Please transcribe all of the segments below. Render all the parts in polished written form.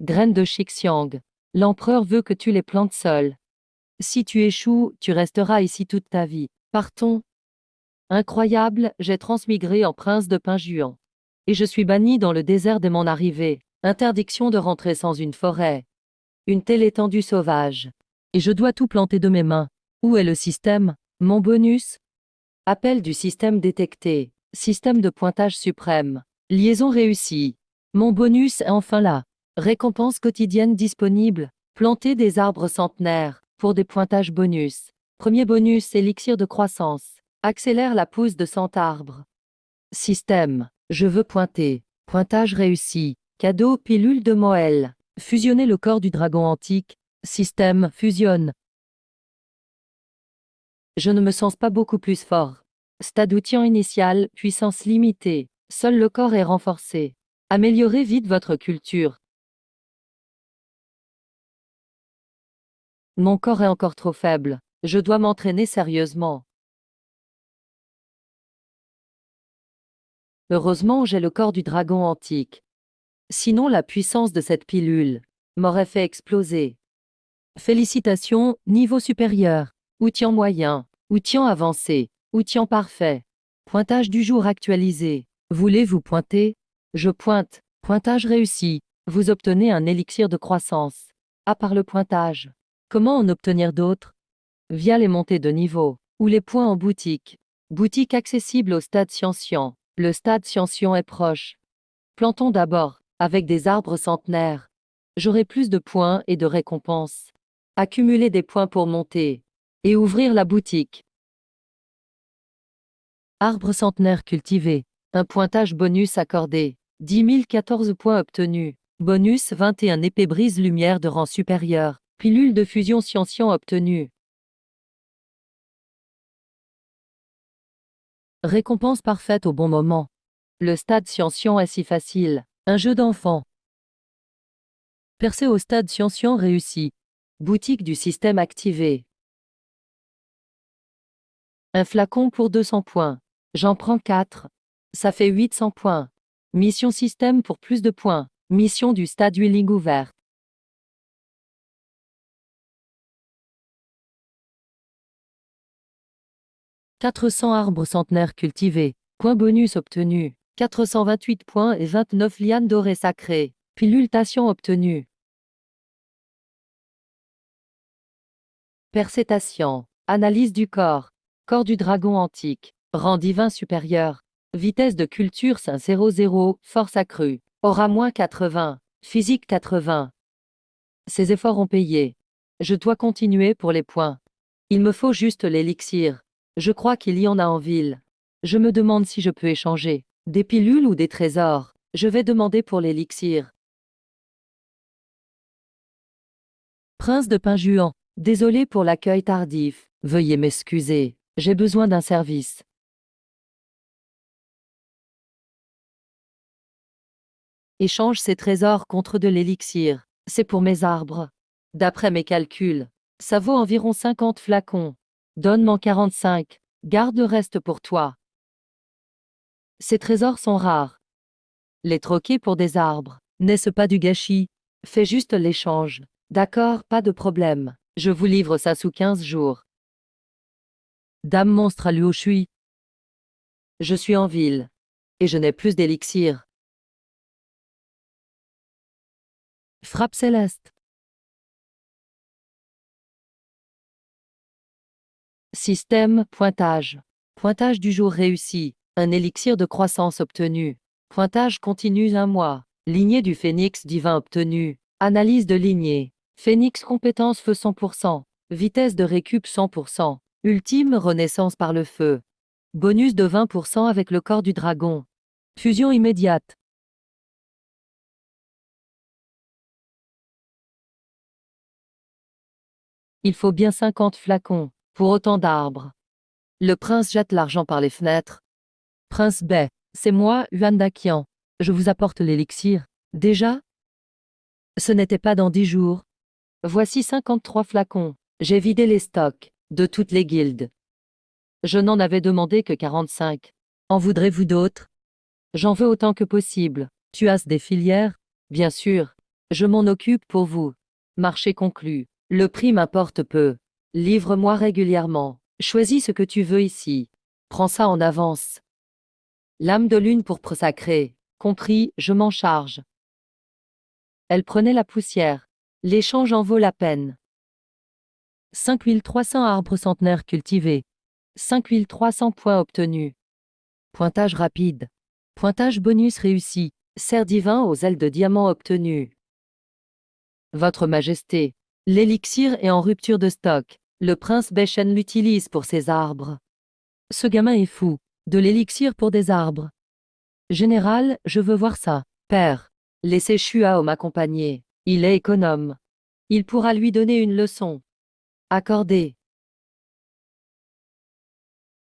Graines de Xixiang. L'empereur veut que tu les plantes seul. Si tu échoues, tu resteras ici toute ta vie. Partons. Incroyable, j'ai transmigré en prince de Pinjuan. Et je suis banni dans le désert dès mon arrivée. Interdiction de rentrer sans une forêt. Une telle étendue sauvage. Et je dois tout planter de mes mains. Où est le système? Mon bonus? Appel du système détecté. Système de pointage suprême. Liaison réussie. Mon bonus est enfin là. Récompense quotidienne disponible. Planter des arbres centenaires. Pour des pointages bonus. Premier bonus, élixir de croissance. Accélère la pousse de 100 arbres. Système. Je veux pointer. Pointage réussi. Cadeau, pilule de Moël. Fusionner le corps du dragon antique. Système, fusionne. Je ne me sens pas beaucoup plus fort. Stade outil initial, puissance limitée. Seul le corps est renforcé. Améliorez vite votre culture. Mon corps est encore trop faible. Je dois m'entraîner sérieusement. Heureusement, j'ai le corps du dragon antique. Sinon, la puissance de cette pilule m'aurait fait exploser. Félicitations, niveau supérieur. Outil moyen. Outil avancé. Outil parfait. Pointage du jour actualisé. Voulez-vous pointer? Je pointe. Pointage réussi. Vous obtenez un élixir de croissance. À part le pointage. Comment en obtenir d'autres? Via les montées de niveau. Ou les points en boutique. Boutique accessible au stade Xianxian. Le stade Xianxian est proche. Plantons d'abord, avec des arbres centenaires. J'aurai plus de points et de récompenses. Accumuler des points pour monter. Et ouvrir la boutique. Arbre centenaire cultivé. Un pointage bonus accordé. 10 014 points obtenus. Bonus 21 épée brise lumière de rang supérieur. Pilule de fusion Xianxian obtenue. Récompense parfaite au bon moment. Le stade Xianxian est si facile. Un jeu d'enfant. Percée au stade Xianxian réussi. Boutique du système activée. Un flacon pour 200 points. J'en prends 4. Ça fait 800 points. Mission système pour plus de points. Mission du stade Huiling ouverte. « 400 arbres centenaires cultivés. Points bonus obtenus. 428 points et 29 lianes dorées sacrées. Pilultation obtenue. Percétation. Analyse du corps. Corps du dragon antique. Rang divin supérieur. Vitesse de culture 500. Force accrue. Aura moins 80. Physique 80. Ces efforts ont payé. Je dois continuer pour les points. Il me faut juste l'élixir. Je crois qu'il y en a en ville. Je me demande si je peux échanger. Des pilules ou des trésors. Je vais demander pour l'élixir. Prince de Pinjuan. Désolé pour l'accueil tardif. Veuillez m'excuser. J'ai besoin d'un service. Échange ces trésors contre de l'élixir. C'est pour mes arbres. D'après mes calculs, ça vaut environ 50 flacons. Donne-m'en 45. Garde le reste pour toi. Ces trésors sont rares. Les troquer pour des arbres, n'est-ce pas du gâchis? Fais juste l'échange. D'accord, pas de problème. Je vous livre ça sous 15 jours. Dame monstre à Luo Shui. Je suis en ville. Et je n'ai plus d'élixir. Frappe céleste. Système, pointage. Pointage du jour réussi. Un élixir de croissance obtenu. Pointage continu 1 mois. Lignée du phénix divin obtenu. Analyse de lignée. Phénix compétence feu 100%. Vitesse de récup 100%. Ultime renaissance par le feu. Bonus de 20% avec le corps du dragon. Fusion immédiate. Il faut bien 50 flacons. Pour autant d'arbres. Le prince jette l'argent par les fenêtres. Prince Bai, c'est moi, Yuan Daqian. Je vous apporte l'élixir. Déjà? Ce n'était pas dans 10 jours. Voici 53 flacons. J'ai vidé les stocks, de toutes les guildes. Je n'en avais demandé que 45. En voudrez-vous d'autres? J'en veux autant que possible. Tu as des filières? Bien sûr. Je m'en occupe pour vous. Marché conclu. Le prix m'importe peu. Livre-moi régulièrement. Choisis ce que tu veux ici. Prends ça en avance. Lame de lune pourpre sacrée. Compris, je m'en charge. Elle prenait la poussière. L'échange en vaut la peine. 5300 arbres centenaires cultivés. 5300 points obtenus. Pointage rapide. Pointage bonus réussi. Cerf divin aux ailes de diamant obtenues. Votre Majesté, l'élixir est en rupture de stock. Le prince Bechen l'utilise pour ses arbres. Ce gamin est fou. De l'élixir pour des arbres. Général, je veux voir ça. Père, laissez Shuao m'accompagner. Il est économe. Il pourra lui donner une leçon. Accordé.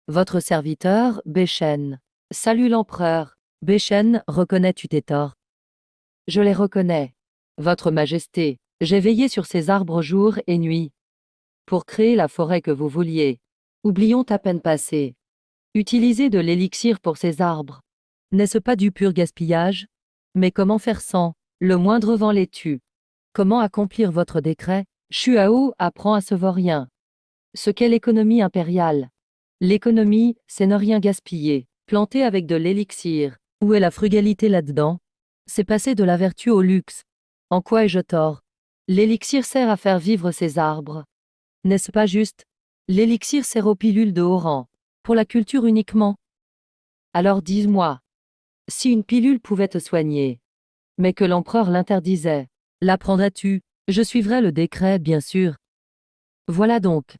Votre serviteur, Bechen. Salut l'empereur. Bechen, reconnais-tu tes torts? Je les reconnais. Votre Majesté, j'ai veillé sur ces arbres jour et nuit. Pour créer la forêt que vous vouliez. Oublions ta peine passée. Utilisez de l'élixir pour ces arbres. N'est-ce pas du pur gaspillage? Mais comment faire sans? Le moindre vent les tue. Comment accomplir votre décret? Shuao apprend à ce vaurien. Ce qu'est l'économie impériale. L'économie, c'est ne rien gaspiller. Planter avec de l'élixir. Où est la frugalité là-dedans? C'est passer de la vertu au luxe. En quoi ai-je tort? L'élixir sert à faire vivre ces arbres. N'est-ce pas juste? L'élixir sert aux pilules de haut rang. Pour la culture uniquement. Alors dis-moi. Si une pilule pouvait te soigner, mais que l'empereur l'interdisait, la prendrais-tu? Je suivrai le décret, bien sûr. Voilà donc.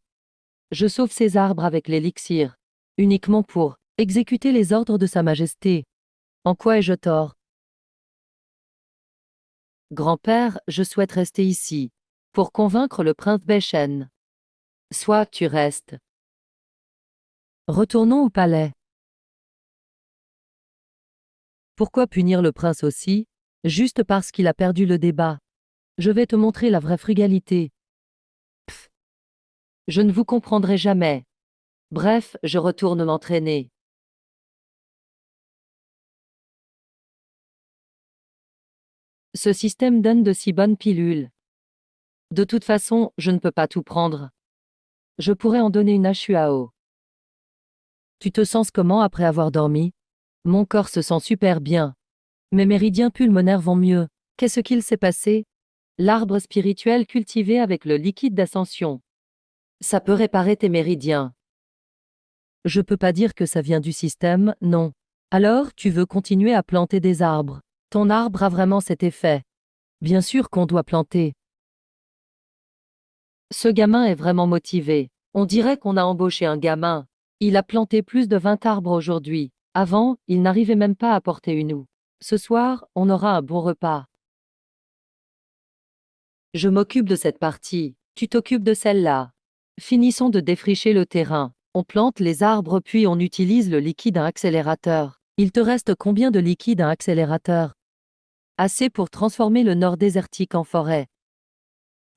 Je sauve ces arbres avec l'élixir, uniquement pour exécuter les ordres de Sa Majesté. En quoi ai-je tort? Grand-père, je souhaite rester ici, pour convaincre le prince Bechen. Soit tu restes. Retournons au palais. Pourquoi punir le prince aussi? Juste parce qu'il a perdu le débat. Je vais te montrer la vraie frugalité. Pff. Je ne vous comprendrai jamais. Bref, je retourne m'entraîner. Ce système donne de si bonnes pilules. De toute façon, je ne peux pas tout prendre. Je pourrais en donner une à Shuao. Tu te sens comment après avoir dormi? Mon corps se sent super bien. Mes méridiens pulmonaires vont mieux. Qu'est-ce qu'il s'est passé? L'arbre spirituel cultivé avec le liquide d'ascension. Ça peut réparer tes méridiens. Je peux pas dire que ça vient du système, non. Alors, tu veux continuer à planter des arbres. Ton arbre a vraiment cet effet. Bien sûr qu'on doit planter. Ce gamin est vraiment motivé. On dirait qu'on a embauché un gamin. Il a planté plus de 20 arbres aujourd'hui. Avant, il n'arrivait même pas à porter une houe. Ce soir, on aura un bon repas. Je m'occupe de cette partie. Tu t'occupes de celle-là. Finissons de défricher le terrain. On plante les arbres puis on utilise le liquide à accélérateur. Il te reste combien de liquide à accélérateur? Assez pour transformer le nord désertique en forêt.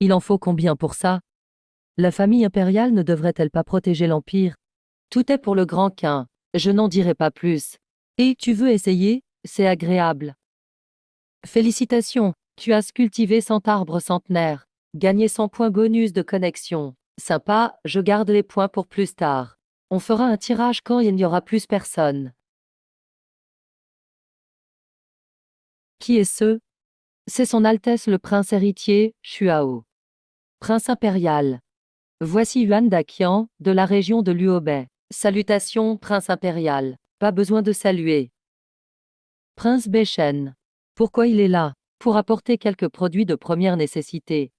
Il en faut combien pour ça? La famille impériale ne devrait-elle pas protéger l'Empire? Tout est pour le grand Quin. Je n'en dirai pas plus. Et tu veux essayer? C'est agréable. Félicitations, tu as cultivé 100 arbres centenaires. Gagné 100 points bonus de connexion. Sympa, je garde les points pour plus tard. On fera un tirage quand il n'y aura plus personne. Qui est ce? C'est son Altesse le prince héritier, Shuao. Prince impérial. Voici Yuan Daqian, de la région de Luobei. Salutations, prince impérial. Pas besoin de saluer. Prince Bechen. Pourquoi il est là? Pour apporter quelques produits de première nécessité.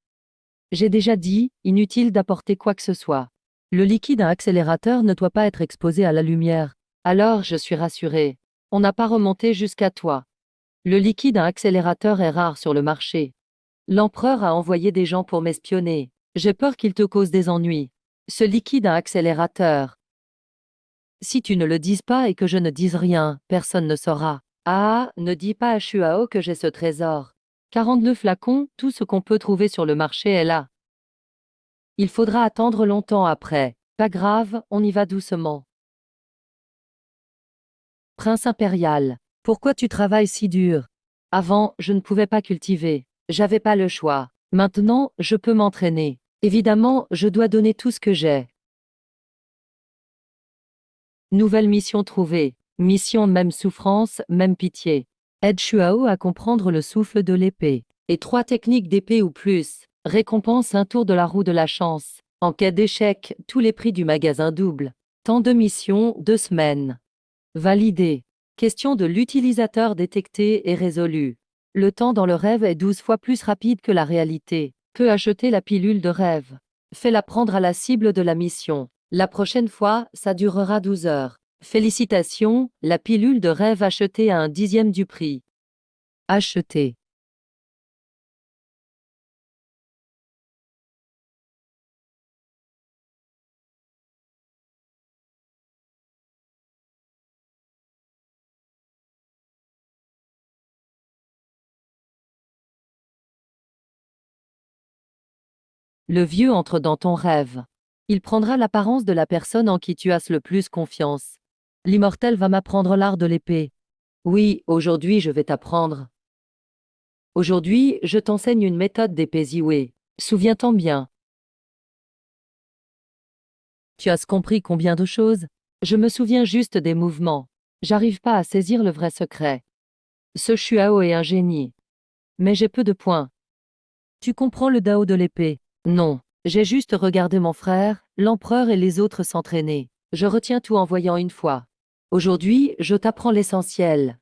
J'ai déjà dit, inutile d'apporter quoi que ce soit. Le liquide à accélérateur ne doit pas être exposé à la lumière. Alors je suis rassuré. On n'a pas remonté jusqu'à toi. Le liquide à accélérateur est rare sur le marché. L'empereur a envoyé des gens pour m'espionner. J'ai peur qu'il te cause des ennuis. Ce liquide à accélérateur. Si tu ne le dises pas et que je ne dise rien, personne ne saura. Ah, ne dis pas à Shuao que j'ai ce trésor. 42 flacons, tout ce qu'on peut trouver sur le marché est là. Il faudra attendre longtemps après. Pas grave, on y va doucement. Prince impérial, pourquoi tu travailles si dur? Avant, je ne pouvais pas cultiver. J'avais pas le choix. Maintenant, je peux m'entraîner. Évidemment, je dois donner tout ce que j'ai. Nouvelle mission trouvée. Mission même souffrance, même pitié. Aide Shuao à comprendre le souffle de l'épée. Et 3 techniques d'épée ou plus. Récompense un tour de la roue de la chance. En cas d'échec, tous les prix du magasin double. Temps de mission, 2 semaines. Validé. Question de l'utilisateur détectée et résolue. Le temps dans le rêve est 12 fois plus rapide que la réalité. Peut acheter la pilule de rêve. Fais-la prendre à la cible de la mission. La prochaine fois, ça durera 12 heures. Félicitations, la pilule de rêve achetée à un dixième du prix. Acheter. Le vieux entre dans ton rêve. Il prendra l'apparence de la personne en qui tu as le plus confiance. L'immortel va m'apprendre l'art de l'épée. Oui, aujourd'hui je vais t'apprendre. Aujourd'hui, je t'enseigne une méthode d'épée Ziwei. Souviens-t'en bien. Tu as compris combien de choses? Je me souviens juste des mouvements. J'arrive pas à saisir le vrai secret. Ce Shuao est un génie. Mais j'ai peu de points. Tu comprends le Dao de l'épée? Non. J'ai juste regardé mon frère, l'empereur et les autres s'entraîner. Je retiens tout en voyant une fois. Aujourd'hui, je t'apprends l'essentiel.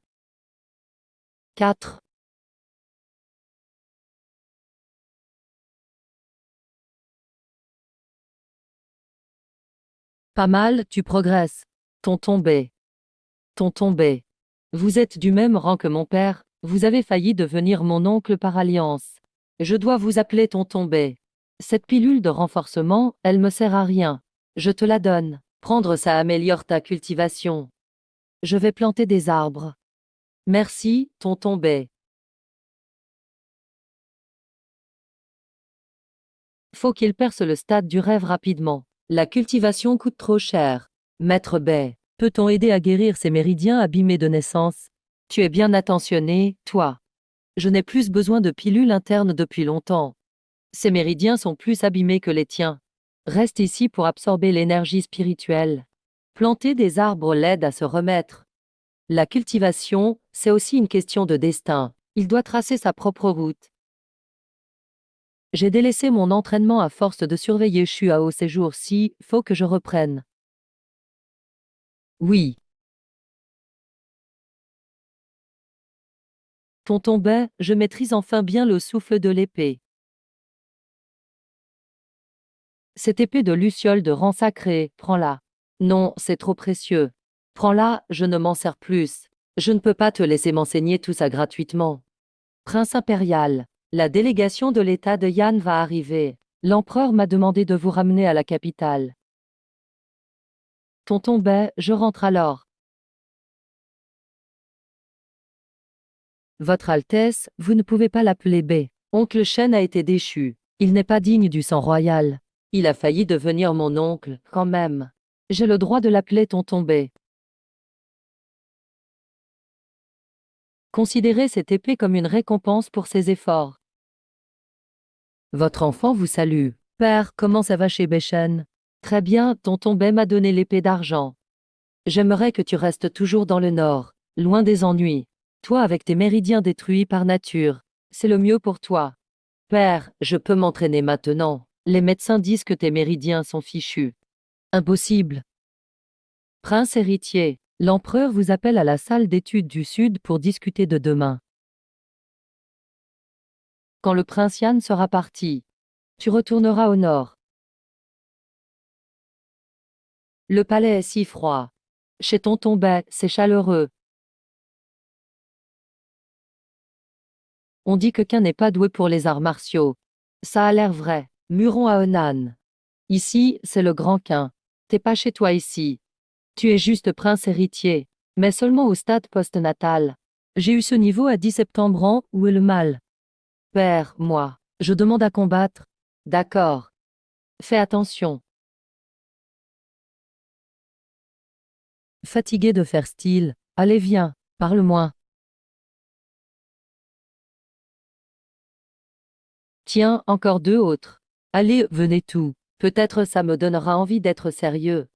4. Pas mal, tu progresses. Tonton B. Tonton B. Vous êtes du même rang que mon père, vous avez failli devenir mon oncle par alliance. Je dois vous appeler tonton B. Cette pilule de renforcement, elle me sert à rien. Je te la donne. Prendre ça améliore ta cultivation. Je vais planter des arbres. Merci, tonton B. Faut qu'il perce le stade du rêve rapidement. La cultivation coûte trop cher. Maître B, peut-on aider à guérir ces méridiens abîmés de naissance? Tu es bien attentionné, toi. Je n'ai plus besoin de pilules internes depuis longtemps. Ces méridiens sont plus abîmés que les tiens. Reste ici pour absorber l'énergie spirituelle. Planter des arbres l'aide à se remettre. La cultivation, c'est aussi une question de destin. Il doit tracer sa propre route. J'ai délaissé mon entraînement à force de surveiller Shuao ces jours-ci, faut que je reprenne. Oui. Tonton Bay, je maîtrise enfin bien le souffle de l'épée. Cette épée de Luciole de rang sacré, prends-la. Non, c'est trop précieux. Prends-la, je ne m'en sers plus. Je ne peux pas te laisser m'enseigner tout ça gratuitement. Prince impérial, la délégation de l'État de Yan va arriver. L'empereur m'a demandé de vous ramener à la capitale. Tonton Bay, je rentre alors. Votre Altesse, vous ne pouvez pas l'appeler B. Oncle Shen a été déchu. Il n'est pas digne du sang royal. Il a failli devenir mon oncle, quand même. J'ai le droit de l'appeler tonton B. Considérez cette épée comme une récompense pour ses efforts. Votre enfant vous salue. Père, comment ça va chez Beshen? Très bien, tonton B m'a donné l'épée d'argent. J'aimerais que tu restes toujours dans le nord, loin des ennuis. Toi avec tes méridiens détruits par nature. C'est le mieux pour toi. Père, je peux m'entraîner maintenant. Les médecins disent que tes méridiens sont fichus. Impossible. Prince héritier, l'empereur vous appelle à la salle d'études du Sud pour discuter de demain. Quand le prince Yan sera parti, tu retourneras au nord. Le palais est si froid. Chez tonton Bay, c'est chaleureux. On dit que Qu'un n'est pas doué pour les arts martiaux. Ça a l'air vrai. Muron à Henan. Ici, c'est le grand Quin. T'es pas chez toi ici. Tu es juste prince héritier, mais seulement au stade post-natal. J'ai eu ce niveau à 10 septembre ans, où est le mal? Père, moi, je demande à combattre. D'accord. Fais attention. Fatigué de faire style. Allez viens, parle-moi. Tiens, encore 2 autres. Allez, venez tout. Peut-être ça me donnera envie d'être sérieux.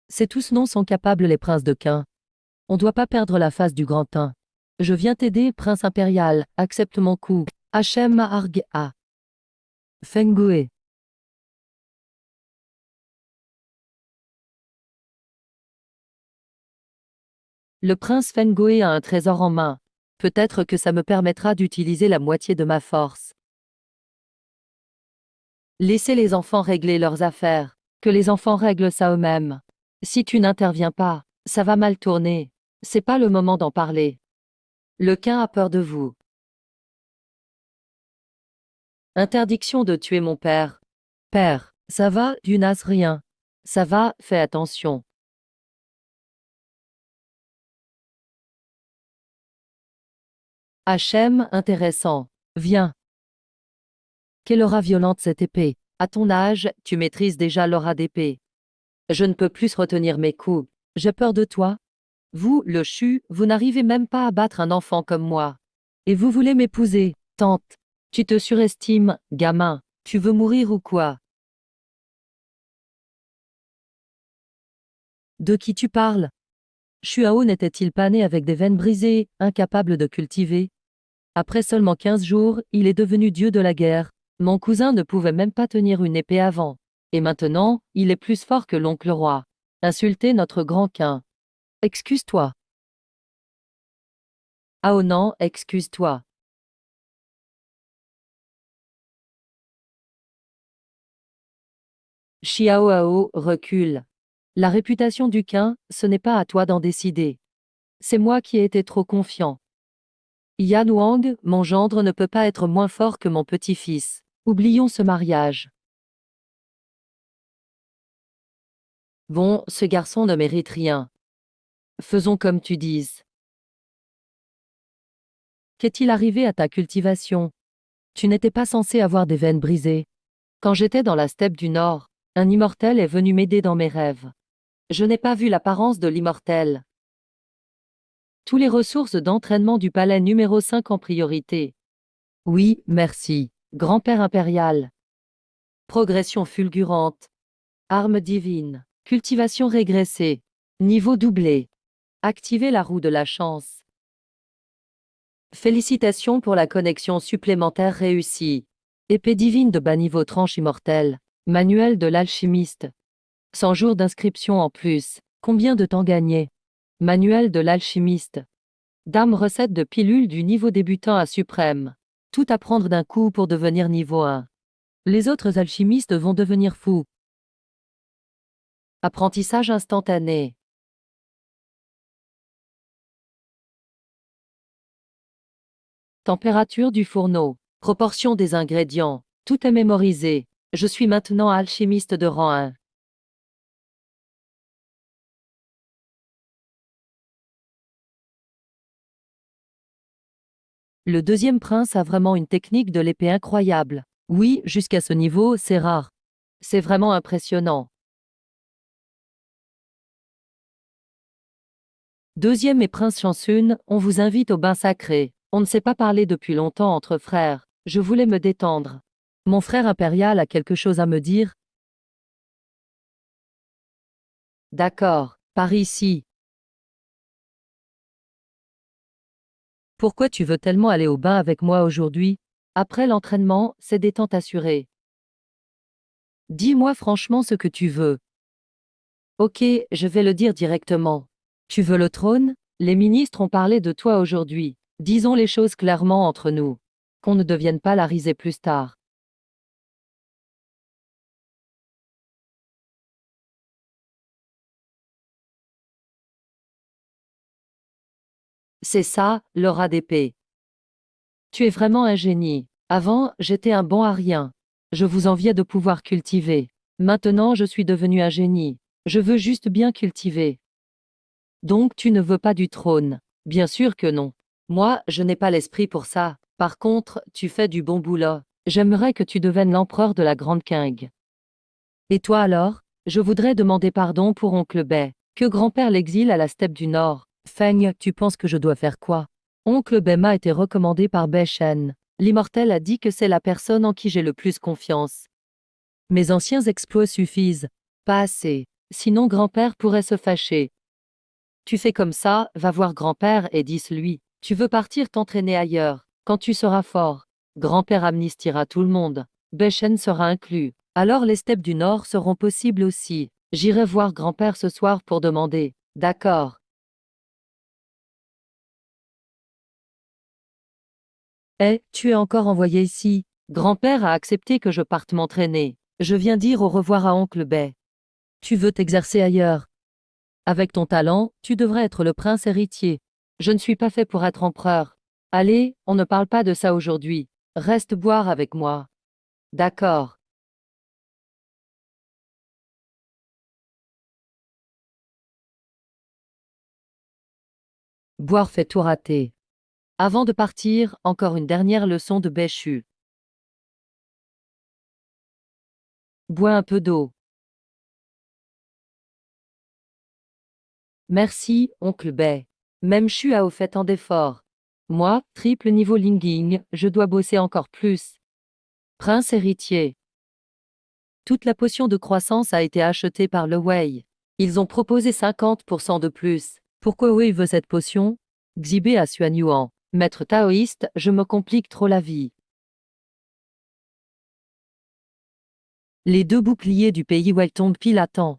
C'est tous non sont capables les princes de Quin. On doit pas perdre la face du grand teint. Je viens t'aider, prince impérial, accepte mon coup. Hachem Arg A. Fengoe. Le prince Fengoe a un trésor en main. Peut-être que ça me permettra d'utiliser la moitié de ma force. Laissez les enfants régler leurs affaires. Que les enfants règlent ça eux-mêmes. Si tu n'interviens pas, ça va mal tourner. C'est pas le moment d'en parler. Le Quin a peur de vous. Interdiction de tuer mon père. Père, ça va, tu n'as rien. Ça va, fais attention. Hachem, intéressant. Viens. Quelle aura violente cette épée. À ton âge, tu maîtrises déjà l'aura d'épée. Je ne peux plus retenir mes coups. J'ai peur de toi. Vous, le chu, vous n'arrivez même pas à battre un enfant comme moi. Et vous voulez m'épouser, tante. Tu te surestimes, gamin. Tu veux mourir ou quoi? De qui tu parles? Chuao n'était-il pas né avec des veines brisées, incapable de cultiver? Après seulement 15 jours, il est devenu dieu de la guerre. Mon cousin ne pouvait même pas tenir une épée avant. Et maintenant, il est plus fort que l'oncle roi. Insulter notre grand Quin. Excuse-toi. Ah oh non, excuse-toi. Xiaoao recule. La réputation du Quin, ce n'est pas à toi d'en décider. C'est moi qui ai été trop confiant. Yan Wang, mon gendre ne peut pas être moins fort que mon petit-fils. Oublions ce mariage. Bon, ce garçon ne mérite rien. Faisons comme tu dises. Qu'est-il arrivé à ta cultivation? Tu n'étais pas censé avoir des veines brisées. Quand j'étais dans la steppe du Nord, un immortel est venu m'aider dans mes rêves. Je n'ai pas vu l'apparence de l'immortel. Tous les ressources d'entraînement du palais numéro 5 en priorité. Oui, merci. Grand-père impérial. Progression fulgurante. Arme divine. Cultivation régressée. Niveau doublé. Activez la roue de la chance. Félicitations pour la connexion supplémentaire réussie. Épée divine de bas niveau tranche immortelle. Manuel de l'alchimiste. 100 jours d'inscription en plus. Combien de temps gagné? Manuel de l'alchimiste. Dame recette de pilule du niveau débutant à suprême. Tout apprendre d'un coup pour devenir niveau 1. Les autres alchimistes vont devenir fous. Apprentissage instantané. Température du fourneau. Proportion des ingrédients. Tout est mémorisé. Je suis maintenant alchimiste de rang 1. Le deuxième prince a vraiment une technique de l'épée incroyable. Oui, jusqu'à ce niveau, c'est rare. C'est vraiment impressionnant. Deuxième et prince Chansun, on vous invite au bain sacré. On ne s'est pas parlé depuis longtemps entre frères. Je voulais me détendre. Mon frère impérial a quelque chose à me dire? D'accord, par ici. Pourquoi tu veux tellement aller au bain avec moi aujourd'hui? Après l'entraînement, c'est détente assurée. Dis-moi franchement ce que tu veux. Ok, je vais le dire directement. Tu veux le trône? Les ministres ont parlé de toi aujourd'hui. Disons les choses clairement entre nous. Qu'on ne devienne pas la risée plus tard. C'est ça, l'aura d'épée. Tu es vraiment un génie. Avant, j'étais un bon à rien. Je vous enviais de pouvoir cultiver. Maintenant, je suis devenu un génie. Je veux juste bien cultiver. Donc tu ne veux pas du trône? Bien sûr que non. Moi, je n'ai pas l'esprit pour ça. Par contre, tu fais du bon boulot. J'aimerais que tu deviennes l'empereur de la Grande Qing. Et toi alors? Je voudrais demander pardon pour oncle Bay. Que grand-père l'exile à la steppe du Nord. Feng, tu penses que je dois faire quoi? Oncle Ben m'a été recommandé par Bechen. L'immortel a dit que c'est la personne en qui j'ai le plus confiance. Mes anciens exploits suffisent. Pas assez. Sinon grand-père pourrait se fâcher. Tu fais comme ça, va voir grand-père et dis-lui. Tu veux partir t'entraîner ailleurs. Quand tu seras fort, grand-père amnistiera tout le monde. Bechen sera inclus. Alors les steppes du Nord seront possibles aussi. J'irai voir grand-père ce soir pour demander. D'accord. Eh, tu es encore envoyé ici. Grand-père a accepté que je parte m'entraîner. Je viens dire au revoir à oncle Bay. Tu veux t'exercer ailleurs. Avec ton talent, tu devrais être le prince héritier. Je ne suis pas fait pour être empereur. Allez, on ne parle pas de ça aujourd'hui. Reste boire avec moi. D'accord. Boire fait tout rater. Avant de partir, encore une dernière leçon de Béchu. Bois un peu d'eau. Merci, oncle Bay. Même Chu a au fait tant d'efforts. Moi, triple niveau Linging, je dois bosser encore plus. Prince héritier. Toute la potion de croissance a été achetée par le Wei. Ils ont proposé 50% de plus. Pourquoi Wei veut cette potion? Xibé a Xuan Yuan. Maître taoïste, je me complique trop la vie. Les deux boucliers du pays Weltong pile à temps.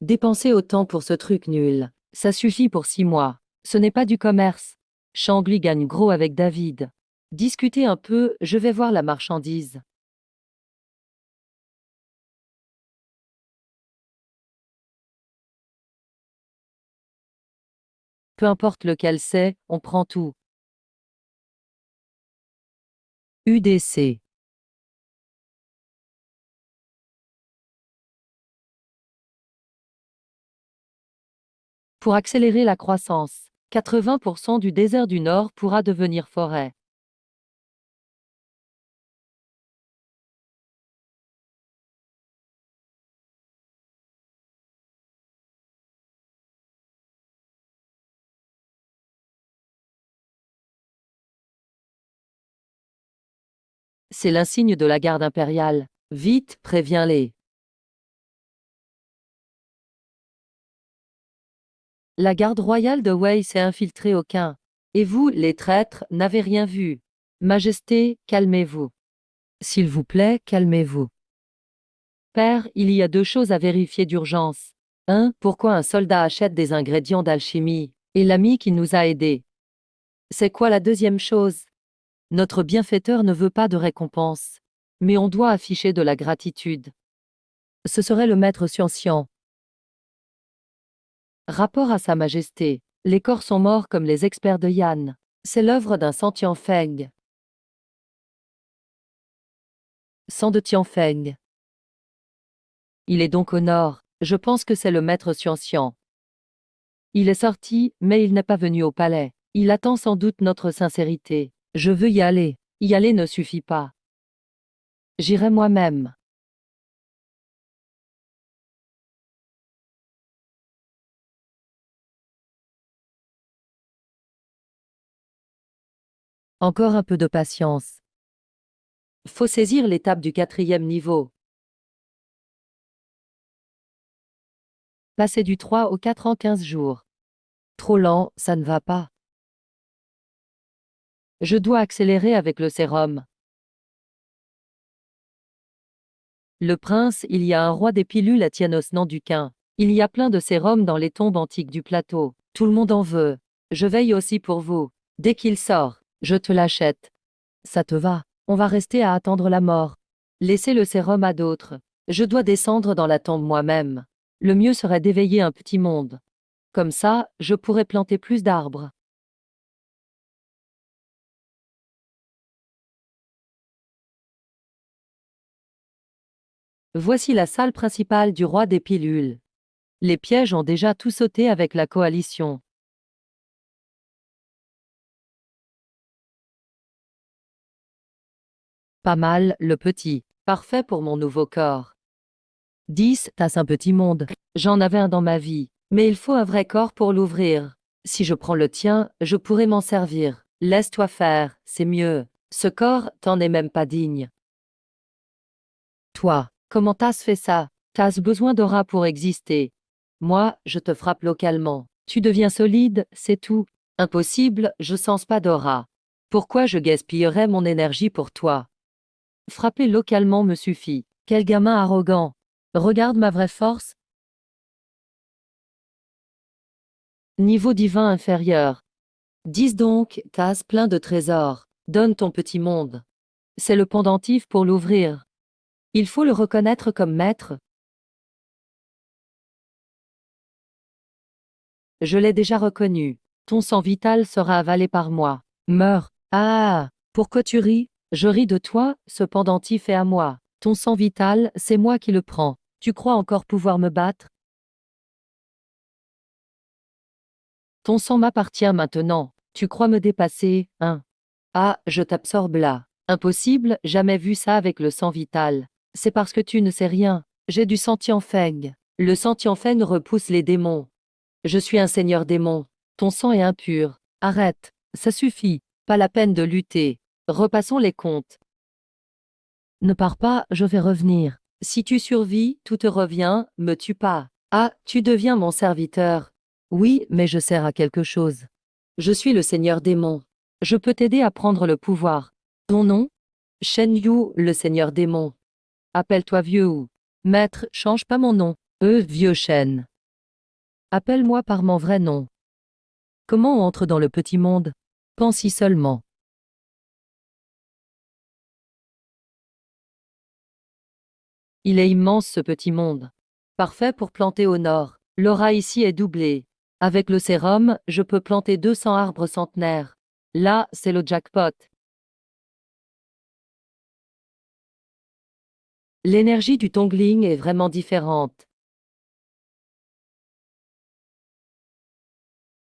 Dépenser autant pour ce truc nul. Ça suffit pour 6 mois. Ce n'est pas du commerce. Shangli gagne gros avec David. Discutez un peu, je vais voir la marchandise. Peu importe lequel c'est, on prend tout. UDC. Pour accélérer la croissance, 80% du désert du Nord pourra devenir forêt. C'est l'insigne de la garde impériale. Vite, préviens-les. La garde royale de Wei s'est infiltrée au Qin. Et vous, les traîtres, n'avez rien vu. Majesté, calmez-vous. S'il vous plaît, calmez-vous. Père, il y a 2 choses à vérifier d'urgence. 1. Pourquoi un soldat achète des ingrédients d'alchimie? Et l'ami qui nous a aidés. C'est quoi la deuxième chose? Notre bienfaiteur ne veut pas de récompense. Mais on doit afficher de la gratitude. Ce serait le maître Xianxian. Rapport à Sa Majesté. Les corps sont morts comme les experts de Yan. C'est l'œuvre d'un sang Tianfeng. Sang de Tianfeng. Il est donc au nord. Je pense que c'est le maître Xianxian. Il est sorti, mais il n'est pas venu au palais. Il attend sans doute notre sincérité. Je veux y aller. Y aller ne suffit pas. J'irai moi-même. Encore un peu de patience. Faut saisir l'étape du 4e niveau. Passer du 3 au 4 en 15 jours. Trop lent, ça ne va pas. Je dois accélérer avec le sérum. Le prince, il y a un roi des pilules à Tianos Nanduquin. Il y a plein de sérums dans les tombes antiques du plateau. Tout le monde en veut. Je veille aussi pour vous. Dès qu'il sort, je te l'achète. Ça te va? On va rester à attendre la mort. Laissez le sérum à d'autres. Je dois descendre dans la tombe moi-même. Le mieux serait d'éveiller un petit monde. Comme ça, je pourrais planter plus d'arbres. Voici la salle principale du roi des pilules. Les pièges ont déjà tout sauté avec la coalition. Pas mal, le petit. Parfait pour mon nouveau corps. 10 tasses un petit monde. J'en avais un dans ma vie. Mais il faut un vrai corps pour l'ouvrir. Si je prends le tien, je pourrais m'en servir. Laisse-toi faire, c'est mieux. Ce corps, t'en es même pas digne. Toi, comment t'as fait ça? T'as besoin d'aura pour exister. Moi, je te frappe localement. Tu deviens solide, c'est tout. Impossible, je sens pas d'aura. Pourquoi je gaspillerais mon énergie pour toi? Frapper localement me suffit. Quel gamin arrogant. Regarde ma vraie force. Niveau divin inférieur. Dis donc, Taz plein de trésors. Donne ton petit monde. C'est le pendentif pour l'ouvrir. Il faut le reconnaître comme maître. Je l'ai déjà reconnu. Ton sang vital sera avalé par moi. Meurs. Ah! Pourquoi tu ris? Je ris de toi, ce pendentif est à moi. Ton sang vital, c'est moi qui le prends. Tu crois encore pouvoir me battre? Ton sang m'appartient maintenant. Tu crois me dépasser, hein? Ah, je t'absorbe là. Impossible, jamais vu ça avec le sang vital. C'est parce que tu ne sais rien. J'ai du sentienfeng. Le sentienfeng repousse les démons. Je suis un seigneur démon. Ton sang est impur. Arrête. Ça suffit. Pas la peine de lutter. Repassons les comptes. Ne pars pas, je vais revenir. Si tu survis, tout te revient, me tue pas. Ah, tu deviens mon serviteur. Oui, mais je sers à quelque chose. Je suis le seigneur démon. Je peux t'aider à prendre le pouvoir. Ton nom? Shen Yu, le seigneur démon. Appelle-toi vieux ou. Maître, change pas mon nom. Vieux Shen. Appelle-moi par mon vrai nom. Comment on entre dans le petit monde? Pense-y seulement. Il est immense ce petit monde. Parfait pour planter au nord. L'aura ici est doublée. Avec le sérum, je peux planter 200 arbres centenaires. Là, c'est le jackpot. L'énergie du tongling est vraiment différente.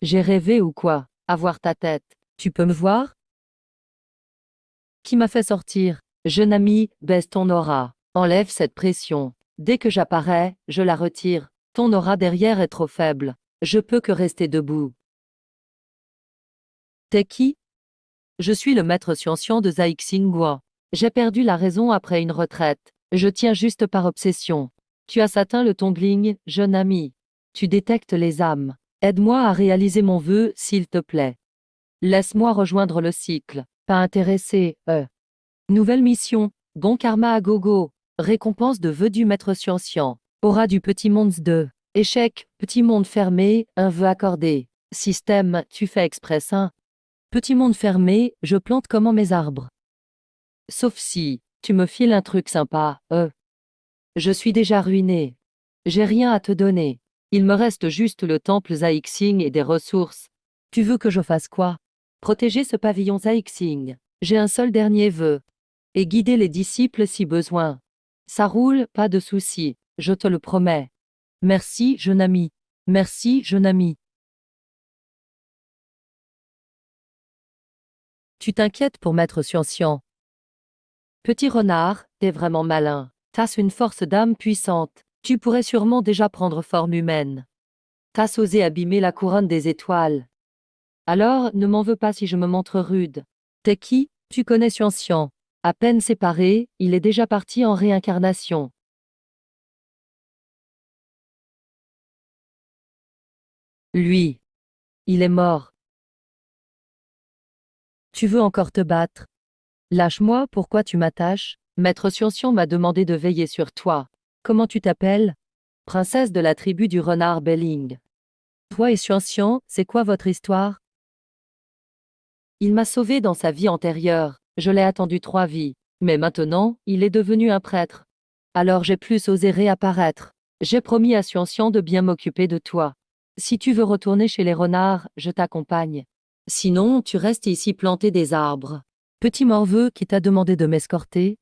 J'ai rêvé ou quoi? Avoir ta tête. Tu peux me voir? Qui m'a fait sortir? Jeune ami, baisse ton aura. Enlève cette pression. Dès que j'apparais, je la retire. Ton aura derrière est trop faible. Je peux que rester debout. T'es qui? Je suis le maître Xianxian de Zaixingguo. J'ai perdu la raison après une retraite. Je tiens juste par obsession. Tu as atteint le tongling, jeune ami. Tu détectes les âmes. Aide-moi à réaliser mon vœu, s'il te plaît. Laisse-moi rejoindre le cycle. Pas intéressé, Nouvelle mission. Bon karma à gogo. Récompense de vœu du maître Xianxian. Aura du petit monde 2. Échec, petit monde fermé, un vœu accordé. Système, tu fais express, hein. Petit monde fermé, je plante comment mes arbres. Sauf si, tu me files un truc sympa, Je suis déjà ruiné. J'ai rien à te donner. Il me reste juste le temple Zaixing et des ressources. Tu veux que je fasse quoi? Protéger ce pavillon Zaixing. J'ai un seul dernier vœu. Et guider les disciples si besoin. Ça roule, pas de souci, je te le promets. Merci, jeune ami. Merci, jeune ami. Tu t'inquiètes pour maître Xianxian. Petit renard, t'es vraiment malin. T'as une force d'âme puissante. Tu pourrais sûrement déjà prendre forme humaine. T'as osé abîmer la couronne des étoiles. Alors, ne m'en veux pas si je me montre rude. T'es qui? Tu connais Xianxian. À peine séparé, il est déjà parti en réincarnation. Lui. Il est mort. Tu veux encore te battre? Lâche-moi, pourquoi tu m'attaches? Maître Xianxian m'a demandé de veiller sur toi. Comment tu t'appelles? Princesse de la tribu du renard Belling. Toi et Xianxian, c'est quoi votre histoire? Il m'a sauvé dans sa vie antérieure. Je l'ai attendu 3 vies. Mais maintenant, il est devenu un prêtre. Alors j'ai plus osé réapparaître. J'ai promis à Xianxian de bien m'occuper de toi. Si tu veux retourner chez les renards, je t'accompagne. Sinon, tu restes ici planter des arbres. Petit morveux qui t'a demandé de m'escorter?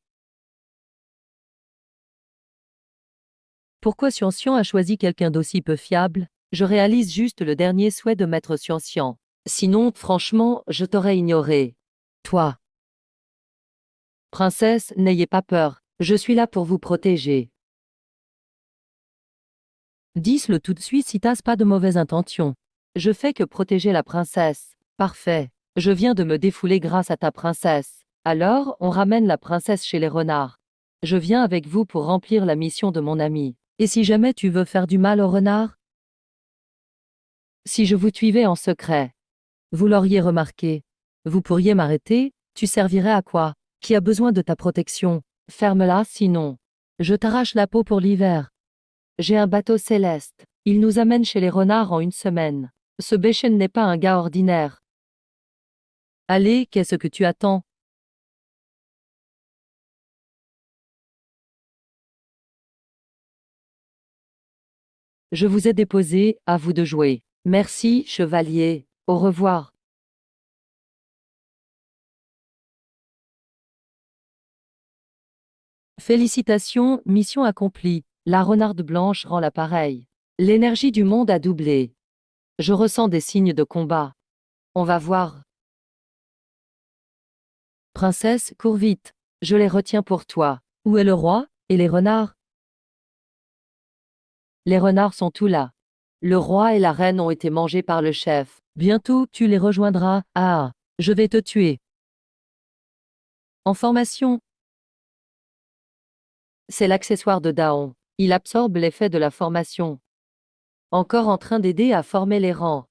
Pourquoi Xianxian a choisi quelqu'un d'aussi peu fiable? Je réalise juste le dernier souhait de maître Xianxian. Sinon, franchement, je t'aurais ignoré. Toi. Princesse, n'ayez pas peur. Je suis là pour vous protéger. Dis-le tout de suite si t'as pas de mauvaises intentions. Je fais que protéger la princesse. Parfait. Je viens de me défouler grâce à ta princesse. Alors, on ramène la princesse chez les renards. Je viens avec vous pour remplir la mission de mon ami. Et si jamais tu veux faire du mal aux renards? Si je vous suivais en secret, vous l'auriez remarqué. Vous pourriez m'arrêter, tu servirais à quoi? Qui a besoin de ta protection? Ferme-la, sinon. Je t'arrache la peau pour l'hiver. J'ai un bateau céleste. Il nous amène chez les renards en une semaine. Ce Béchen n'est pas un gars ordinaire. Allez, qu'est-ce que tu attends? Je vous ai déposé, à vous de jouer. Merci, chevalier. Au revoir. Félicitations, mission accomplie. La renarde blanche rend l'appareil. L'énergie du monde a doublé. Je ressens des signes de combat. On va voir. Princesse, cours vite. Je les retiens pour toi. Où est le roi? Et les renards? Les renards sont tous là. Le roi et la reine ont été mangés par le chef. Bientôt, tu les rejoindras. Ah, je vais te tuer. En formation. C'est l'accessoire de Daon. Il absorbe l'effet de la formation. Encore en train d'aider à former les rangs.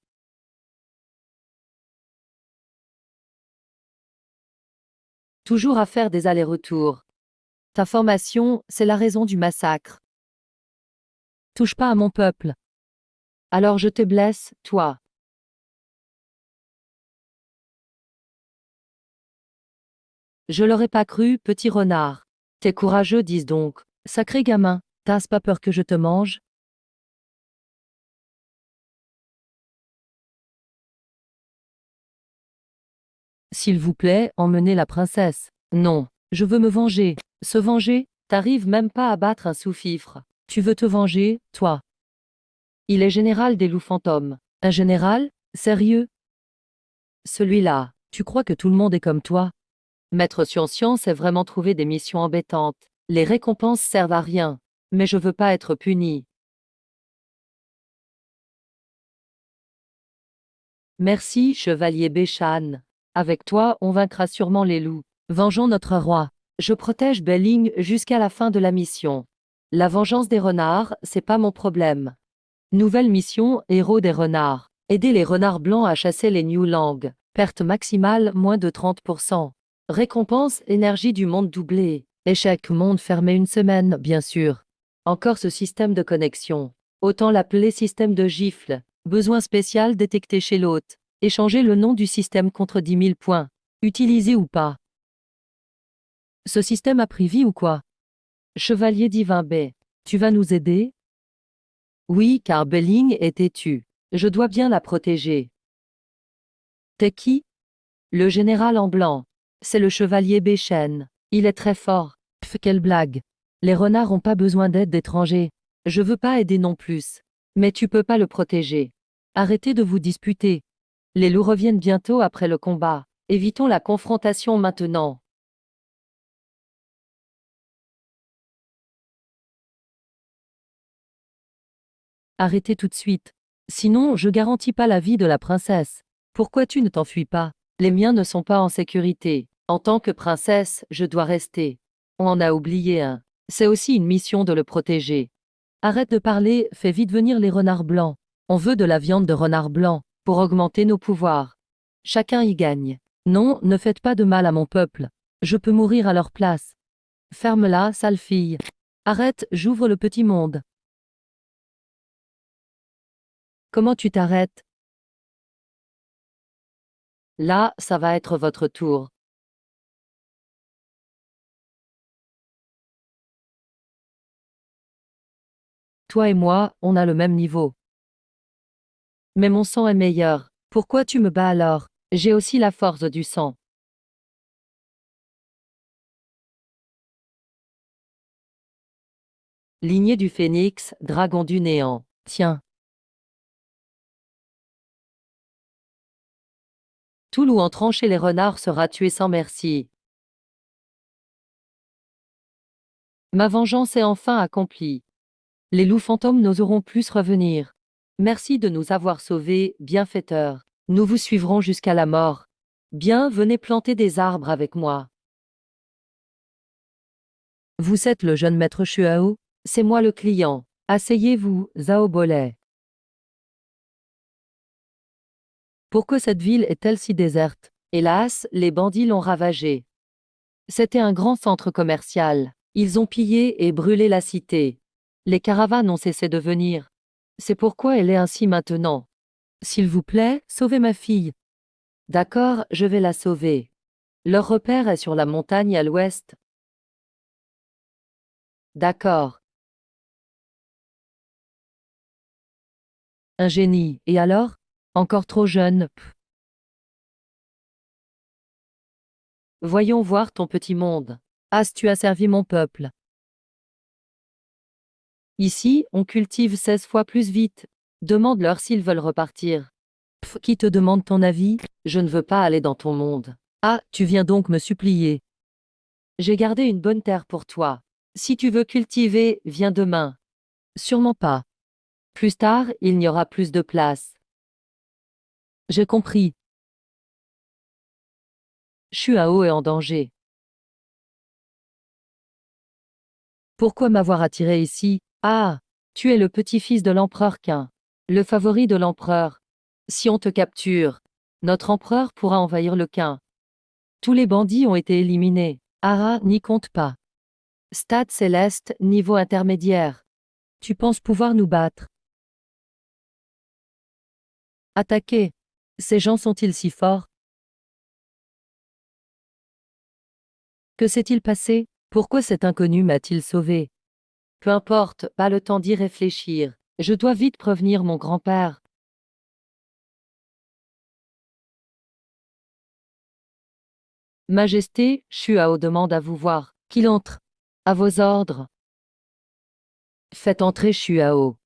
Toujours à faire des allers-retours. Ta formation, c'est la raison du massacre. Touche pas à mon peuple. Alors je te blesse, toi. Je l'aurais pas cru, petit renard. T'es courageux, dis donc. Sacré gamin, t'as pas peur que je te mange? S'il vous plaît, emmenez la princesse. Non, je veux me venger. Se venger? T'arrives même pas à battre un sous-fifre. Tu veux te venger, toi? Il est général des loups fantômes. Un général? Sérieux? Celui-là, tu crois que tout le monde est comme toi? Maître Science est vraiment trouvé des missions embêtantes. Les récompenses servent à rien. Mais je veux pas être puni. Merci, chevalier Béchan. Avec toi, on vaincra sûrement les loups. Vengeons notre roi. Je protège Belling jusqu'à la fin de la mission. La vengeance des renards, c'est pas mon problème. Nouvelle mission, héros des renards. Aider les renards blancs à chasser les New Lang. Perte maximale, moins de 30%. Récompense, énergie du monde doublée. Échec, monde fermé une semaine, bien sûr. Encore ce système de connexion. Autant l'appeler système de gifle. Besoin spécial détecté chez l'hôte. Échanger le nom du système contre 10 000 points. Utilisé ou pas. Ce système a pris vie ou quoi? Chevalier divin B. Tu vas nous aider? Oui, car Belling est têtue. Je dois bien la protéger. T'es qui? Le général en blanc. C'est le chevalier Béchen. Il est très fort. Pff, quelle blague. Les renards ont pas besoin d'aide d'étrangers. Je veux pas aider non plus. Mais tu peux pas le protéger. Arrêtez de vous disputer. Les loups reviennent bientôt après le combat. Évitons la confrontation maintenant. Arrêtez tout de suite. Sinon, je garantis pas la vie de la princesse. Pourquoi tu ne t'enfuis pas? Les miens ne sont pas en sécurité. En tant que princesse, je dois rester. On en a oublié un. C'est aussi une mission de le protéger. Arrête de parler, fais vite venir les renards blancs. On veut de la viande de renard blanc, pour augmenter nos pouvoirs. Chacun y gagne. Non, ne faites pas de mal à mon peuple. Je peux mourir à leur place. Ferme-la, sale fille. Arrête, j'ouvre le petit monde. Comment tu t'arrêtes? Là, ça va être votre tour. Toi et moi, on a le même niveau. Mais mon sang est meilleur. Pourquoi tu me bats alors? J'ai aussi la force du sang. Lignée du phénix, dragon du néant. Tiens. Tout loup entrant chez les renards sera tué sans merci. Ma vengeance est enfin accomplie. Les loups fantômes n'oseront plus revenir. Merci de nous avoir sauvés, bienfaiteurs. Nous vous suivrons jusqu'à la mort. Bien, venez planter des arbres avec moi. Vous êtes le jeune maître Shuao? C'est moi le client. Asseyez-vous, Zhao Bolai. Pourquoi cette ville est-elle si déserte? Hélas, les bandits l'ont ravagée. C'était un grand centre commercial. Ils ont pillé et brûlé la cité. Les caravanes ont cessé de venir. C'est pourquoi elle est ainsi maintenant. S'il vous plaît, sauvez ma fille. D'accord, je vais la sauver. Leur repère est sur la montagne à l'ouest. D'accord. Un génie, et alors? Encore trop jeune. Voyons voir ton petit monde. As tu as servi mon peuple? Ici, on cultive 16 fois plus vite. Demande-leur s'ils veulent repartir. Qui te demande ton avis? Je ne veux pas aller dans ton monde. Ah, tu viens donc me supplier. J'ai gardé une bonne terre pour toi. Si tu veux cultiver, viens demain. Sûrement pas. Plus tard, il n'y aura plus de place. J'ai compris. Shuao est en danger. Pourquoi m'avoir attiré ici? Ah, tu es le petit-fils de l'empereur Qin. Le favori de l'empereur. Si on te capture, notre empereur pourra envahir le Qin. Tous les bandits ont été éliminés. Ara n'y compte pas. Stade céleste, niveau intermédiaire. Tu penses pouvoir nous battre? Attaquer. Ces gens sont-ils si forts? Que s'est-il passé? Pourquoi cet inconnu m'a-t-il sauvé? Peu importe, pas le temps d'y réfléchir. Je dois vite prévenir mon grand-père. Majesté, Shuao demande à vous voir. Qu'il entre. À vos ordres. Faites entrer Shuao.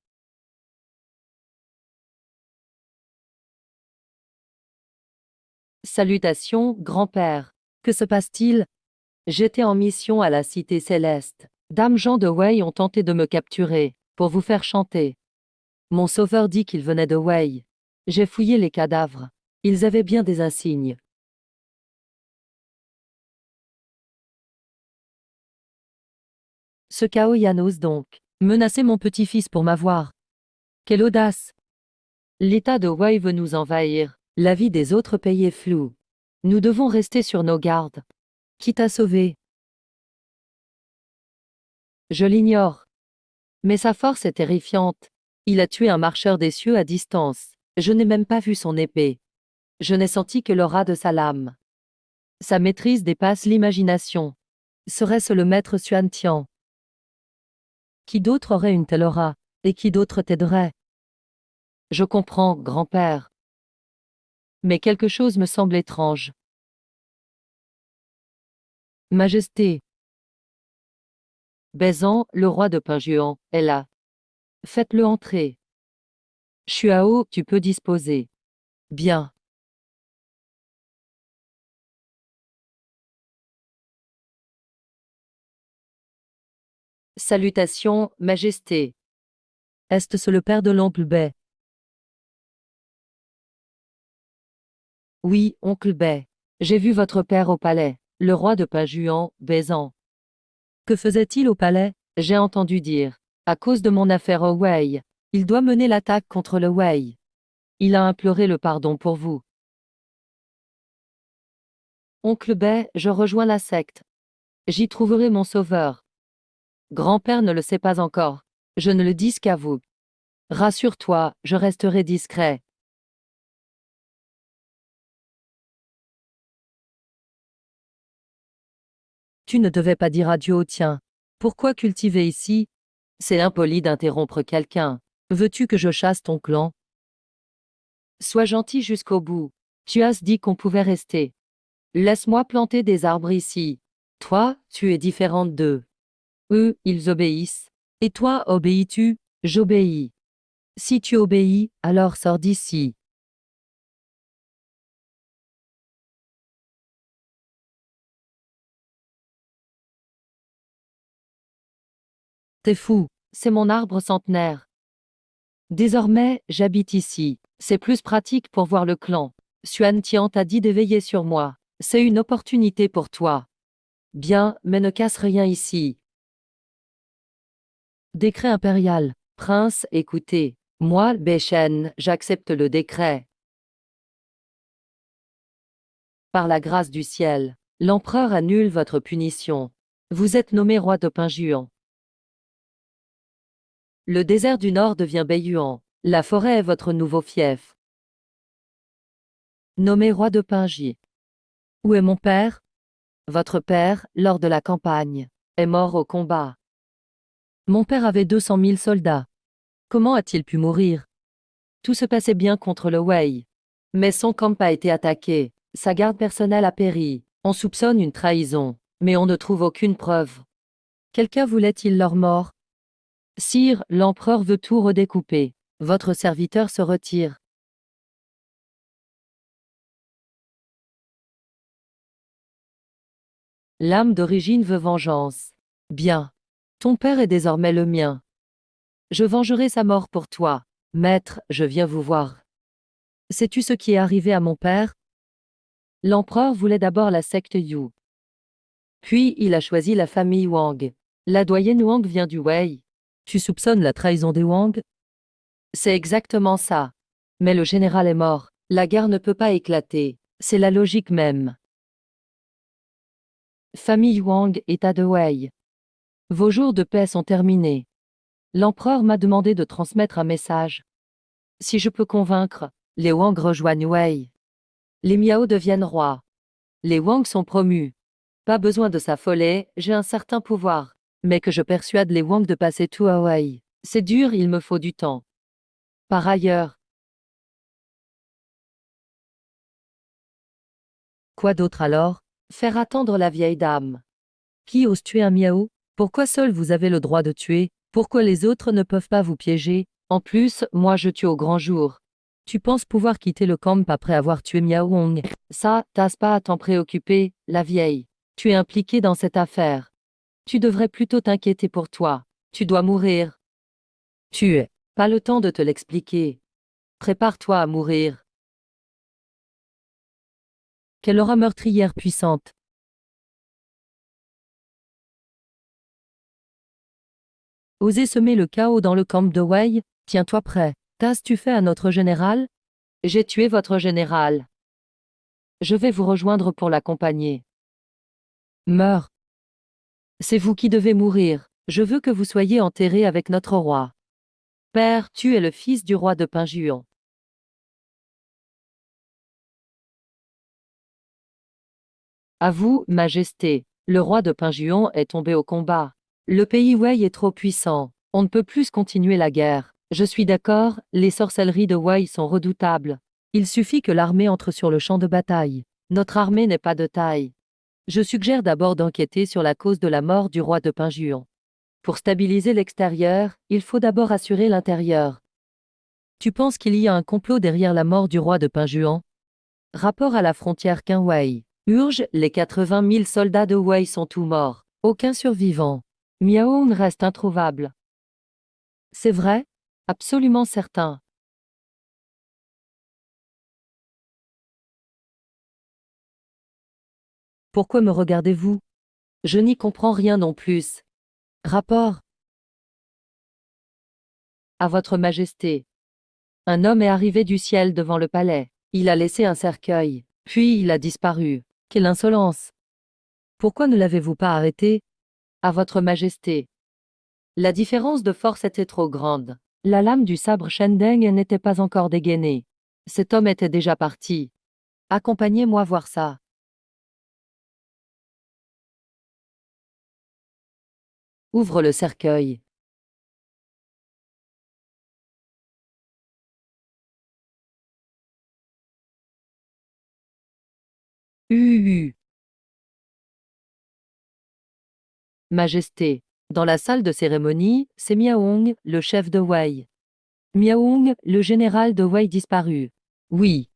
Salutations, grand-père. Que se passe-t-il? J'étais en mission à la Cité Céleste. Dame Jean de Wei ont tenté de me capturer, pour vous faire chanter. Mon sauveur dit qu'il venait de Wei. J'ai fouillé les cadavres. Ils avaient bien des insignes. Ce Cao Yan ose donc menacer mon petit-fils pour m'avoir. Quelle audace! L'État de Wei veut nous envahir. La vie des autres pays est floue. Nous devons rester sur nos gardes. Qui t'a sauvé? Je l'ignore. Mais sa force est terrifiante. Il a tué un marcheur des cieux à distance. Je n'ai même pas vu son épée. Je n'ai senti que l'aura de sa lame. Sa maîtrise dépasse l'imagination. Serait-ce le maître Xuan Tian? Qui d'autre aurait une telle aura? Et qui d'autre t'aiderait? Je comprends, grand-père. Mais quelque chose me semble étrange. Majesté. Baisant, le roi de Pinjuan, est là. Faites-le entrer. Shuao, tu peux disposer. Bien. Salutations, Majesté. Est-ce le père de l'oncle Bai? Oui, oncle Bai. J'ai vu votre père au palais, le roi de Pinjuan, Baisant. Que faisait-il au palais? J'ai entendu dire. À cause de mon affaire au Wei, il doit mener l'attaque contre le Wei. Il a imploré le pardon pour vous. Oncle Bai, je rejoins la secte. J'y trouverai mon sauveur. Grand-père ne le sait pas encore. Je ne le dis qu'à vous. Rassure-toi, je resterai discret. Tu ne devais pas dire adieu au tien. Pourquoi cultiver ici? C'est impoli d'interrompre quelqu'un. Veux-tu que je chasse ton clan? Sois gentil jusqu'au bout. Tu as dit qu'on pouvait rester. Laisse-moi planter des arbres ici. Toi, tu es différente d'eux. Eux, ils obéissent. Et toi, obéis-tu? J'obéis. Si tu obéis, alors sors d'ici. T'es fou. c'est mon arbre centenaire. Désormais, j'habite ici. C'est plus pratique pour voir le clan. Xuan Tian t'a dit d'éveiller sur moi. C'est une opportunité pour toi. Bien, mais ne casse rien ici. Décret impérial. Prince, écoutez. Moi, Beichen, j'accepte le décret. Par la grâce du ciel, l'empereur annule votre punition. Vous êtes nommé roi de Pinjuan. Le désert du Nord devient Beiyuan. La forêt est votre nouveau fief. Nommé roi de Pinji. Où est mon père? Votre père, lors de la campagne, est mort au combat. Mon père avait 200 000 soldats. Comment a-t-il pu mourir? Tout se passait bien contre le Wei. Mais son camp a été attaqué. Sa garde personnelle a péri. On soupçonne une trahison, mais on ne trouve aucune preuve. Quelqu'un voulait-il leur mort? Sire, l'empereur veut tout redécouper. Votre serviteur se retire. L'âme d'origine veut vengeance. Bien. Ton père est désormais le mien. Je vengerai sa mort pour toi. Maître, je viens vous voir. Sais-tu ce qui est arrivé à mon père? L'empereur voulait d'abord la secte Yu. Puis il a choisi la famille Wang. La doyenne Wang vient du Wei. Tu soupçonnes la trahison des Wang? C'est exactement ça. Mais le général est mort. La guerre ne peut pas éclater. C'est la logique même. Famille Wang, État de Wei. Vos jours de paix sont terminés. L'empereur m'a demandé de transmettre un message. Si je peux convaincre, les Wang rejoignent Wei. Les Miao deviennent rois. Les Wang sont promus. Pas besoin de s'affoler, j'ai un certain pouvoir. Mais que je persuade les Wang de passer tout à Wei. C'est dur, il me faut du temps. Par ailleurs. Quoi d'autre alors? Faire attendre la vieille dame. Qui ose tuer un Miao? Pourquoi seul vous avez le droit de tuer? Pourquoi les autres ne peuvent pas vous piéger? En plus, moi je tue au grand jour. Tu penses pouvoir quitter le camp après avoir tué Miao Wang? Ça, t'as pas à t'en préoccuper, la vieille. Tu es impliqué dans cette affaire. Tu devrais plutôt t'inquiéter pour toi. Tu dois mourir. Tu es. Pas le temps de te l'expliquer. Prépare-toi à mourir. Quelle aura meurtrière puissante. Oser semer le chaos dans le camp de Wei? Tiens-toi prêt. Qu'as-tu fait à notre général? J'ai tué votre général. Je vais vous rejoindre pour l'accompagner. Meurs. C'est vous qui devez mourir. Je veux que vous soyez enterré avec notre roi. Père, tu es le fils du roi de Pinjuan. À vous, Majesté. Le roi de Pinjuan est tombé au combat. Le pays Wei est trop puissant. On ne peut plus continuer la guerre. Je suis d'accord, les sorcelleries de Wei sont redoutables. Il suffit que l'armée entre sur le champ de bataille. Notre armée n'est pas de taille. Je suggère d'abord d'enquêter sur la cause de la mort du roi de Pinjuan. Pour stabiliser l'extérieur, il faut d'abord assurer l'intérieur. Tu penses qu'il y a un complot derrière la mort du roi de Pinjuan? Rapport à la frontière Qinwei. Urge, les 80 000 soldats de Wei sont tous morts. Aucun survivant. Miao reste introuvable. C'est vrai? Absolument certain. Pourquoi me regardez-vous? Je n'y comprends rien non plus. Rapport. À votre majesté. Un homme est arrivé du ciel devant le palais. Il a laissé un cercueil. Puis il a disparu. Quelle insolence! Pourquoi ne l'avez-vous pas arrêté? À votre majesté. La différence de force était trop grande. La lame du sabre Shendeng n'était pas encore dégainée. Cet homme était déjà parti. Accompagnez-moi voir ça. Ouvre le cercueil. Majesté. Dans la salle de cérémonie, c'est Miaoong, le chef de Wei. Miaoong, le général de Wei disparu. Oui.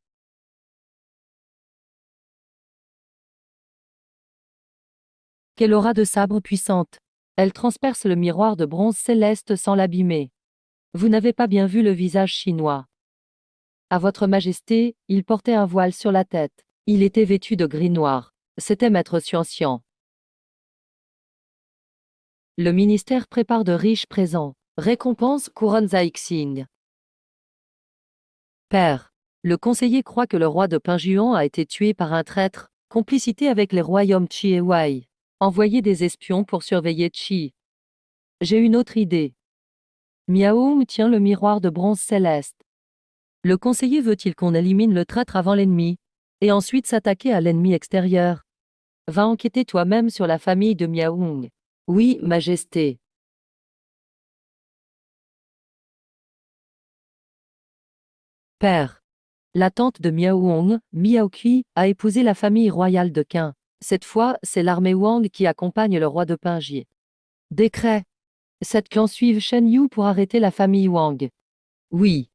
Quelle aura de sabre puissante. Elle transperce le miroir de bronze céleste sans l'abîmer. Vous n'avez pas bien vu le visage chinois. À votre majesté, il portait un voile sur la tête. Il était vêtu de gris noir. C'était maître Xianxian. Le ministère prépare de riches présents. Récompense couronne Zaixing. Père. Le conseiller croit que le roi de Pinjuan a été tué par un traître, complicité avec les royaumes Qi et Wei. Envoyez des espions pour surveiller Qi. J'ai une autre idée. Miaoung tient le miroir de bronze céleste. Le conseiller veut-il qu'on élimine le traître avant l'ennemi, et ensuite s'attaquer à l'ennemi extérieur? Va enquêter toi-même sur la famille de Miaoung. Oui, Majesté. Père. La tante de Miaoung, Miaoqi, a épousé la famille royale de Qin. Cette fois, c'est l'armée Wang qui accompagne le roi de Pinji. Décret. Cette clan suive Shen Yu pour arrêter la famille Wang. Oui.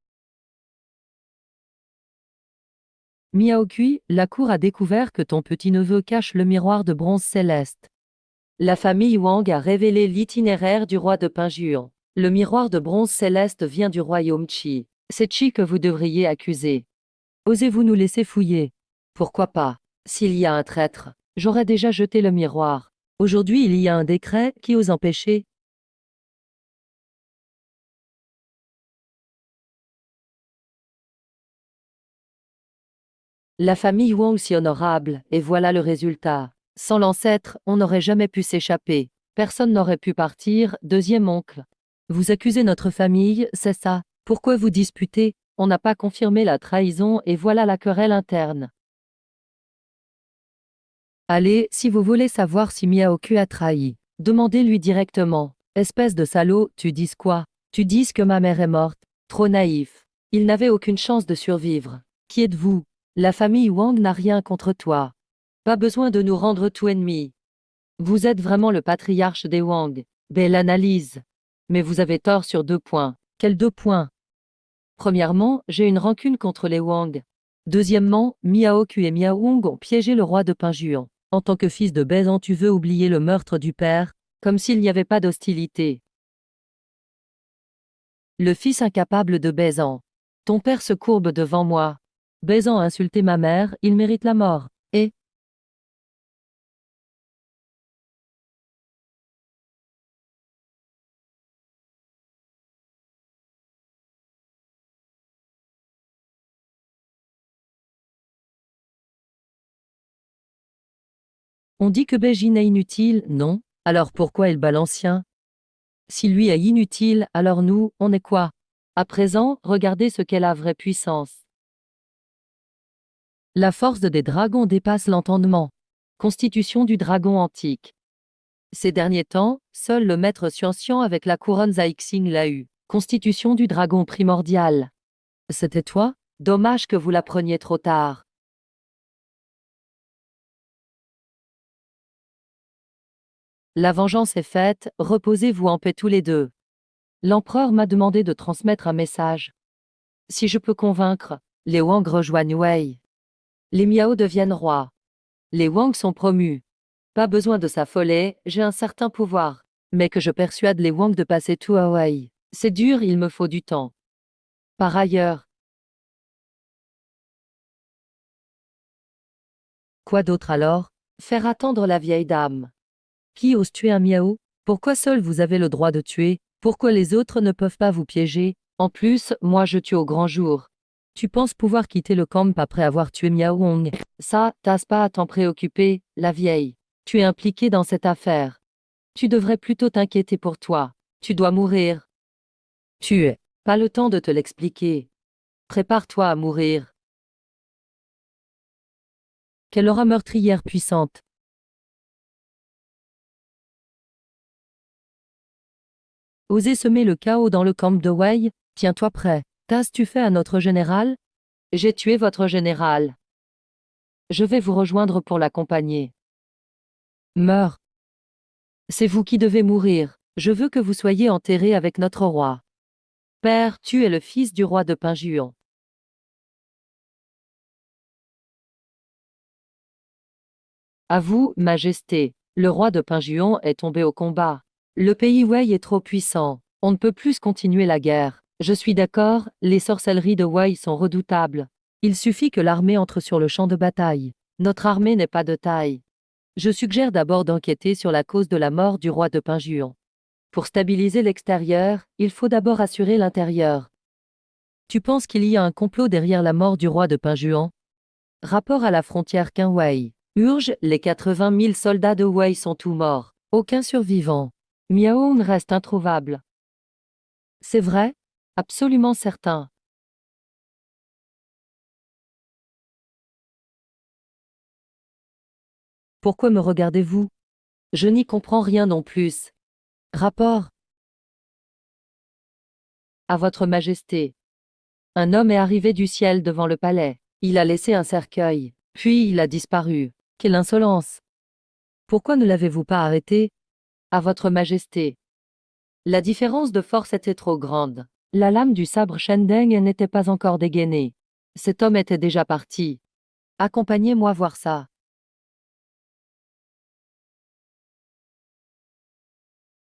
Miaoqi, la cour a découvert que ton petit-neveu cache le miroir de bronze céleste. La famille Wang a révélé l'itinéraire du roi de Pinjuan. Le miroir de bronze céleste vient du royaume Qi. C'est Qi que vous devriez accuser. Osez-vous nous laisser fouiller? Pourquoi pas? S'il y a un traître, j'aurais déjà jeté le miroir. Aujourd'hui il y a un décret qui ose empêcher. La famille Wang si honorable, et voilà le résultat. Sans l'ancêtre, on n'aurait jamais pu s'échapper. Personne n'aurait pu partir, deuxième oncle. Vous accusez notre famille, c'est ça? Pourquoi vous disputez? On n'a pas confirmé la trahison et voilà la querelle interne. Allez, si vous voulez savoir si Miaoku a trahi, demandez-lui directement. Espèce de salaud, tu dis quoi? Tu dis que ma mère est morte? Trop naïf. Il n'avait aucune chance de survivre. Qui êtes-vous? La famille Wang n'a rien contre toi. Pas besoin de nous rendre tout ennemis. Vous êtes vraiment le patriarche des Wang. Belle analyse. Mais vous avez tort sur 2 points. Quels 2 points? Premièrement, j'ai une rancune contre les Wang. Deuxièmement, Miaoku et Miaoung ont piégé le roi de Pinjuan. En tant que fils de Baizan, tu veux oublier le meurtre du père, comme s'il n'y avait pas d'hostilité. Le fils incapable de Baizan. Ton père se courbe devant moi. Baizan a insulté ma mère, il mérite la mort. Et on dit que Beijing est inutile, non? Alors pourquoi il bat l'ancien? Si lui est inutile, alors nous, on est quoi? À présent, regardez ce qu'est la vraie puissance. La force des dragons dépasse l'entendement. Constitution du dragon antique. Ces derniers temps, seul le maître Xianxian avec la couronne Zaixing l'a eu. Constitution du dragon primordial. C'était toi? Dommage que vous la preniez trop tard. La vengeance est faite, reposez-vous en paix tous les deux. L'empereur m'a demandé de transmettre un message. Si je peux convaincre, les Wang rejoignent Wei. Les Miao deviennent rois. Les Wang sont promus. Pas besoin de s'affoler, j'ai un certain pouvoir. Mais que je persuade les Wang de passer tout à Wei. C'est dur, il me faut du temps. Par ailleurs. Quoi d'autre alors? Faire attendre la vieille dame. Qui ose tuer un Miao? Pourquoi seul vous avez le droit de tuer? Pourquoi les autres ne peuvent pas vous piéger? En plus, moi je tue au grand jour. Tu penses pouvoir quitter le camp après avoir tué Miaoung? Ça, t'as pas à t'en préoccuper, la vieille. Tu es impliqué dans cette affaire. Tu devrais plutôt t'inquiéter pour toi. Tu dois mourir. Tu es. Pas le temps de te l'expliquer. Prépare-toi à mourir. Quelle aura meurtrière puissante. Oser semer le chaos dans le camp de Wei? Tiens-toi prêt. Qu'as-tu fait à notre général? J'ai tué votre général. Je vais vous rejoindre pour l'accompagner. Meurs. C'est vous qui devez mourir. Je veux que vous soyez enterré avec notre roi. Père, tu es le fils du roi de Pinjuan. À vous, Majesté. Le roi de Pinjuan est tombé au combat. Le pays Wei est trop puissant. On ne peut plus continuer la guerre. Je suis d'accord, les sorcelleries de Wei sont redoutables. Il suffit que l'armée entre sur le champ de bataille. Notre armée n'est pas de taille. Je suggère d'abord d'enquêter sur la cause de la mort du roi de Pinjuan. Pour stabiliser l'extérieur, il faut d'abord assurer l'intérieur. Tu penses qu'il y a un complot derrière la mort du roi de Pinjuan? Rapport à la frontière Qinwei. Urge, les 80 000 soldats de Wei sont tous morts. Aucun survivant. Miaoung reste introuvable. C'est vrai? Absolument certain. Pourquoi me regardez-vous? Je n'y comprends rien non plus. Rapport. À votre majesté. Un homme est arrivé du ciel devant le palais. Il a laissé un cercueil. Puis il a disparu. Quelle insolence! Pourquoi ne l'avez-vous pas arrêté? À votre majesté. La différence de force était trop grande. La lame du sabre Shendeng n'était pas encore dégainée. Cet homme était déjà parti. Accompagnez-moi voir ça.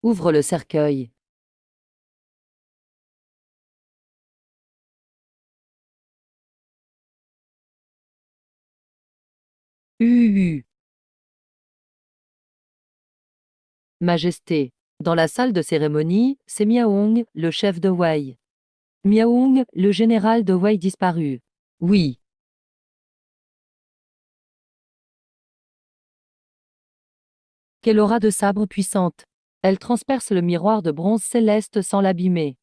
Ouvre le cercueil. Majesté. Dans la salle de cérémonie, c'est Miaoung, le chef de Wei. Miaoung, le général de Wei disparu. Oui. Quelle aura de sabre puissante. Elle transperce le miroir de bronze céleste sans l'abîmer.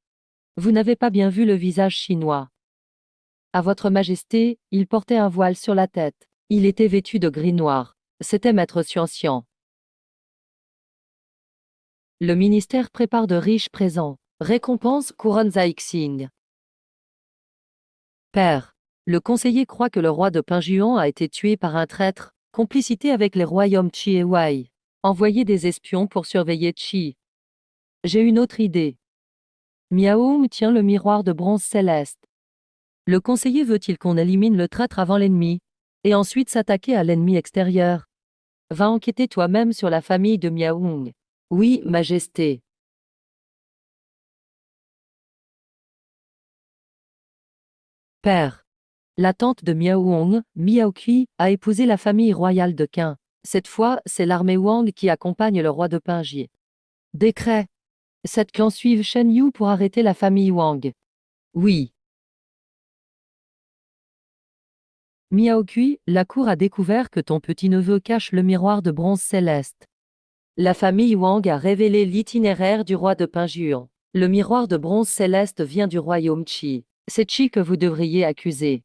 Vous n'avez pas bien vu le visage chinois. À votre majesté, il portait un voile sur la tête. Il était vêtu de gris noir. C'était maître Xianxian. Le ministère prépare de riches présents. Récompense couronne Zaixing. Père. Le conseiller croit que le roi de Pinjuan a été tué par un traître, complicité avec les royaumes Qi et Wei. Envoyer des espions pour surveiller Qi. J'ai une autre idée. Miaoung tient le miroir de bronze céleste. Le conseiller veut-il qu'on élimine le traître avant l'ennemi, et ensuite s'attaquer à l'ennemi extérieur? Va enquêter toi-même sur la famille de Miaoung. Oui, Majesté. Père. La tante de Miaoung, Miaoqi, a épousé la famille royale de Qin. Cette fois, c'est l'armée Wang qui accompagne le roi de Pinji. Décret. Cette clan suive Shen Yu pour arrêter la famille Wang. Oui. Miaoqi, la cour a découvert que ton petit-neveu cache le miroir de bronze céleste. La famille Wang a révélé l'itinéraire du roi de Pinjuan. Le miroir de bronze céleste vient du royaume Qi. C'est Qi que vous devriez accuser.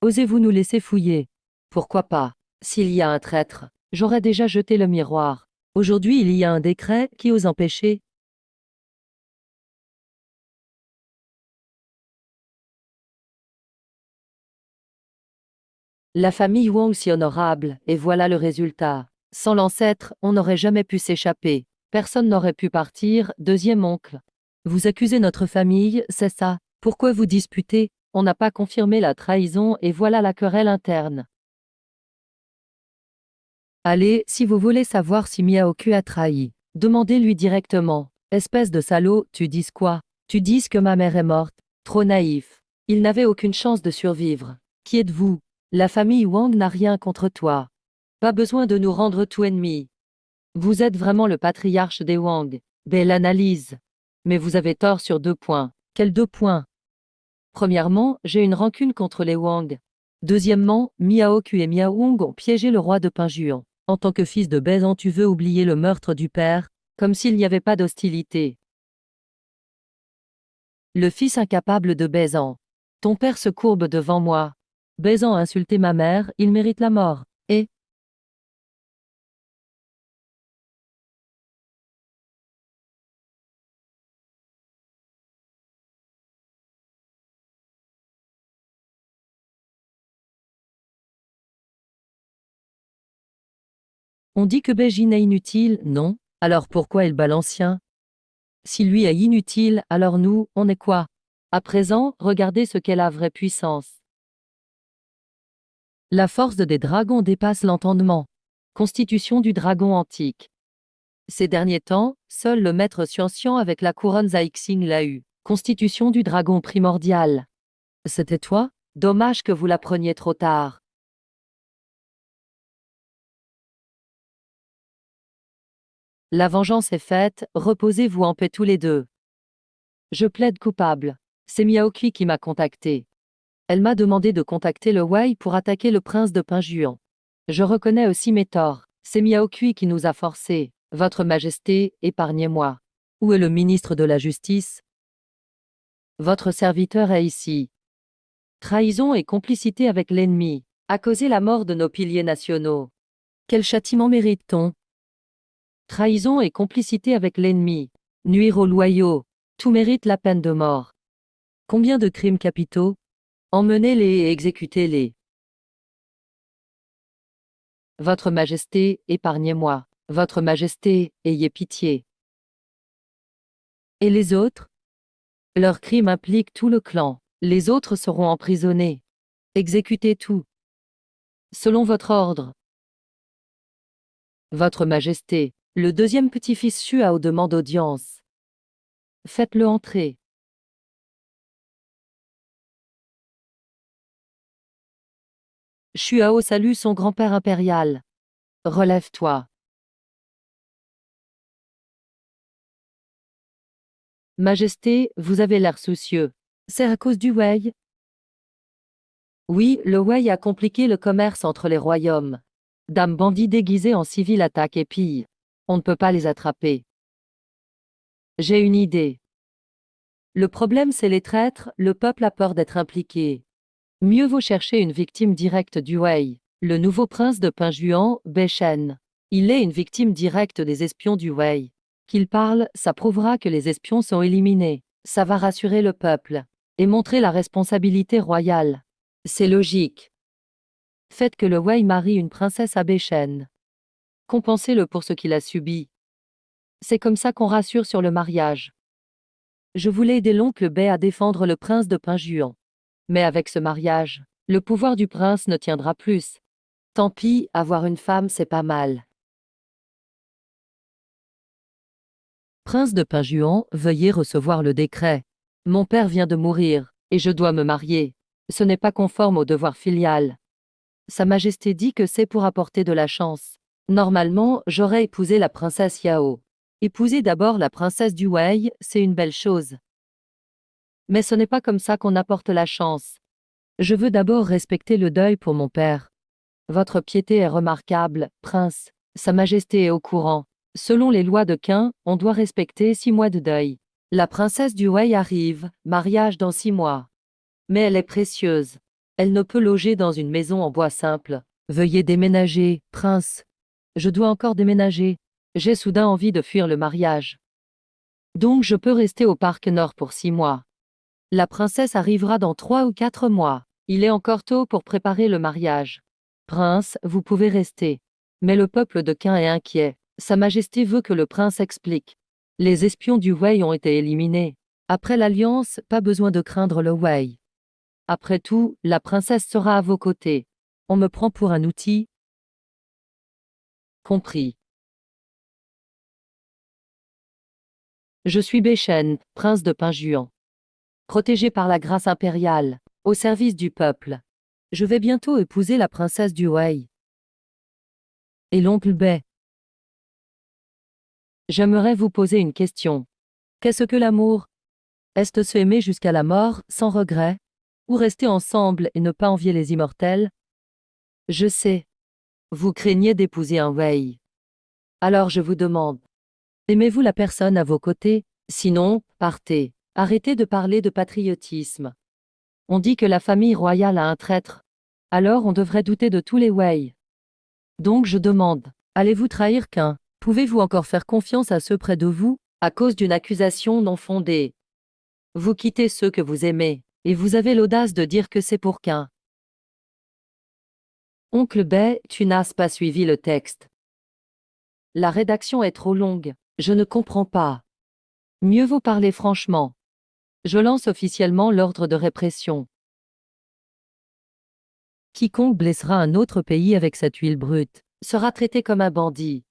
Osez-vous nous laisser fouiller? Pourquoi pas? S'il y a un traître, j'aurais déjà jeté le miroir. Aujourd'hui il y a un décret qui ose empêcher. La famille Wang si honorable, et voilà le résultat. Sans l'ancêtre, on n'aurait jamais pu s'échapper. Personne n'aurait pu partir, deuxième oncle. Vous accusez notre famille, c'est ça. Pourquoi vous disputez? On n'a pas confirmé la trahison et voilà la querelle interne. Allez, si vous voulez savoir si Miaoku a trahi, demandez-lui directement. Espèce de salaud, tu dis quoi? Tu dis que ma mère est morte. Trop naïf. Il n'avait aucune chance de survivre. Qui êtes-vous? La famille Wang n'a rien contre toi. Pas besoin de nous rendre tout ennemis. Vous êtes vraiment le patriarche des Wang. Belle analyse. Mais vous avez tort sur 2 points. Quels 2 points? Premièrement, j'ai une rancune contre les Wang. Deuxièmement, Miaoku et Miaoung ont piégé le roi de Pinjuan. En tant que fils de Baizan, tu veux oublier le meurtre du père, comme s'il n'y avait pas d'hostilité. Le fils incapable de Baizan. Ton père se courbe devant moi. Baizan a insulté ma mère, il mérite la mort. Et on dit que Beijing est inutile, non? Alors pourquoi il bat l'ancien? Si lui est inutile, alors nous, on est quoi? À présent, regardez ce qu'est la vraie puissance. La force des dragons dépasse l'entendement. Constitution du dragon antique. Ces derniers temps, seul le maître Xianxian avec la couronne Zaixing l'a eu. Constitution du dragon primordial. C'était toi? Dommage que vous la preniez trop tard. La vengeance est faite, reposez-vous en paix tous les deux. Je plaide coupable. C'est Miaokui qui m'a contacté. Elle m'a demandé de contacter le Wei pour attaquer le prince de Pinjuan. Je reconnais aussi mes torts. C'est Miaokui qui nous a forcés. Votre Majesté, épargnez-moi. Où est le ministre de la Justice? Votre serviteur est ici. Trahison et complicité avec l'ennemi a causé la mort de nos piliers nationaux. Quel châtiment mérite-t-on? Trahison et complicité avec l'ennemi, nuire aux loyaux, tout mérite la peine de mort. Combien de crimes capitaux? Emmenez-les et exécutez-les. Votre Majesté, épargnez-moi. Votre Majesté, ayez pitié. Et les autres? Leurs crimes impliquent tout le clan. Les autres seront emprisonnés. Exécutez tout. Selon votre ordre. Votre Majesté, le deuxième petit-fils Shuao demande audience. Faites-le entrer. Shuao salue son grand-père impérial. Relève-toi. Majesté, vous avez l'air soucieux. C'est à cause du Wei? Oui, le Wei a compliqué le commerce entre les royaumes. Dames bandits déguisés en civils attaquent et pillent. On ne peut pas les attraper. J'ai une idée. Le problème, c'est les traîtres, le peuple a peur d'être impliqué. Mieux vaut chercher une victime directe du Wei. Le nouveau prince de Pinjuan, Bei Shen. Il est une victime directe des espions du Wei. Qu'il parle, ça prouvera que les espions sont éliminés. Ça va rassurer le peuple. Et montrer la responsabilité royale. C'est logique. Faites que le Wei marie une princesse à Bei Shen. Compensez-le pour ce qu'il a subi. C'est comme ça qu'on rassure sur le mariage. Je voulais aider l'oncle Bei à défendre le prince de Pinjuan. Mais avec ce mariage, le pouvoir du prince ne tiendra plus. Tant pis, avoir une femme, c'est pas mal. Prince de Pinjuan, veuillez recevoir le décret. Mon père vient de mourir, et je dois me marier. Ce n'est pas conforme au devoir filial. Sa Majesté dit que c'est pour apporter de la chance. Normalement, j'aurais épousé la princesse Yao. Épouser d'abord la princesse du Wei, c'est une belle chose. Mais ce n'est pas comme ça qu'on apporte la chance. Je veux d'abord respecter le deuil pour mon père. Votre piété est remarquable, prince. Sa Majesté est au courant. Selon les lois de Qin, on doit respecter 6 mois de deuil. La princesse du Wei arrive, mariage dans 6 mois. Mais elle est précieuse. Elle ne peut loger dans une maison en bois simple. Veuillez déménager, prince. Je dois encore déménager. J'ai soudain envie de fuir le mariage. Donc je peux rester au parc Nord pour 6 mois. La princesse arrivera dans 3 ou 4 mois. Il est encore tôt pour préparer le mariage. Prince, vous pouvez rester. Mais le peuple de Qin est inquiet. Sa Majesté veut que le prince explique. Les espions du Wei ont été éliminés. Après l'alliance, pas besoin de craindre le Wei. Après tout, la princesse sera à vos côtés. On me prend pour un outil? Compris. Je suis Bei Shen, prince de Pinjuan. Protégé par la grâce impériale, au service du peuple. Je vais bientôt épouser la princesse du Wei. Et l'oncle Bei. J'aimerais vous poser une question. Qu'est-ce que l'amour? Est-ce se aimer jusqu'à la mort, sans regret? Ou rester ensemble et ne pas envier les immortels? Je sais. Vous craignez d'épouser un Wei. Alors je vous demande. Aimez-vous la personne à vos côtés? Sinon, partez. Arrêtez de parler de patriotisme. On dit que la famille royale a un traître. Alors on devrait douter de tous les Wei. Donc je demande, allez-vous trahir Qin? Pouvez-vous encore faire confiance à ceux près de vous, à cause d'une accusation non fondée? Vous quittez ceux que vous aimez, et vous avez l'audace de dire que c'est pour Qin. Oncle Bei, tu n'as pas suivi le texte. La rédaction est trop longue, je ne comprends pas. Mieux vaut parler franchement. Je lance officiellement l'ordre de répression. Quiconque blessera un autre pays avec cette huile brute sera traité comme un bandit.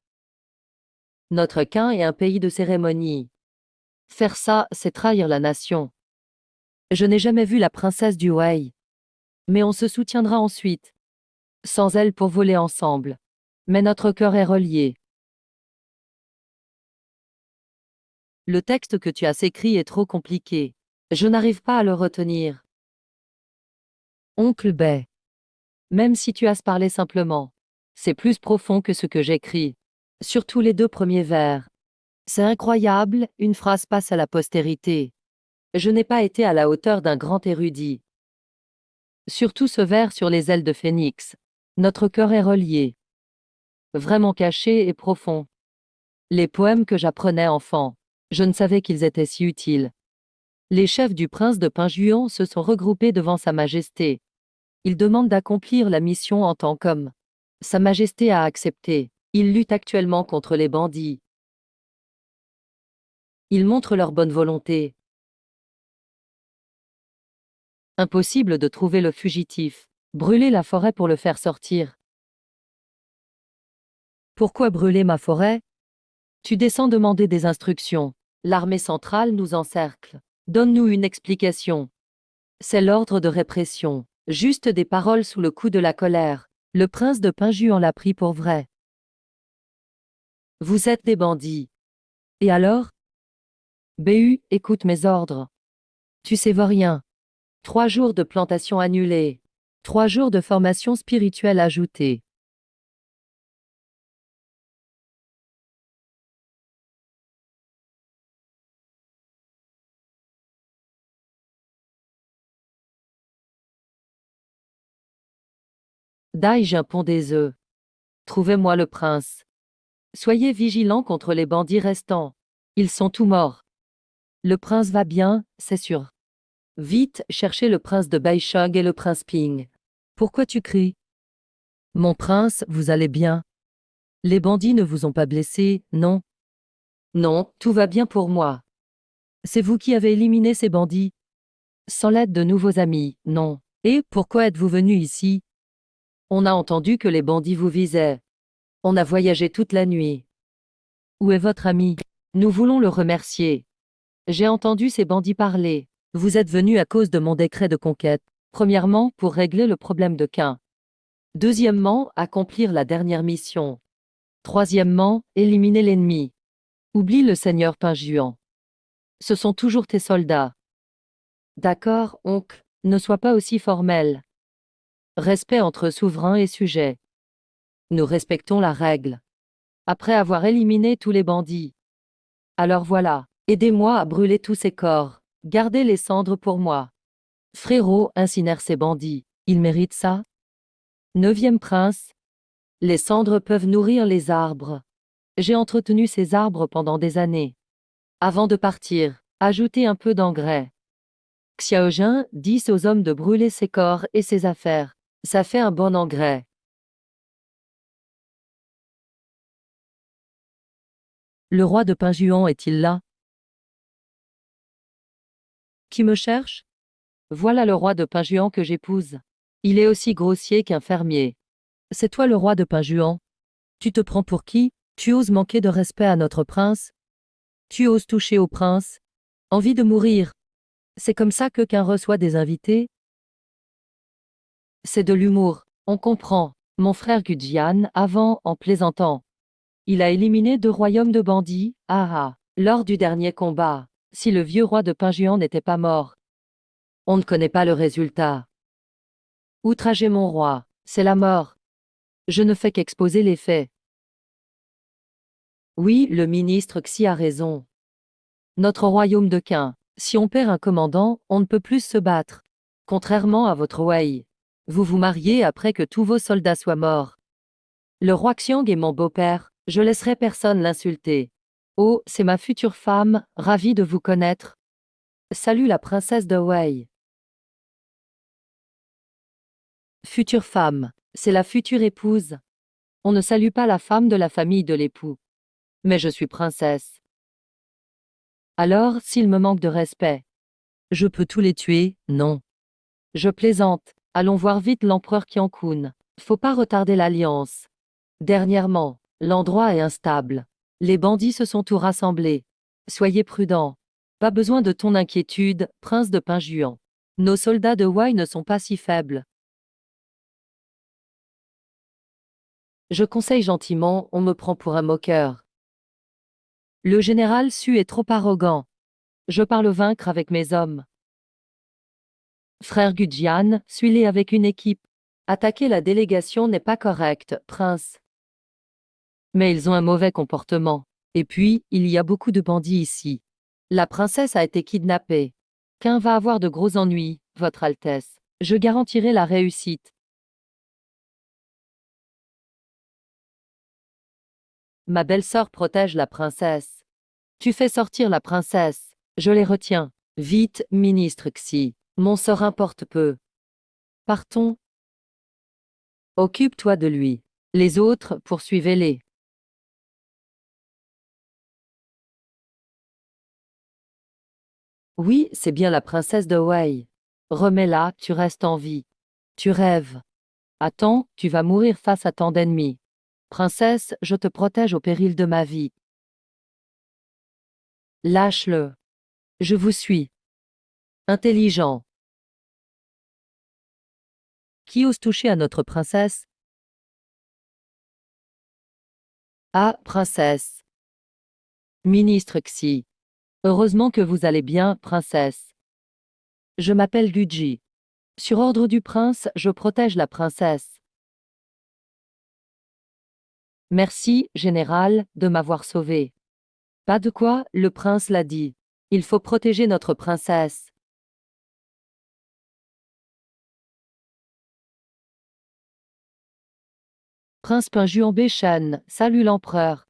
Notre Qin est un pays de cérémonie. Faire ça, c'est trahir la nation. Je n'ai jamais vu la princesse du Wei. Mais on se soutiendra ensuite. Sans elle pour voler ensemble. Mais notre cœur est relié. Le texte que tu as écrit est trop compliqué. Je n'arrive pas à le retenir. Oncle Bay. Même si tu as parlé simplement. C'est plus profond que ce que j'écris. Surtout les 2 premiers vers. C'est incroyable, une phrase passe à la postérité. Je n'ai pas été à la hauteur d'un grand érudit. Surtout ce vers sur les ailes de phénix. Notre cœur est relié. Vraiment caché et profond. Les poèmes que j'apprenais enfant. Je ne savais qu'ils étaient si utiles. Les chefs du prince de Pinjuan se sont regroupés devant Sa Majesté. Ils demandent d'accomplir la mission en tant qu'homme. Sa Majesté a accepté. Ils luttent actuellement contre les bandits. Ils montrent leur bonne volonté. Impossible de trouver le fugitif. Brûler la forêt pour le faire sortir. Pourquoi brûler ma forêt? Tu descends demander des instructions. L'armée centrale nous encercle. Donne-nous une explication. C'est l'ordre de répression. Juste des paroles sous le coup de la colère. Le prince de Pinjuan l'a pris pour vrai. Vous êtes des bandits. Et alors? BU, écoute mes ordres. Tu sais rien. 3 jours de plantation annulée. 3 jours de formation spirituelle ajoutée. Dai pond des œufs. Trouvez-moi le prince. Soyez vigilants contre les bandits restants. Ils sont tous morts. Le prince va bien, c'est sûr. Vite, cherchez le prince de Baishog et le prince Ping. Pourquoi tu cries? Mon prince, vous allez bien? Les bandits ne vous ont pas blessé, non? Non, tout va bien pour moi. C'est vous qui avez éliminé ces bandits? Sans l'aide de nouveaux amis, non. Et pourquoi êtes-vous venu ici? On a entendu que les bandits vous visaient. On a voyagé toute la nuit. Où est votre ami? Nous voulons le remercier. J'ai entendu ces bandits parler. Vous êtes venu à cause de mon décret de conquête. Premièrement, pour régler le problème de Qin. Deuxièmement, accomplir la dernière mission. Troisièmement, éliminer l'ennemi. Oublie le seigneur Pinjuan. Ce sont toujours tes soldats. D'accord, oncle, ne sois pas aussi formel. Respect entre souverain et sujet. Nous respectons la règle. Après avoir éliminé tous les bandits. Alors voilà, aidez-moi à brûler tous ces corps. Gardez les cendres pour moi. Frérot, incinère ces bandits. Ils méritent ça? 9e prince. Les cendres peuvent nourrir les arbres. J'ai entretenu ces arbres pendant des années. Avant de partir, ajoutez un peu d'engrais. Xiaojin, dit aux hommes de brûler ses corps et ses affaires. Ça fait un bon engrais. Le roi de Pinjuan est-il là? Qui me cherche? Voilà le roi de Pinjuan que j'épouse. Il est aussi grossier qu'un fermier. C'est toi le roi de Pinjuan? Tu te prends pour qui? Tu oses manquer de respect à notre prince? Tu oses toucher au prince? Envie de mourir? C'est comme ça que Qin reçoit des invités? C'est de l'humour, on comprend. Mon frère Gujian, avant, en plaisantant. Il a éliminé 2 royaumes de bandits, lors du dernier combat. Si le vieux roi de Pinjuan n'était pas mort. On ne connaît pas le résultat. Outrager mon roi, c'est la mort. Je ne fais qu'exposer les faits. Oui, le ministre Xi a raison. Notre royaume de Qin, si on perd un commandant, on ne peut plus se battre. Contrairement à votre Wei. Vous vous mariez après que tous vos soldats soient morts. Le roi Xiang est mon beau-père, je laisserai personne l'insulter. Oh, c'est ma future femme, ravie de vous connaître. Salut la princesse de Wei. Future femme, c'est la future épouse. On ne salue pas la femme de la famille de l'époux. Mais je suis princesse. Alors, s'il me manque de respect, je peux tous les tuer, non. Je plaisante, allons voir vite l'empereur Qiankun. Faut pas retarder l'alliance. Dernièrement, l'endroit est instable. Les bandits se sont tous rassemblés. Soyez prudents. Pas besoin de ton inquiétude, prince de Pinjuan. Nos soldats de Wei ne sont pas si faibles. Je conseille gentiment, on me prend pour un moqueur. Le général Su est trop arrogant. Je pars le vaincre avec mes hommes. Frère Gudjian, suis-les avec une équipe. Attaquer la délégation n'est pas correct, prince. Mais ils ont un mauvais comportement. Et puis, il y a beaucoup de bandits ici. La princesse a été kidnappée. Qu'un va avoir de gros ennuis, Votre Altesse. Je garantirai la réussite. Ma belle-sœur protège la princesse. Tu fais sortir la princesse. Je les retiens. Vite, ministre Xi. Mon sort importe peu. Partons. Occupe-toi de lui. Les autres, poursuivez-les. Oui, c'est bien la princesse de Wei. Remets-la, tu restes en vie. Tu rêves. Attends, tu vas mourir face à tant d'ennemis. Princesse, je te protège au péril de ma vie. Lâche-le. Je vous suis. Intelligent. Qui ose toucher à notre princesse? Ah, princesse. Ministre Xi. Heureusement que vous allez bien, princesse. Je m'appelle Guji. Sur ordre du prince, je protège la princesse. Merci, général, de m'avoir sauvé. Pas de quoi, le prince l'a dit. Il faut protéger notre princesse. Prince Pinjuan Béchan, salut l'empereur.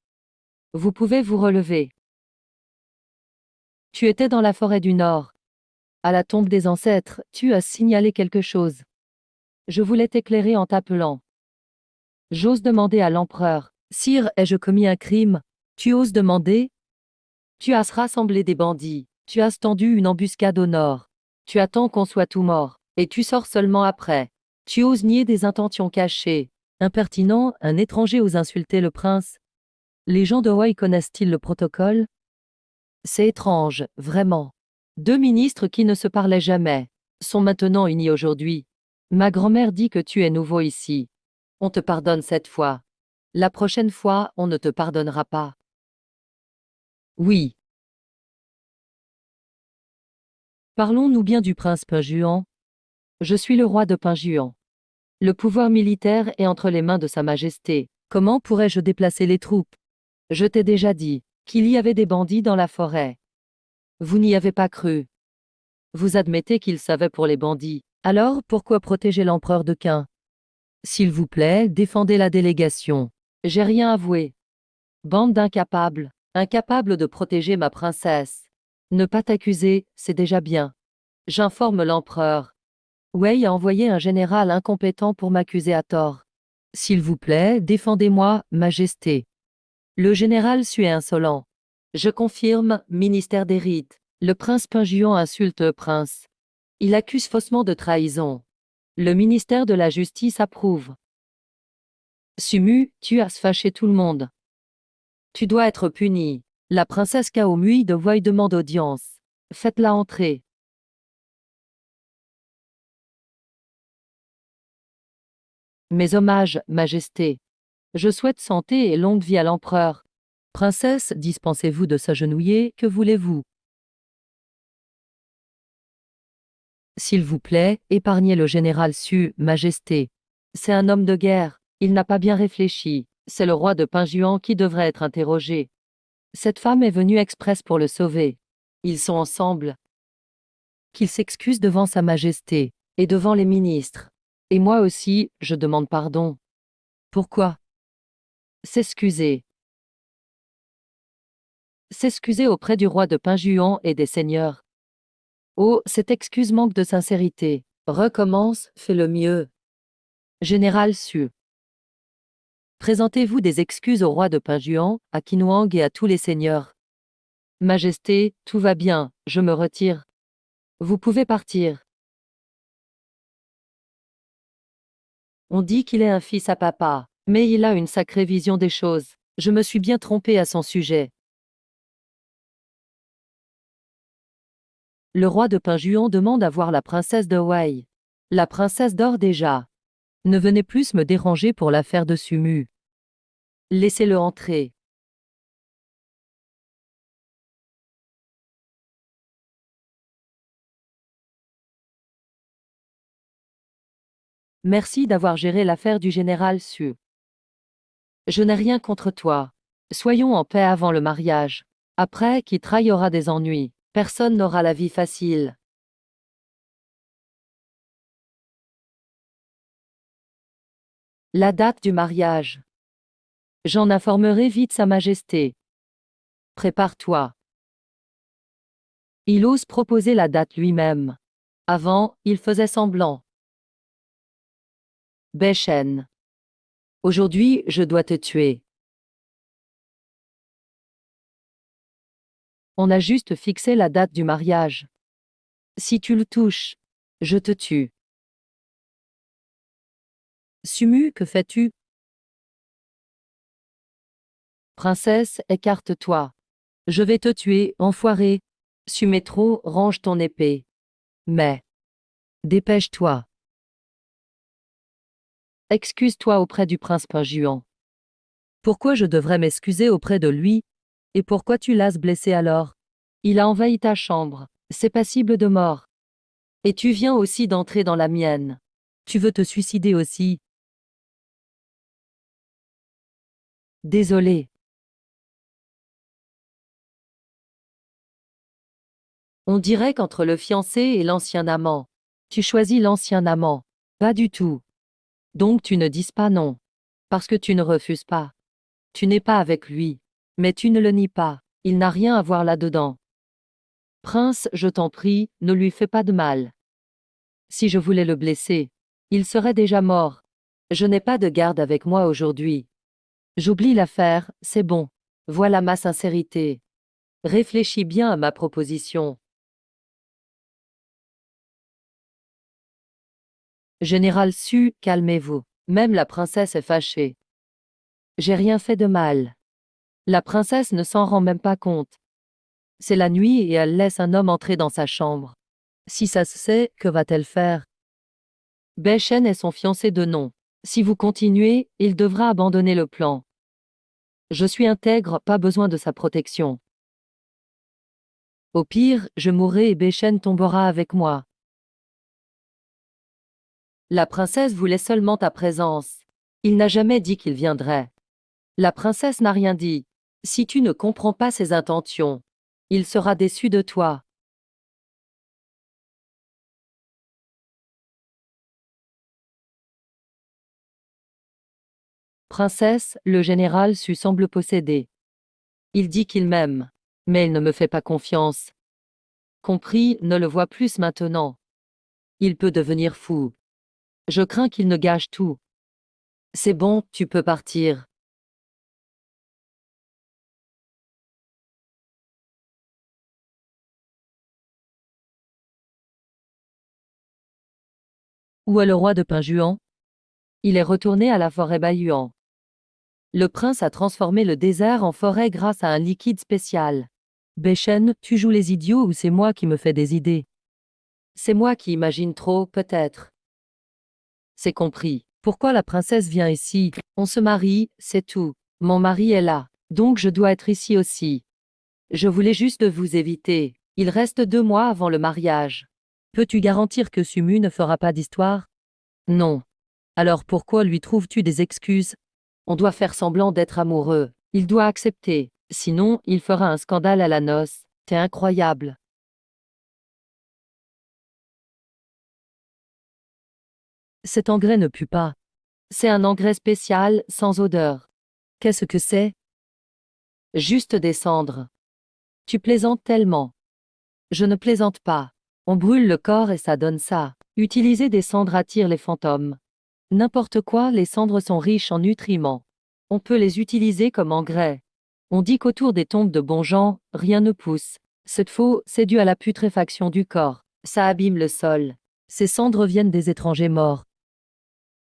Vous pouvez vous relever. Tu étais dans la forêt du Nord. À la tombe des ancêtres, tu as signalé quelque chose. Je voulais t'éclairer en t'appelant. J'ose demander à l'empereur. Sire, ai-je commis un crime? Tu oses demander? Tu as rassemblé des bandits. Tu as tendu une embuscade au nord. Tu attends qu'on soit tout mort. Et tu sors seulement après. Tu oses nier des intentions cachées. Impertinent, un étranger ose insulter le prince. Les gens de Wei connaissent-ils le protocole? C'est étrange, vraiment. Deux ministres qui ne se parlaient jamais sont maintenant unis aujourd'hui. Ma grand-mère dit que tu es nouveau ici. On te pardonne cette fois. La prochaine fois, on ne te pardonnera pas. Oui. Parlons-nous bien du prince Pinjuan. Je suis le roi de Pinjuan. Le pouvoir militaire est entre les mains de Sa Majesté. Comment pourrais-je déplacer les troupes? Je t'ai déjà dit qu'il y avait des bandits dans la forêt. Vous n'y avez pas cru. Vous admettez qu'ils savaient pour les bandits. Alors, pourquoi protéger l'empereur de Qin? S'il vous plaît, défendez la délégation. J'ai rien avoué. Bande d'incapables, incapables de protéger ma princesse. Ne pas t'accuser, c'est déjà bien. J'informe l'empereur. Wei a envoyé un général incompétent pour m'accuser à tort. S'il vous plaît, défendez-moi, Majesté. Le général Su est insolent. Je confirme, ministère des rites. Le prince Pinjuan insulte le prince. Il accuse faussement de trahison. Le ministère de la Justice approuve. Sumu, tu as fâché tout le monde. Tu dois être puni. La princesse Cao Mui de Wei demande audience. Faites-la entrer. Mes hommages, Majesté. Je souhaite santé et longue vie à l'empereur. Princesse, dispensez-vous de s'agenouiller, que voulez-vous? S'il vous plaît, épargnez le général Su, Majesté. C'est un homme de guerre. Il n'a pas bien réfléchi. C'est le roi de Pinjuan qui devrait être interrogé. Cette femme est venue express pour le sauver. Ils sont ensemble. Qu'il s'excuse devant Sa Majesté, et devant les ministres. Et moi aussi, je demande pardon. Pourquoi? S'excuser. S'excuser auprès du roi de Pinjuan et des seigneurs. Oh, cette excuse manque de sincérité. Recommence, fais le mieux. Général Su. Présentez-vous des excuses au roi de Pinjuan, à Qinhuang et à tous les seigneurs. Majesté, tout va bien, je me retire. Vous pouvez partir. On dit qu'il est un fils à papa, mais il a une sacrée vision des choses. Je me suis bien trompé à son sujet. Le roi de Pinjuan demande à voir la princesse de Wei. La princesse dort déjà. Ne venez plus me déranger pour l'affaire de Sumu. Laissez-le entrer. Merci d'avoir géré l'affaire du général Su. Je n'ai rien contre toi. Soyons en paix avant le mariage. Après, qui trahira des ennuis. Personne n'aura la vie facile. La date du mariage. J'en informerai vite Sa Majesté. Prépare-toi. Il ose proposer la date lui-même. Avant, il faisait semblant. Bächen. Aujourd'hui, je dois te tuer. On a juste fixé la date du mariage. Si tu le touches, je te tue. Sumu, que fais-tu? Princesse, écarte-toi. Je vais te tuer, enfoiré. Sumétro, range ton épée. Mais. Dépêche-toi. Excuse-toi auprès du prince Pinjuan. Pourquoi je devrais m'excuser auprès de lui? Et pourquoi tu l'as blessé alors? Il a envahi ta chambre. C'est passible de mort. Et tu viens aussi d'entrer dans la mienne. Tu veux te suicider aussi? Désolé. On dirait qu'entre le fiancé et l'ancien amant. Tu choisis l'ancien amant. Pas du tout. Donc tu ne dises pas non. Parce que tu ne refuses pas. Tu n'es pas avec lui. Mais tu ne le nies pas. Il n'a rien à voir là-dedans. Prince, je t'en prie, ne lui fais pas de mal. Si je voulais le blesser, il serait déjà mort. Je n'ai pas de garde avec moi aujourd'hui. J'oublie l'affaire, c'est bon. Voilà ma sincérité. Réfléchis bien à ma proposition. Général Su, calmez-vous. Même la princesse est fâchée. J'ai rien fait de mal. La princesse ne s'en rend même pas compte. C'est la nuit et elle laisse un homme entrer dans sa chambre. Si ça se sait, que va-t-elle faire? Bächen est son fiancé de nom. Si vous continuez, il devra abandonner le plan. Je suis intègre, pas besoin de sa protection. Au pire, je mourrai et Bächen tombera avec moi. La princesse voulait seulement ta présence. Il n'a jamais dit qu'il viendrait. La princesse n'a rien dit. Si tu ne comprends pas ses intentions, il sera déçu de toi. Princesse, le général Su semble possédé. Il dit qu'il m'aime. Mais il ne me fait pas confiance. Compris, ne le vois plus maintenant. Il peut devenir fou. Je crains qu'il ne gâche tout. C'est bon, tu peux partir. Où est le roi de Pinjuan? Il est retourné à la forêt Bahuan. Le prince a transformé le désert en forêt grâce à un liquide spécial. Bächen, tu joues les idiots ou c'est moi qui me fais des idées? C'est moi qui imagine trop, peut-être. C'est compris. Pourquoi la princesse vient ici? On se marie, c'est tout. Mon mari est là. Donc je dois être ici aussi. Je voulais juste vous éviter. Il reste 2 mois avant le mariage. Peux-tu garantir que Sumu ne fera pas d'histoire? Non. Alors pourquoi lui trouves-tu des excuses? On doit faire semblant d'être amoureux. Il doit accepter. Sinon, il fera un scandale à la noce. T'es incroyable. Cet engrais ne pue pas. C'est un engrais spécial, sans odeur. Qu'est-ce que c'est? Juste des cendres. Tu plaisantes tellement. Je ne plaisante pas. On brûle le corps et ça donne ça. Utiliser des cendres attire les fantômes. N'importe quoi, les cendres sont riches en nutriments. On peut les utiliser comme engrais. On dit qu'autour des tombes de bons gens, rien ne pousse. C'est faux, c'est dû à la putréfaction du corps. Ça abîme le sol. Ces cendres viennent des étrangers morts.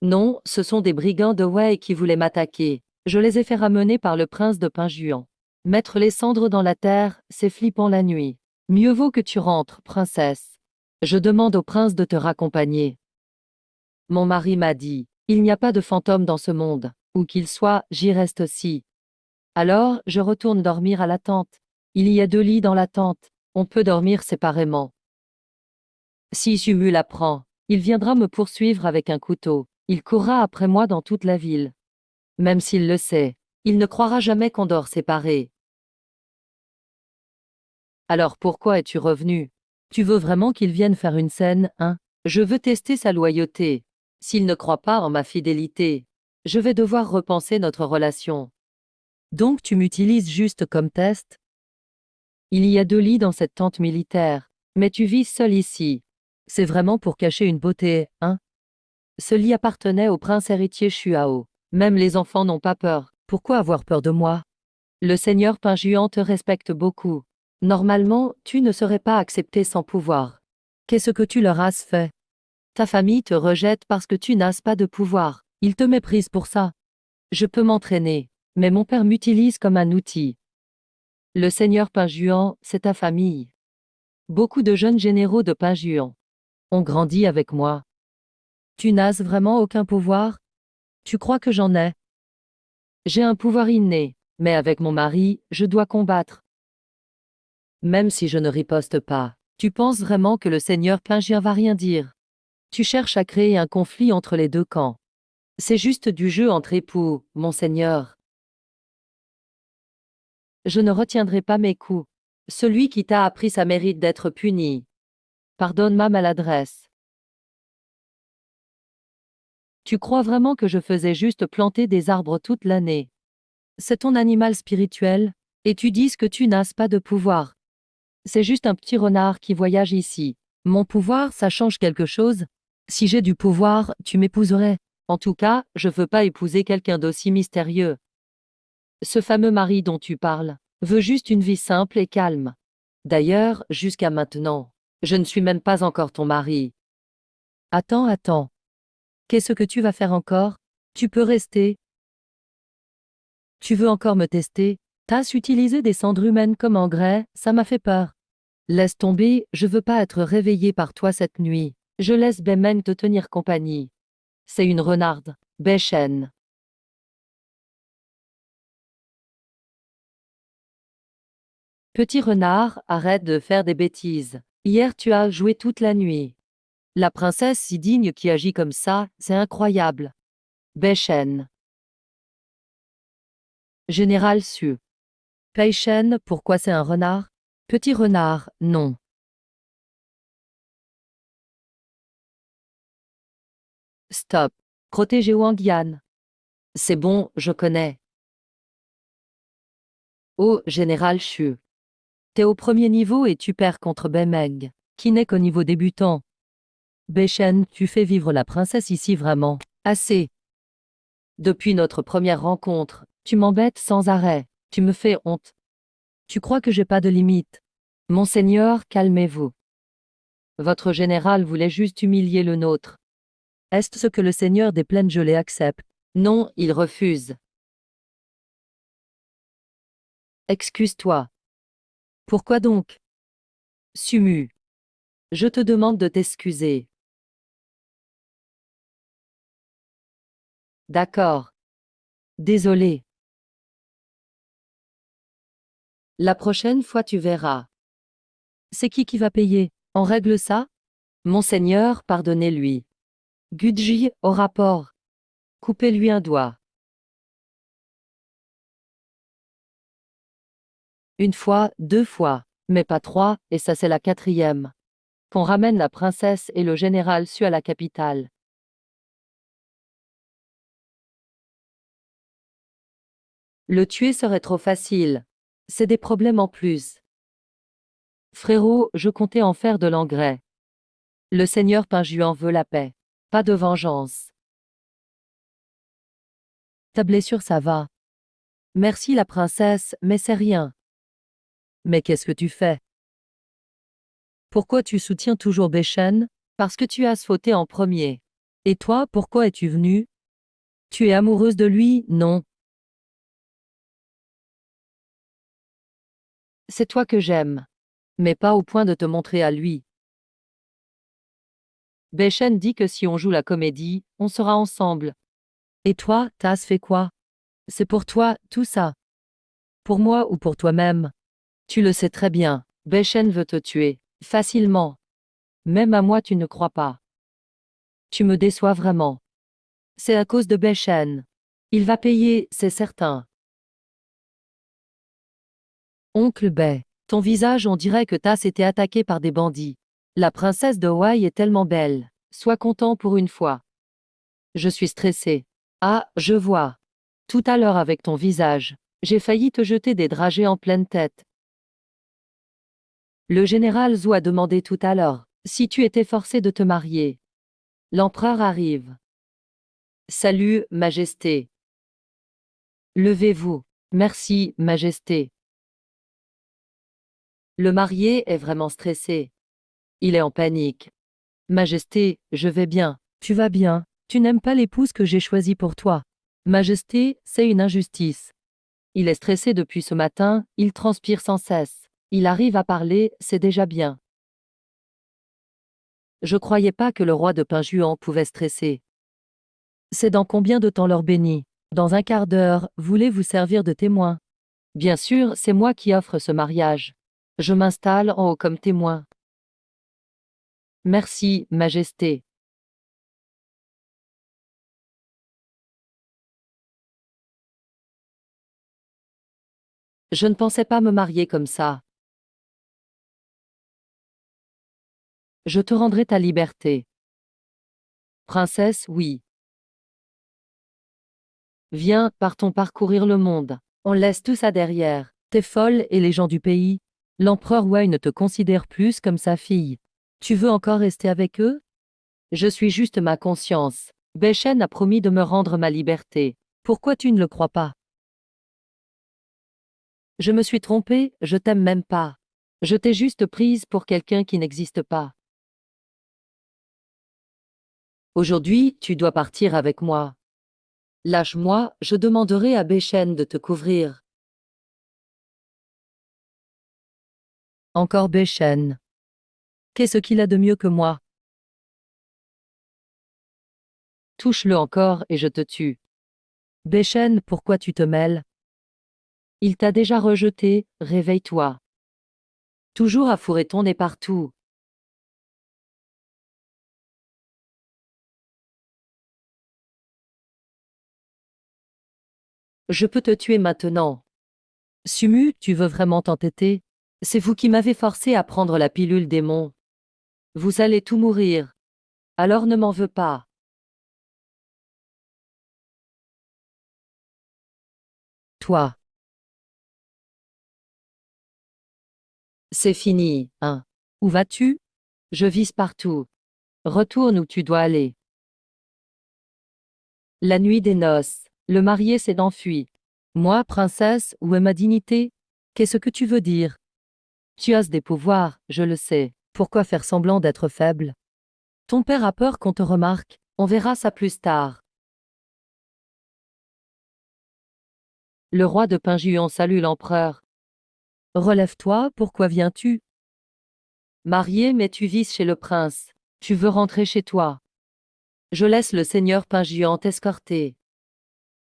Non, ce sont des brigands de Wei qui voulaient m'attaquer. Je les ai fait ramener par le prince de Pinjuan. Mettre les cendres dans la terre, c'est flippant la nuit. Mieux vaut que tu rentres, princesse. Je demande au prince de te raccompagner. Mon mari m'a dit, il n'y a pas de fantôme dans ce monde. Où qu'il soit, j'y reste aussi. Alors, je retourne dormir à la tente. Il y a 2 lits dans la tente. On peut dormir séparément. Si Sumu l'apprend, il viendra me poursuivre avec un couteau. Il courra après moi dans toute la ville. Même s'il le sait, il ne croira jamais qu'on dort séparés. Alors pourquoi es-tu revenu? Tu veux vraiment qu'il vienne faire une scène, hein? Je veux tester sa loyauté. S'il ne croit pas en ma fidélité, je vais devoir repenser notre relation. Donc tu m'utilises juste comme test? Il y a 2 lits dans cette tente militaire, mais tu vis seul ici. C'est vraiment pour cacher une beauté, hein? Ce lit appartenait au prince héritier Shuao. Même les enfants n'ont pas peur. Pourquoi avoir peur de moi? Le seigneur Pinjuan te respecte beaucoup. Normalement, tu ne serais pas accepté sans pouvoir. Qu'est-ce que tu leur as fait? Ta famille te rejette parce que tu n'as pas de pouvoir. Ils te méprisent pour ça. Je peux m'entraîner, mais mon père m'utilise comme un outil. Le seigneur Pinjuan, c'est ta famille. Beaucoup de jeunes généraux de Pinjuan ont grandi avec moi. Tu n'as vraiment aucun pouvoir? Tu crois que j'en ai? J'ai un pouvoir inné, mais avec mon mari, je dois combattre. Même si je ne riposte pas, tu penses vraiment que le seigneur Pinjuan va rien dire? Tu cherches à créer un conflit entre les 2 camps. C'est juste du jeu entre époux, mon seigneur. Je ne retiendrai pas mes coups. Celui qui t'a appris ça mérite d'être puni. Pardonne ma maladresse. Tu crois vraiment que je faisais juste planter des arbres toute l'année? C'est ton animal spirituel, et tu dis que tu n'as pas de pouvoir. C'est juste un petit renard qui voyage ici. Mon pouvoir, ça change quelque chose? Si j'ai du pouvoir, tu m'épouserais. En tout cas, je veux pas épouser quelqu'un d'aussi mystérieux. Ce fameux mari dont tu parles veut juste une vie simple et calme. D'ailleurs, jusqu'à maintenant, je ne suis même pas encore ton mari. Attends. Qu'est-ce que tu vas faire encore? Tu peux rester. Tu veux encore me tester? T'as utilisé des cendres humaines comme engrais, ça m'a fait peur. Laisse tomber, je veux pas être réveillée par toi cette nuit. Je laisse Bemeng te tenir compagnie. C'est une renarde, Beichen. Petit renard, arrête de faire des bêtises. Hier tu as joué toute la nuit. La princesse si digne qui agit comme ça, c'est incroyable. Beichen. Général Su. Peichen, pourquoi c'est un renard? Petit renard, non. Stop. Protégez Wang Yan. C'est bon, je connais. Oh, Général Shu. T'es au premier niveau et tu perds contre Bemeng, qui n'est qu'au niveau débutant. Beichen, tu fais vivre la princesse ici vraiment. Assez. Depuis notre première rencontre, tu m'embêtes sans arrêt. Tu me fais honte. Tu crois que j'ai pas de limite? Monseigneur, calmez-vous. Votre général voulait juste humilier le nôtre. Est-ce ce que le seigneur des plaines gelées accepte? Non, il refuse. Excuse-toi. Pourquoi donc? Sumu. Je te demande de t'excuser. D'accord. Désolé. La prochaine fois tu verras. C'est qui va payer? On règle ça? Monseigneur, pardonnez-lui. Gudji, au rapport. Coupez-lui un doigt. Une fois, 2 fois, mais pas 3, et ça c'est la 4e. Qu'on ramène la princesse et le général Su à la capitale. Le tuer serait trop facile. C'est des problèmes en plus. Frérot, je comptais en faire de l'engrais. Le seigneur Pinjuan veut la paix. Pas de vengeance. Ta blessure ça va. Merci la princesse, mais c'est rien. Mais qu'est-ce que tu fais? Pourquoi tu soutiens toujours Beichen? Parce que tu as fauté en premier. Et toi, pourquoi es-tu venue? Tu es amoureuse de lui, non? C'est toi que j'aime. Mais pas au point de te montrer à lui. Beichen dit que si on joue la comédie, on sera ensemble. Et toi, t'as fait quoi? C'est pour toi, tout ça. Pour moi ou pour toi-même? Tu le sais très bien. Beichen veut te tuer. Facilement. Même à moi tu ne crois pas. Tu me déçois vraiment. C'est à cause de Beichen. Il va payer, c'est certain. Oncle Bay, ton visage on dirait que t'as été attaqué par des bandits. La princesse de Hawaï est tellement belle. Sois content pour une fois. Je suis stressé. Ah, je vois. Tout à l'heure avec ton visage, j'ai failli te jeter des dragées en pleine tête. Le général Zhou a demandé tout à l'heure si tu étais forcé de te marier. L'empereur arrive. Salut, Majesté. Levez-vous. Merci, Majesté. Le marié est vraiment stressé. Il est en panique. Majesté, je vais bien. Tu vas bien. Tu n'aimes pas l'épouse que j'ai choisie pour toi. Majesté, c'est une injustice. Il est stressé depuis ce matin, il transpire sans cesse. Il arrive à parler, c'est déjà bien. Je croyais pas que le roi de Pinjuan pouvait stresser. C'est dans combien de temps l'heure bénie? Dans un quart d'heure, voulez-vous servir de témoin? Bien sûr, c'est moi qui offre ce mariage. Je m'installe en haut comme témoin. Merci, Majesté. Je ne pensais pas me marier comme ça. Je te rendrai ta liberté. Princesse, oui. Viens, partons parcourir le monde. On laisse tout ça derrière. T'es folle et les gens du pays. L'empereur Wei ne te considère plus comme sa fille. Tu veux encore rester avec eux? Je suis juste ma conscience. Beichen a promis de me rendre ma liberté. Pourquoi tu ne le crois pas? Je me suis trompée, je t'aime même pas. Je t'ai juste prise pour quelqu'un qui n'existe pas. Aujourd'hui, tu dois partir avec moi. Lâche-moi, je demanderai à Beichen de te couvrir. Encore Beichen. Qu'est-ce qu'il a de mieux que moi? Touche-le encore et je te tue. Beichen, pourquoi tu te mêles? Il t'a déjà rejeté, réveille-toi. Toujours à fourrer ton nez partout. Je peux te tuer maintenant. Sumu, tu veux vraiment t'entêter? C'est vous qui m'avez forcé à prendre la pilule démon. Vous allez tout mourir. Alors ne m'en veux pas. Toi. C'est fini, hein. Où vas-tu? Je vise partout. Retourne où tu dois aller. La nuit des noces. Le marié s'est enfui. Moi, princesse, où est ma dignité? Qu'est-ce que tu veux dire? Tu as des pouvoirs, je le sais. Pourquoi faire semblant d'être faible? Ton père a peur qu'on te remarque. On verra ça plus tard. Le roi de Pinjuan salue l'empereur. Relève-toi, pourquoi viens-tu? Marié, mais tu vises chez le prince. Tu veux rentrer chez toi. Je laisse le seigneur Pinjuan t'escorter.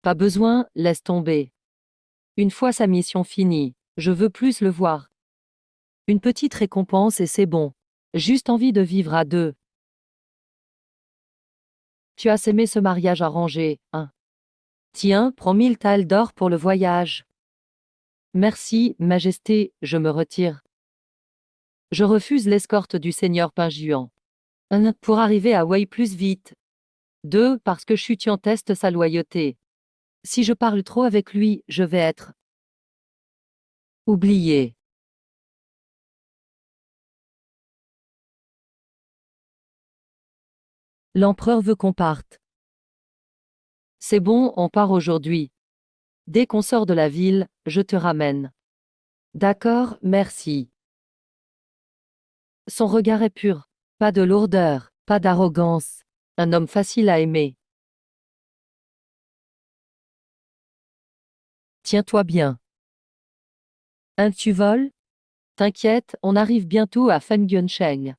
Pas besoin, laisse tomber. Une fois sa mission finie, je veux plus le voir. Une petite récompense et c'est bon. Juste envie de vivre à deux. Tu as aimé ce mariage arrangé, hein? Tiens, prends 1000 thalles d'or pour le voyage. Merci, Majesté, je me retire. Je refuse l'escorte du seigneur Pinjuan. 1. Pour arriver à Wei plus vite. 2. Parce que Chutian teste sa loyauté. Si je parle trop avec lui, je vais être oublié. L'empereur veut qu'on parte. C'est bon, on part aujourd'hui. Dès qu'on sort de la ville, je te ramène. D'accord, merci. Son regard est pur. Pas de lourdeur, pas d'arrogance. Un homme facile à aimer. Tiens-toi bien. Tu voles? T'inquiète, on arrive bientôt à Fengyunsheng.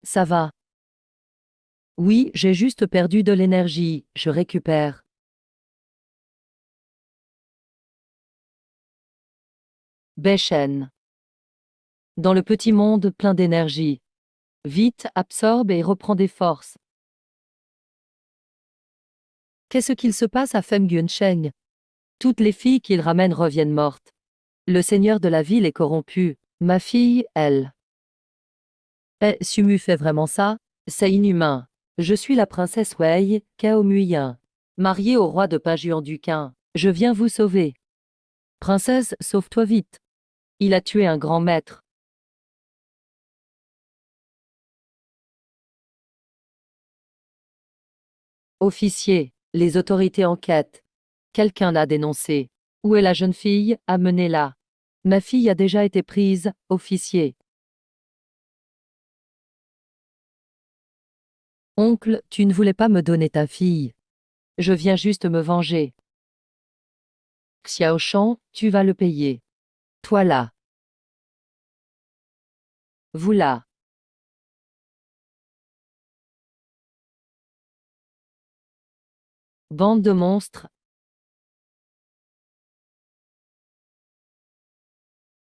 Ça va. Oui, j'ai juste perdu de l'énergie, je récupère. Bächen. Dans le petit monde plein d'énergie. Vite, absorbe et reprends des forces. Qu'est-ce qu'il se passe à Fengyunsheng? Toutes les filles qu'il ramène reviennent mortes. Le seigneur de la ville est corrompu. Ma fille, elle. Eh, Sumu fait vraiment ça? C'est inhumain. Je suis la princesse Wei, Cao Muyin, mariée au roi de Pinjuan Duquin. Je viens vous sauver. Princesse, sauve-toi vite. Il a tué un grand maître. Officier, les autorités enquêtent. Quelqu'un l'a dénoncé. Où est la jeune fille? Amenez-la. Ma fille a déjà été prise, officier. Oncle, tu ne voulais pas me donner ta fille. Je viens juste me venger. Xiaoshan, tu vas le payer. Toi là. Vous là. Bande de monstres.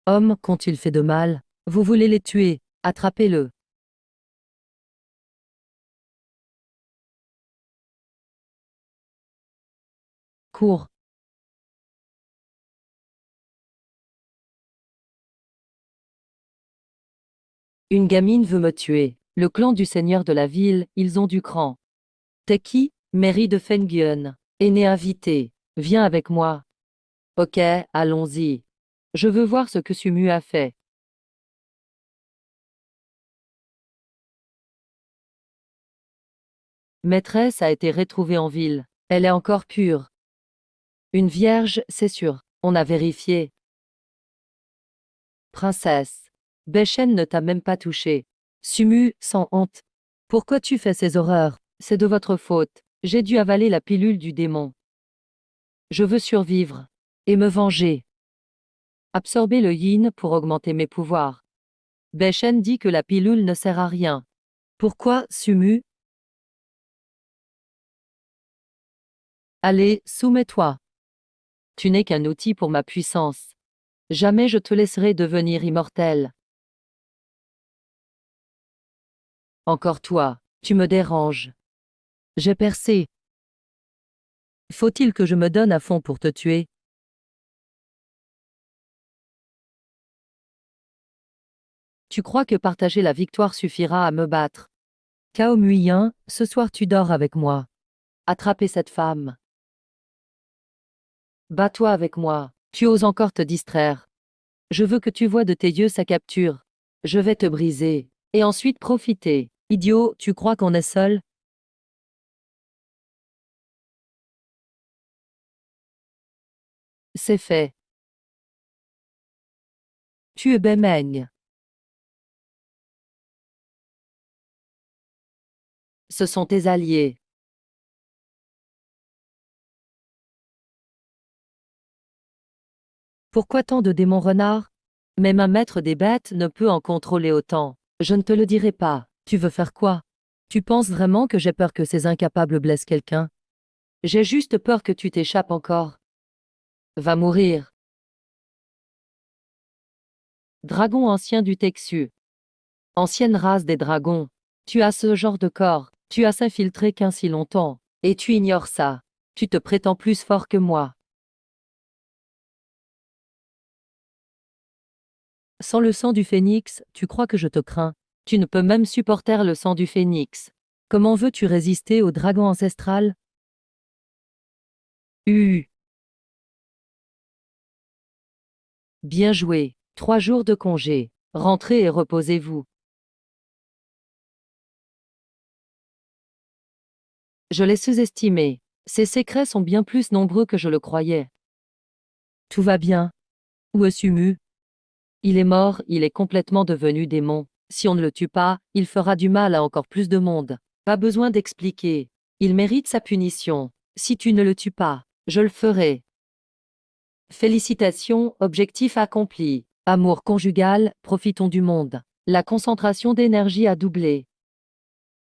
Homme, qu'ont-ils fait de mal? Vous voulez les tuer. Attrapez-le. Cours. Une gamine veut me tuer. Le clan du seigneur de la ville, ils ont du cran. T'es qui? Mairie de Fengyun. Aîné invité. Viens avec moi. Ok, allons-y. Je veux voir ce que Sumu a fait. Maîtresse a été retrouvée en ville. Elle est encore pure. Une vierge, c'est sûr. On a vérifié. Princesse. Bächen ne t'a même pas touchée. Sumu, sans honte. Pourquoi tu fais ces horreurs? C'est de votre faute. J'ai dû avaler la pilule du démon. Je veux survivre. Et me venger. Absorber le yin pour augmenter mes pouvoirs. Bächen dit que la pilule ne sert à rien. Pourquoi, Sumu? Allez, soumets-toi. Tu n'es qu'un outil pour ma puissance. Jamais je te laisserai devenir immortel. Encore toi, tu me déranges. J'ai percé. Faut-il que je me donne à fond pour te tuer? Tu crois que partager la victoire suffira à me battre? Cao Muyin, ce soir tu dors avec moi. Attrapez cette femme. Bats-toi avec moi. Tu oses encore te distraire. Je veux que tu vois de tes yeux sa capture. Je vais te briser. Et ensuite profiter. Idiot, tu crois qu'on est seul? C'est fait. Tu es Bemeng. Ce sont tes alliés. Pourquoi tant de démons renards? Même un maître des bêtes ne peut en contrôler autant. Je ne te le dirai pas. Tu veux faire quoi? Tu penses vraiment que j'ai peur que ces incapables blessent quelqu'un? J'ai juste peur que tu t'échappes encore. Va mourir. Dragon ancien du Texu. Ancienne race des dragons. Tu as ce genre de corps. Tu as s'infiltré qu'un si longtemps. Et tu ignores ça. Tu te prétends plus fort que moi. Sans le sang du phénix, tu crois que je te crains? Tu ne peux même supporter le sang du phénix. Comment veux-tu résister au dragon ancestral? Bien joué. 3 jours de congé. Rentrez et reposez-vous. Je l'ai sous-estimé. Ses secrets sont bien plus nombreux que je le croyais. Tout va bien. Où est Sumu? Il est mort, il est complètement devenu démon. Si on ne le tue pas, il fera du mal à encore plus de monde. Pas besoin d'expliquer. Il mérite sa punition. Si tu ne le tues pas, je le ferai. Félicitations, objectif accompli. Amour conjugal, profitons du monde. La concentration d'énergie a doublé.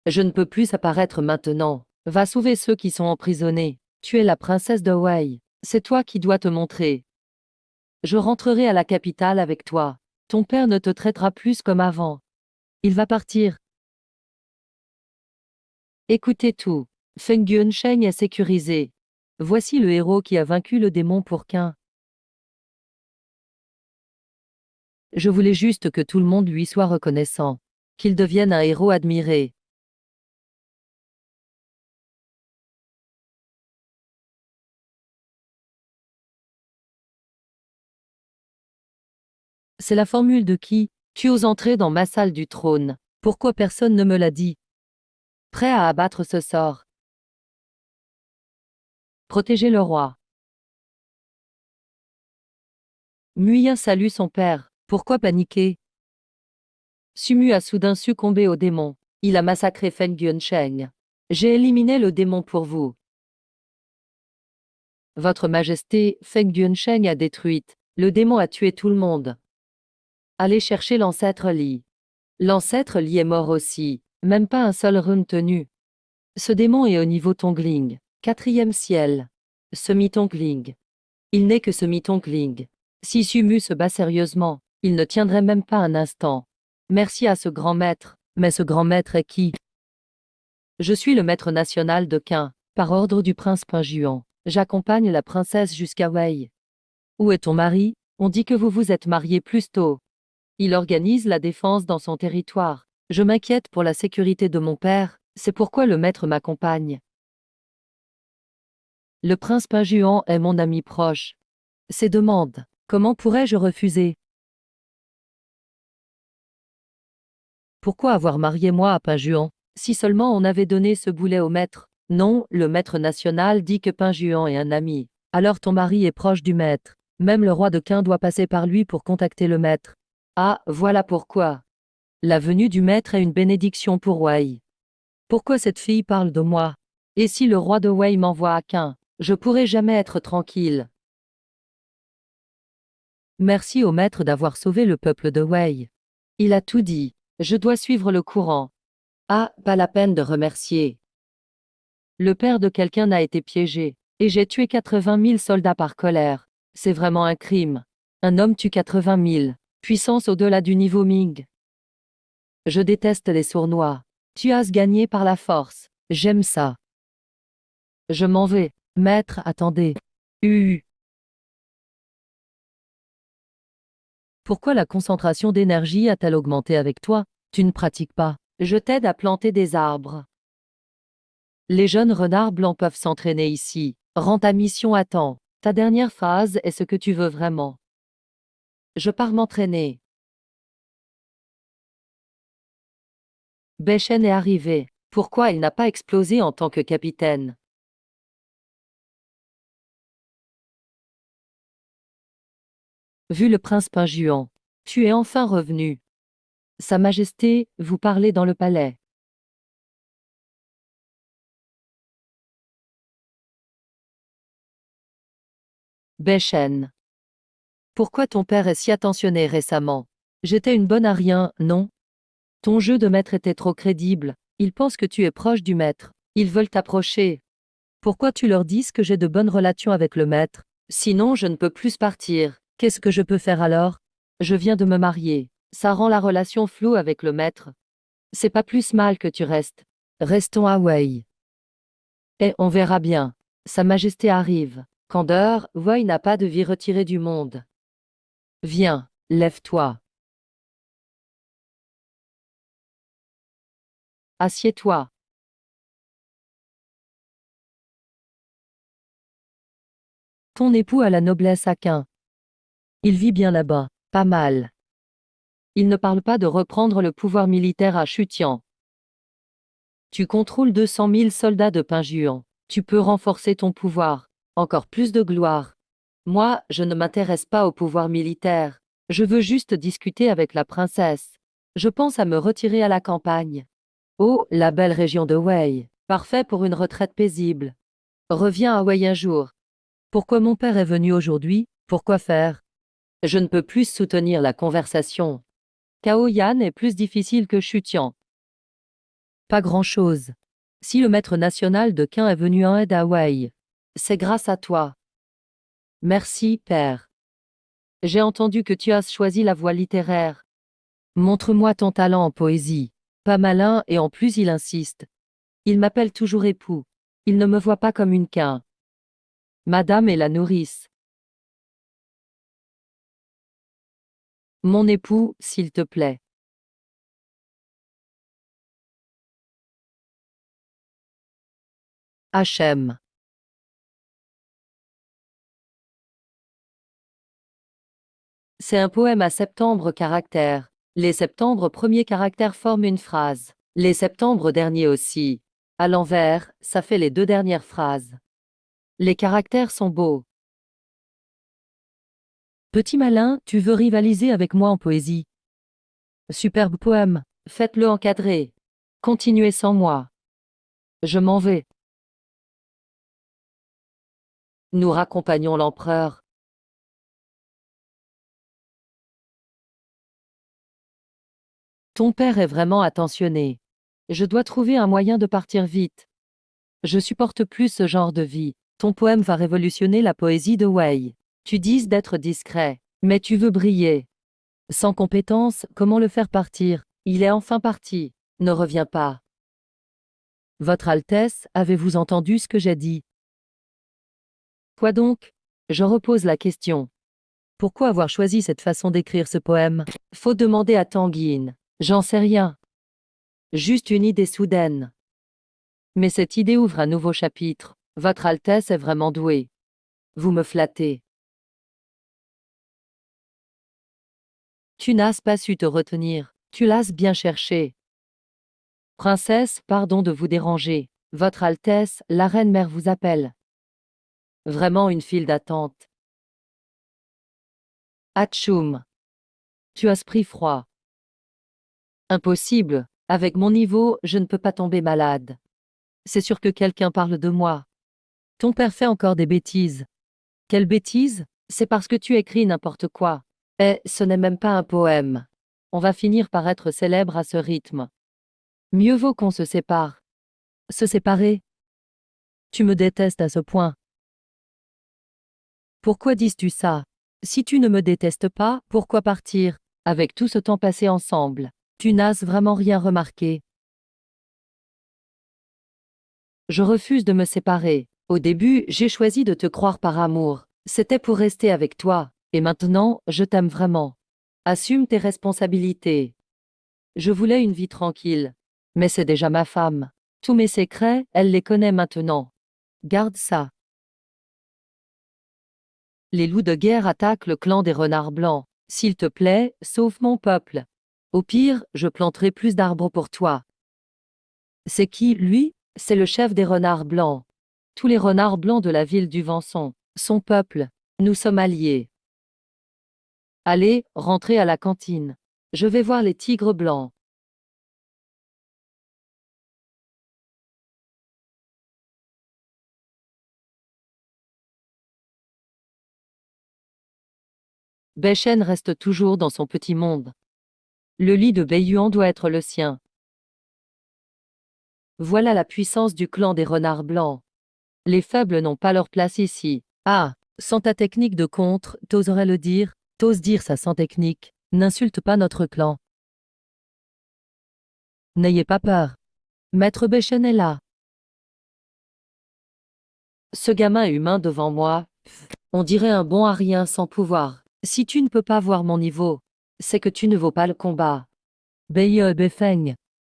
Je ne peux plus apparaître maintenant. Va sauver ceux qui sont emprisonnés. Tu es la princesse de Wei. C'est toi qui dois te montrer. Je rentrerai à la capitale avec toi. Ton père ne te traitera plus comme avant. Il va partir. Écoutez tout. Feng Yuansheng est sécurisé. Voici le héros qui a vaincu le démon Pourquin. Je voulais juste que tout le monde lui soit reconnaissant. Qu'il devienne un héros admiré. C'est la formule de qui? Tu oses entrer dans ma salle du trône. Pourquoi personne ne me l'a dit? Prêt à abattre ce sort. Protéger le roi. Muyin salue son père. Pourquoi paniquer? Sumu a soudain succombé au démon. Il a massacré Feng Yuansheng. J'ai éliminé le démon pour vous. Votre Majesté, Feng Yuansheng a détruite. Le démon a tué tout le monde. Allez chercher l'ancêtre Li. L'ancêtre Li est mort aussi. Même pas un seul rune tenu. Ce démon est au niveau Tongling. 4e ciel. Semi-Tongling. Il n'est que semi-Tongling. Si Sumu se bat sérieusement, il ne tiendrait même pas un instant. Merci à ce grand maître. Mais ce grand maître est qui? Je suis le maître national de Qin. Par ordre du prince Pinjuan. J'accompagne la princesse jusqu'à Wei. Où est ton mari? On dit que vous vous êtes mariés plus tôt. Il organise la défense dans son territoire. Je m'inquiète pour la sécurité de mon père, c'est pourquoi le maître m'accompagne. Le prince Pinjuan est mon ami proche. Ses demandes, comment pourrais-je refuser? Pourquoi avoir marié moi à Pinjuan? Si seulement on avait donné ce boulet au maître. Non, le maître national dit que Pinjuan est un ami. Alors ton mari est proche du maître. Même le roi de Qin doit passer par lui pour contacter le maître. Ah, voilà pourquoi. La venue du maître est une bénédiction pour Wei. Pourquoi cette fille parle de moi? Et si le roi de Wei m'envoie à Qin, je pourrai jamais être tranquille. Merci au maître d'avoir sauvé le peuple de Wei. Il a tout dit. Je dois suivre le courant. Ah, pas la peine de remercier. Le père de quelqu'un a été piégé, et j'ai tué 80 000 soldats par colère. C'est vraiment un crime. Un homme tue 80 000. Puissance au-delà du niveau Ming. Je déteste les sournois. Tu as gagné par la force. J'aime ça. Je m'en vais. Maître, attendez. Pourquoi la concentration d'énergie a-t-elle augmenté avec toi? Tu ne pratiques pas. Je t'aide à planter des arbres. Les jeunes renards blancs peuvent s'entraîner ici. Rends ta mission à temps. Ta dernière phase est ce que tu veux vraiment. Je pars m'entraîner. Bechen est arrivé. Pourquoi il n'a pas explosé en tant que capitaine? Vu le prince Pinjuan. Tu es enfin revenu. Sa Majesté, vous parlez dans le palais. Bechen. Pourquoi ton père est si attentionné récemment? J'étais une bonne à rien, non? Ton jeu de maître était trop crédible. Ils pensent que tu es proche du maître. Ils veulent t'approcher. Pourquoi tu leur dis que j'ai de bonnes relations avec le maître? Sinon je ne peux plus partir. Qu'est-ce que je peux faire alors? Je viens de me marier. Ça rend la relation floue avec le maître. C'est pas plus mal que tu restes. Restons à Wei. Et on verra bien. Sa Majesté arrive. Candeur, Wei n'a pas de vie retirée du monde. Viens, lève-toi. Assieds-toi. Ton époux a la noblesse à Qin. Il vit bien là-bas, pas mal. Il ne parle pas de reprendre le pouvoir militaire à Chutian. Tu contrôles 200 000 soldats de Pinjuan. Tu peux renforcer ton pouvoir. Encore plus de gloire. Moi, je ne m'intéresse pas au pouvoir militaire. Je veux juste discuter avec la princesse. Je pense à me retirer à la campagne. Oh, la belle région de Wei. Parfait pour une retraite paisible. Reviens à Hawaï un jour. Pourquoi mon père est venu aujourd'hui? Pourquoi faire? Je ne peux plus soutenir la conversation. Kaoyan est plus difficile que Chutian. Pas grand-chose. Si le maître national de Quin est venu en aide à Hawaï, c'est grâce à toi. Merci, père. J'ai entendu que tu as choisi la voie littéraire. Montre-moi ton talent en poésie. Pas malin et en plus il insiste. Il m'appelle toujours époux. Il ne me voit pas comme une Quin. Madame est la nourrice. Mon époux, s'il te plaît. HM. C'est un poème à septembre caractères. Les septembres premiers caractères forment une phrase. Les septembres derniers aussi. À l'envers, ça fait les 2 dernières phrases. Les caractères sont beaux. Petit malin, tu veux rivaliser avec moi en poésie. Superbe poème. Faites-le encadrer. Continuez sans moi. Je m'en vais. Nous raccompagnons l'empereur. Ton père est vraiment attentionné. Je dois trouver un moyen de partir vite. Je supporte plus ce genre de vie. Ton poème va révolutionner la poésie de Wei. Tu dises d'être discret, mais tu veux briller. Sans compétence, comment le faire partir? Il est enfin parti. Ne reviens pas. Votre Altesse, avez-vous entendu ce que j'ai dit? Quoi donc? Je repose la question. Pourquoi avoir choisi cette façon d'écrire ce poème? Faut demander à Tanguine. J'en sais rien. Juste une idée soudaine. Mais cette idée ouvre un nouveau chapitre. Votre Altesse est vraiment douée. Vous me flattez. Tu n'as pas su te retenir. Tu l'as bien cherché. Princesse, pardon de vous déranger. Votre Altesse, la reine-mère vous appelle. Vraiment une file d'attente. Atchoum. Tu as ce pris froid. Impossible. Avec mon niveau, je ne peux pas tomber malade. C'est sûr que quelqu'un parle de moi. Ton père fait encore des bêtises. Quelle bêtise? C'est parce que tu écris n'importe quoi. Eh, ce n'est même pas un poème. On va finir par être célèbre à ce rythme. Mieux vaut qu'on se sépare. Se séparer? Tu me détestes à ce point. Pourquoi dis-tu ça? Si tu ne me détestes pas, pourquoi partir? Avec tout ce temps passé ensemble, tu n'as vraiment rien remarqué. Je refuse de me séparer. Au début, j'ai choisi de te croire par amour. C'était pour rester avec toi. Et maintenant, je t'aime vraiment. Assume tes responsabilités. Je voulais une vie tranquille. Mais c'est déjà ma femme. Tous mes secrets, elle les connaît maintenant. Garde ça. Les loups de guerre attaquent le clan des renards blancs. S'il te plaît, sauve mon peuple. Au pire, je planterai plus d'arbres pour toi. C'est qui, lui? C'est le chef des renards blancs. Tous les renards blancs de la ville du Venson. Son peuple. Nous sommes alliés. Allez, rentrez à la cantine. Je vais voir les tigres blancs. Beichen reste toujours dans son petit monde. Le lit de Beiyuan doit être le sien. Voilà la puissance du clan des renards blancs. Les faibles n'ont pas leur place ici. Ah, sans ta technique de contre, t'oserais le dire? T'oses dire ça sans technique. N'insulte pas notre clan. N'ayez pas peur. Maître Beichen est là. Ce gamin est humain devant moi. On dirait un bon à rien sans pouvoir. Si tu ne peux pas voir mon niveau, c'est que tu ne vaux pas le combat. Beye Befeng.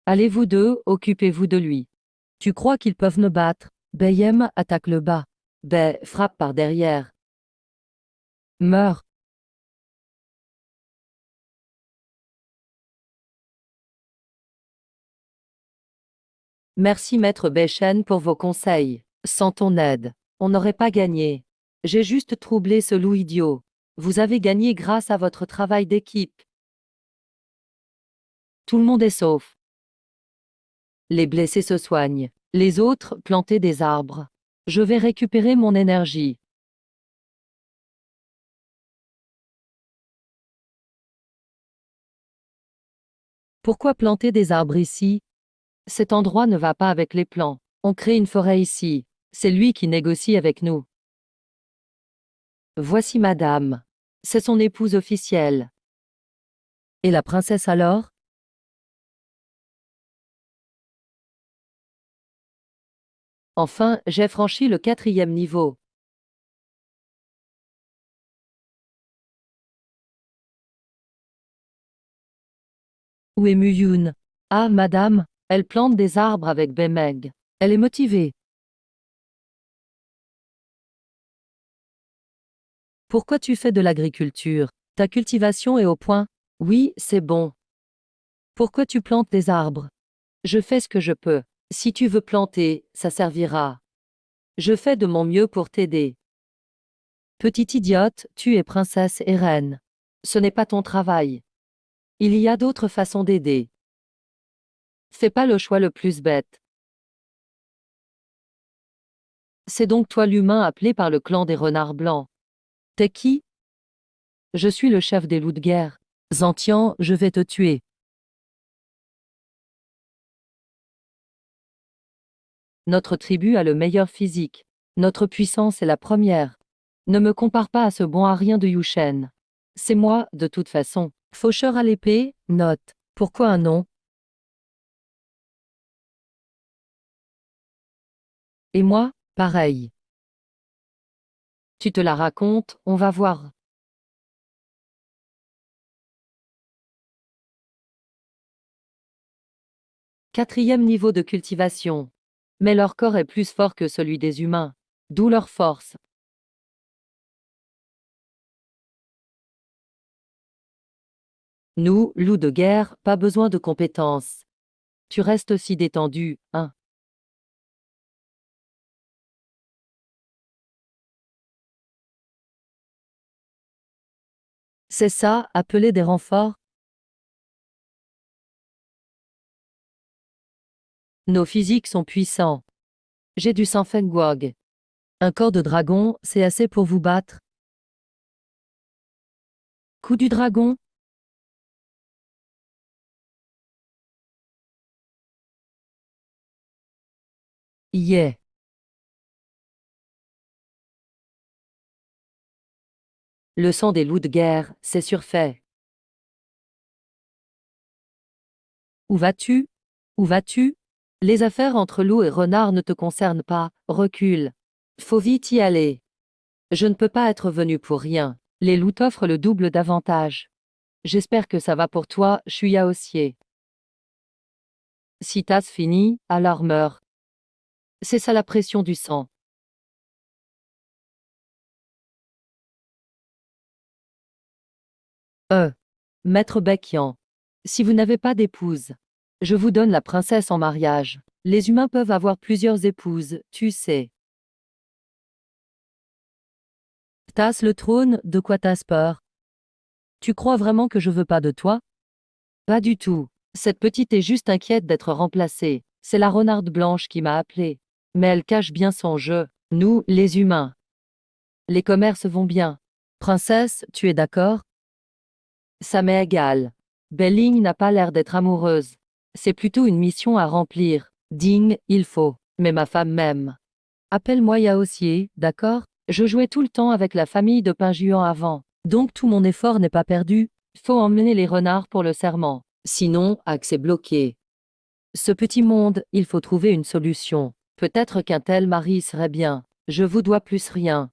Allez vous deux, occupez-vous de lui. Tu crois qu'ils peuvent me battre? Beyem attaque le bas. Bey frappe par derrière. Meurs. Merci maître Beichen pour vos conseils. Sans ton aide, on n'aurait pas gagné. J'ai juste troublé ce loup idiot. Vous avez gagné grâce à votre travail d'équipe. Tout le monde est sauf. Les blessés se soignent. Les autres, planter des arbres. Je vais récupérer mon énergie. Pourquoi planter des arbres ici? Cet endroit ne va pas avec les plans. On crée une forêt ici. C'est lui qui négocie avec nous. Voici madame. C'est son épouse officielle. Et la princesse alors? Enfin, j'ai franchi le 4e niveau. Où est Muyun? Ah, madame, elle plante des arbres avec Bemeg. Elle est motivée. Pourquoi tu fais de l'agriculture? Ta cultivation est au point? Oui, c'est bon. Pourquoi tu plantes des arbres? Je fais ce que je peux. Si tu veux planter, ça servira. Je fais de mon mieux pour t'aider. Petite idiote, tu es princesse et reine. Ce n'est pas ton travail. Il y a d'autres façons d'aider. Fais pas le choix le plus bête. C'est donc toi l'humain appelé par le clan des renards blancs. T'es qui? Je suis le chef des loups de guerre. Zantian, je vais te tuer. Notre tribu a le meilleur physique. Notre puissance est la première. Ne me compare pas à ce bon à rien de Yushen. C'est moi, de toute façon. Faucheur à l'épée, note. Pourquoi un nom? Et moi, pareil. Tu te la racontes, on va voir. Quatrième niveau de cultivation. Mais leur corps est plus fort que celui des humains. D'où leur force. Nous, loups de guerre, pas besoin de compétences. Tu restes aussi détendu, hein. C'est ça, appeler des renforts? Nos physiques sont puissants. J'ai du sang Fengguog. Un corps de dragon, c'est assez pour vous battre? Coup du dragon? Yeah. Le sang des loups de guerre, c'est surfait. Où vas-tu? Où vas-tu? Les affaires entre loups et renards ne te concernent pas, recule. Faut vite y aller. Je ne peux pas être venu pour rien. Les loups t'offrent le double d'avantages. J'espère que ça va pour toi, Shuya Haussier. Si t'as fini, alors meurs. C'est ça la pression du sang. Maître Bekian. Si vous n'avez pas d'épouse, je vous donne la princesse en mariage. Les humains peuvent avoir plusieurs épouses, tu sais. T'as le trône, de quoi t'as peur? Tu crois vraiment que je veux pas de toi? Pas du tout. Cette petite est juste inquiète d'être remplacée. C'est la renarde blanche qui m'a appelée. Mais elle cache bien son jeu. Nous, les humains. Les commerces vont bien. Princesse, tu es d'accord? Ça m'est égal. Belling n'a pas l'air d'être amoureuse. C'est plutôt une mission à remplir. Ding, il faut. Mais ma femme m'aime. Appelle-moi Yaossier, d'accord? Je jouais tout le temps avec la famille de Pinjuan avant. Donc tout mon effort n'est pas perdu. Faut emmener les renards pour le serment. Sinon, accès bloqué. Ce petit monde, il faut trouver une solution. Peut-être qu'un tel mari serait bien. Je vous dois plus rien.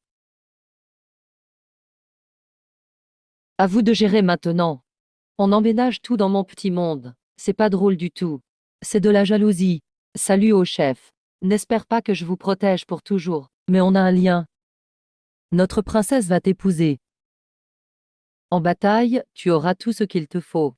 À vous de gérer maintenant. On emménage tout dans mon petit monde. C'est pas drôle du tout. C'est de la jalousie. Salut au chef. N'espère pas que je vous protège pour toujours. Mais on a un lien. Notre princesse va t'épouser. En bataille, tu auras tout ce qu'il te faut.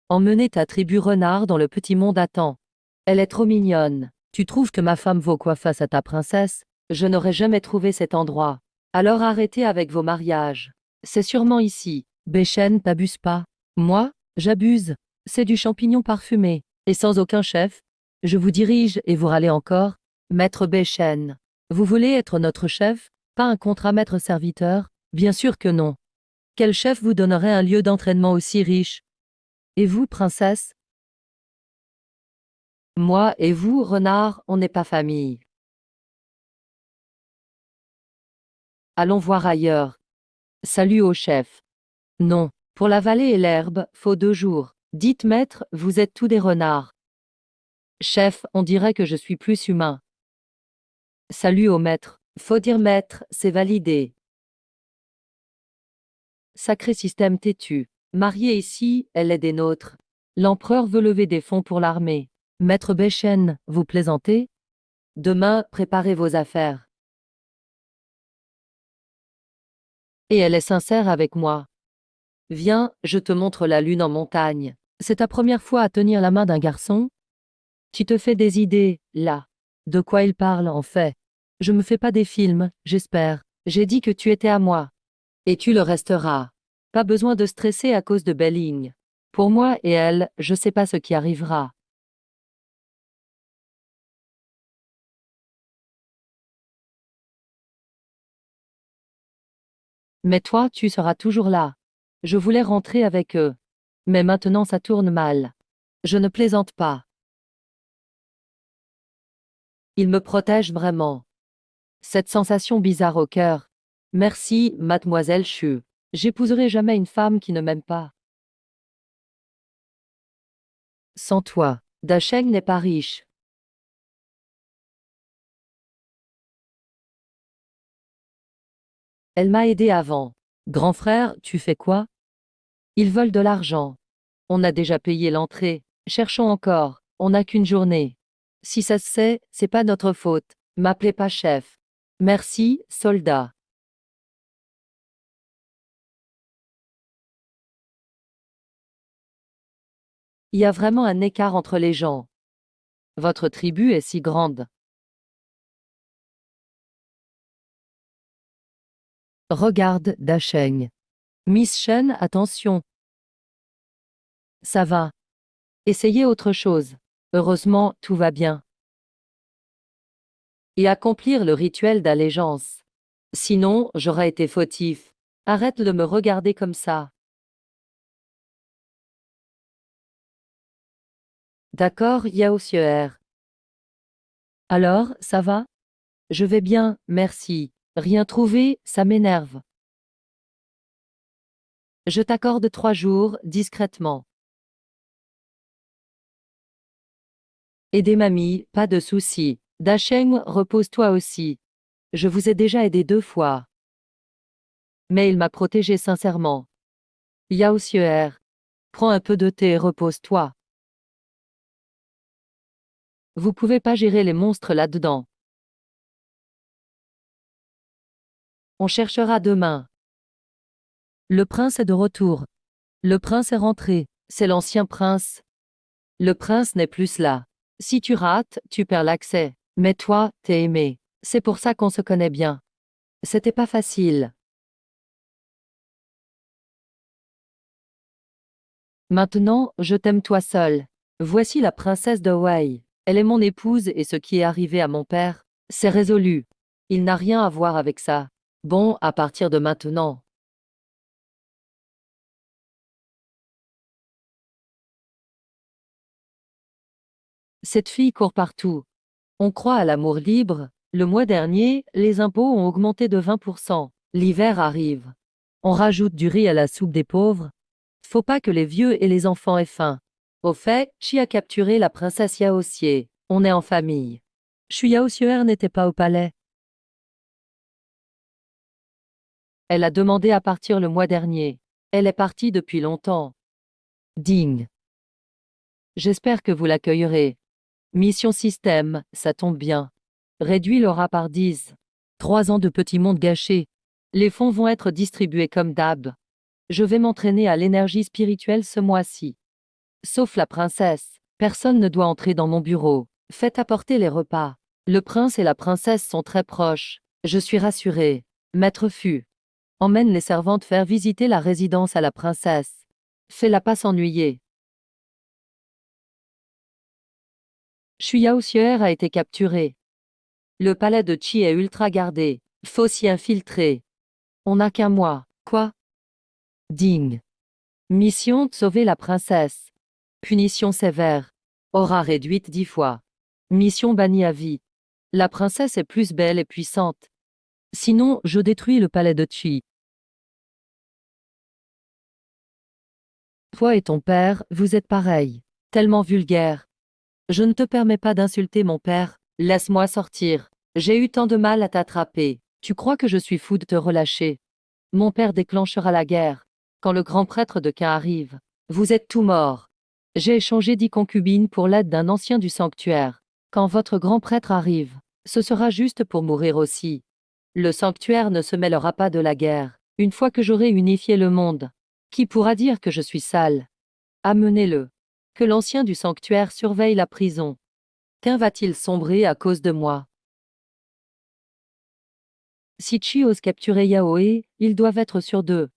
Emmener ta tribu renard dans le petit monde attend. Elle est trop mignonne. Tu trouves que ma femme vaut quoi face à ta princesse? Je n'aurais jamais trouvé cet endroit. Alors arrêtez avec vos mariages. C'est sûrement ici. Béchen, t'abuses pas. Moi, j'abuse. C'est du champignon parfumé. Et sans aucun chef. Je vous dirige et vous râlez encore? Maître Beichen. Vous voulez être notre chef? Pas un contrat maître-serviteur? Bien sûr que non. Quel chef vous donnerait un lieu d'entraînement aussi riche? Et vous, princesse? Moi et vous, renard, on n'est pas famille. Allons voir ailleurs. Salut au chef. Non, pour la vallée et l'herbe, faut 2 jours. Dites maître, vous êtes tous des renards. Chef, on dirait que je suis plus humain. Salut au maître. Faut dire maître, c'est validé. Sacré système têtu. Mariée ici, elle est des nôtres. L'empereur veut lever des fonds pour l'armée. Maître Beichen, vous plaisantez? Demain, préparez vos affaires. Et elle est sincère avec moi. Viens, je te montre la lune en montagne. C'est ta première fois à tenir la main d'un garçon? Tu te fais des idées, là. De quoi il parle, en fait? Je me fais pas des films, j'espère. J'ai dit que tu étais à moi. Et tu le resteras. Pas besoin de stresser à cause de Belling. Pour moi et elle, je sais pas ce qui arrivera. Mais toi, tu seras toujours là. Je voulais rentrer avec eux. Mais maintenant ça tourne mal. Je ne plaisante pas. Ils me protègent vraiment. Cette sensation bizarre au cœur. Merci, mademoiselle Chu. J'épouserai jamais une femme qui ne m'aime pas. Sans toi, Dacheng n'est pas riche. Elle m'a aidé avant. Grand frère, tu fais quoi? Ils veulent de l'argent. On a déjà payé l'entrée. Cherchons encore. On n'a qu'une journée. Si ça se sait, c'est pas notre faute. M'appelez pas chef. Merci, soldat. Il y a vraiment un écart entre les gens. Votre tribu est si grande. Regarde, Dacheng. Miss Shen, attention. Ça va. Essayez autre chose. Heureusement, tout va bien. Et accomplir le rituel d'allégeance. Sinon, j'aurais été fautif. Arrête de me regarder comme ça. D'accord, Yao Sieur. Alors, ça va? Je vais bien, merci. Rien trouvé, ça m'énerve. Je t'accorde 3 jours, discrètement. Aider mamie, pas de souci. Dacheng, repose-toi aussi. Je vous ai déjà aidé 2 fois. Mais il m'a protégé sincèrement. Yao Sieur. Prends un peu de thé et repose-toi. Vous pouvez pas gérer les monstres là-dedans. On cherchera demain. Le prince est de retour. Le prince est rentré. C'est l'ancien prince. Le prince n'est plus là. Si tu rates, tu perds l'accès. Mais toi, t'es aimé. C'est pour ça qu'on se connaît bien. C'était pas facile. Maintenant, je t'aime toi seul. Voici la princesse de Wei. Elle est mon épouse et ce qui est arrivé à mon père, c'est résolu. Il n'a rien à voir avec ça. Bon, à partir de maintenant. Cette fille court partout. On croit à l'amour libre. Le mois dernier, les impôts ont augmenté de 20%. L'hiver arrive. On rajoute du riz à la soupe des pauvres. Faut pas que les vieux et les enfants aient faim. Au fait, Chi a capturé la princesse Yaoxié. On est en famille. Shu Yaoxier n'était pas au palais. Elle a demandé à partir le mois dernier. Elle est partie depuis longtemps. Ding. J'espère que vous l'accueillerez. Mission système, ça tombe bien. Réduit l'aura par 10. 3 ans de petit monde gâché. Les fonds vont être distribués comme d'hab. Je vais m'entraîner à l'énergie spirituelle ce mois-ci. Sauf la princesse. Personne ne doit entrer dans mon bureau. Faites apporter les repas. Le prince et la princesse sont très proches. Je suis rassurée. Maître Fu. Emmène les servantes faire visiter la résidence à la princesse. Fais-la pas s'ennuyer. Shu Yaoxier a été capturé. Le palais de Qi est ultra gardé. Faut s'y infiltrer. On n'a qu'un mois. Quoi? Ding. Mission sauver la princesse. Punition sévère. Aura réduite 10 fois. Mission bannie à vie. La princesse est plus belle et puissante. Sinon, je détruis le palais de Qi. Toi et ton père, vous êtes pareils. Tellement vulgaire. Je ne te permets pas d'insulter mon père. Laisse-moi sortir. J'ai eu tant de mal à t'attraper. Tu crois que je suis fou de te relâcher? Mon père déclenchera la guerre. Quand le grand prêtre de Qin arrive, vous êtes tous morts. J'ai échangé 10 concubines pour l'aide d'un ancien du sanctuaire. Quand votre grand prêtre arrive, ce sera juste pour mourir aussi. Le sanctuaire ne se mêlera pas de la guerre. Une fois que j'aurai unifié le monde, qui pourra dire que je suis sale? Amenez-le. Que l'ancien du sanctuaire surveille la prison. Qu'un va-t-il sombrer à cause de moi? Si Chi ose capturer Yaoe, ils doivent être sur d'eux.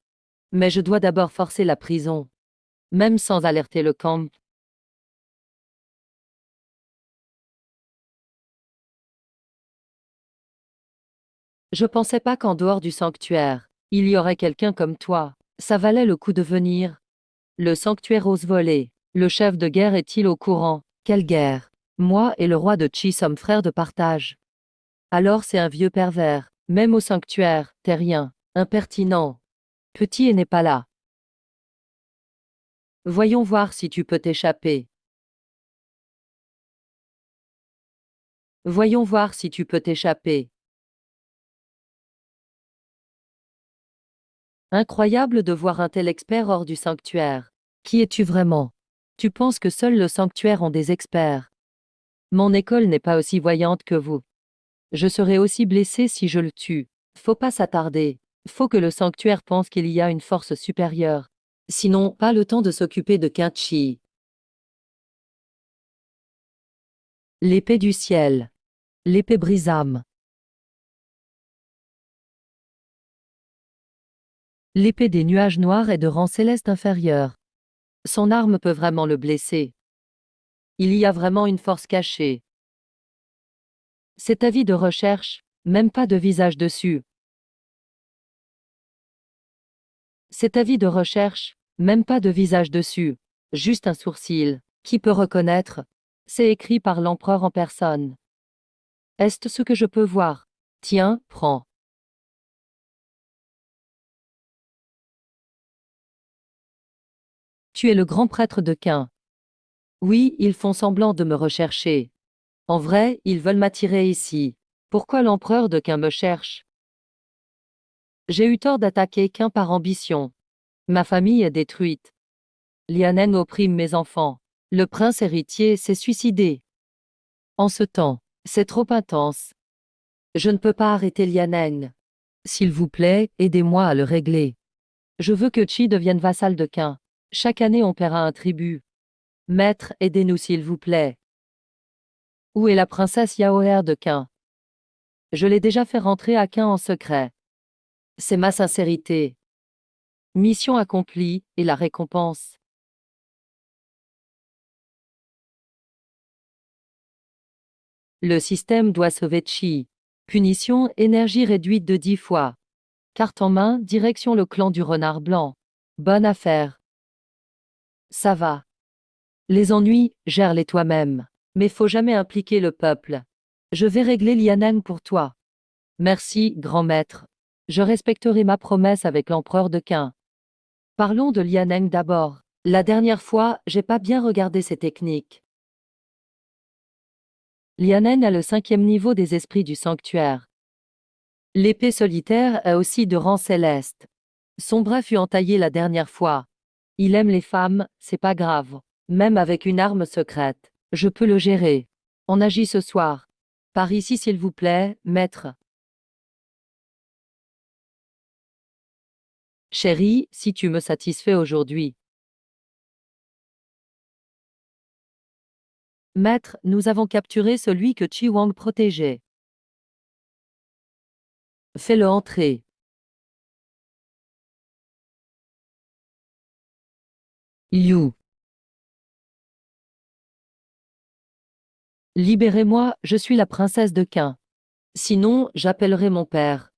Mais je dois d'abord forcer la prison. Même sans alerter le camp. Je pensais pas qu'en dehors du sanctuaire, il y aurait quelqu'un comme toi. Ça valait le coup de venir. Le sanctuaire ose voler. Le chef de guerre est-il au courant? Quelle guerre? Moi et le roi de Chi sommes frères de partage. Alors c'est un vieux pervers. Même au sanctuaire, t'es rien. Impertinent. Petit et n'est pas là. Voyons voir si tu peux t'échapper. Voyons voir si tu peux t'échapper. Incroyable de voir un tel expert hors du sanctuaire. Qui es-tu vraiment? Tu penses que seul le sanctuaire ont des experts. Mon école n'est pas aussi voyante que vous. Je serai aussi blessé si je le tue. Faut pas s'attarder. Faut que le sanctuaire pense qu'il y a une force supérieure. Sinon, pas le temps de s'occuper de Kinchi. L'épée du ciel. L'épée brise-âme. L'épée des nuages noirs est de rang céleste inférieur. Son arme peut vraiment le blesser. Il y a vraiment une force cachée. C'est avis de recherche, même pas de visage dessus. C'est avis de recherche, même pas de visage dessus. Juste un sourcil. Qui peut reconnaître? C'est écrit par l'empereur en personne. Est-ce ce que je peux voir? Tiens, prends. Tu es le grand prêtre de Qin. Oui, ils font semblant de me rechercher. En vrai, ils veulent m'attirer ici. Pourquoi l'empereur de Qin me cherche? J'ai eu tort d'attaquer Qin par ambition. Ma famille est détruite. Lianen opprime mes enfants. Le prince héritier s'est suicidé. En ce temps, c'est trop intense. Je ne peux pas arrêter Lianen. S'il vous plaît, aidez-moi à le régler. Je veux que Qi devienne vassal de Qin. Chaque année on paiera un tribut. Maître, aidez-nous s'il vous plaît. Où est la princesse Yaoer de Qin? Je l'ai déjà fait rentrer à Qin en secret. C'est ma sincérité. Mission accomplie, et la récompense. Le système doit sauver Chi. Punition, énergie réduite de 10 fois. Carte en main, direction le clan du renard blanc. Bonne affaire. Ça va. Les ennuis, gère-les toi-même. Mais faut jamais impliquer le peuple. Je vais régler Lianen pour toi. Merci, grand maître. Je respecterai ma promesse avec l'empereur de Qin. Parlons de Lianen d'abord. La dernière fois, j'ai pas bien regardé ses techniques. Lianen a le 5e niveau des esprits du sanctuaire. L'épée solitaire est aussi de rang céleste. Son bras fut entaillé la dernière fois. Il aime les femmes, c'est pas grave. Même avec une arme secrète, je peux le gérer. On agit ce soir. Par ici s'il vous plaît, maître. Chérie, si tu me satisfais aujourd'hui. Maître, nous avons capturé celui que Chi Wang protégeait. Fais-le entrer. Liu. Libérez-moi, je suis la princesse de Qin. Sinon, j'appellerai mon père.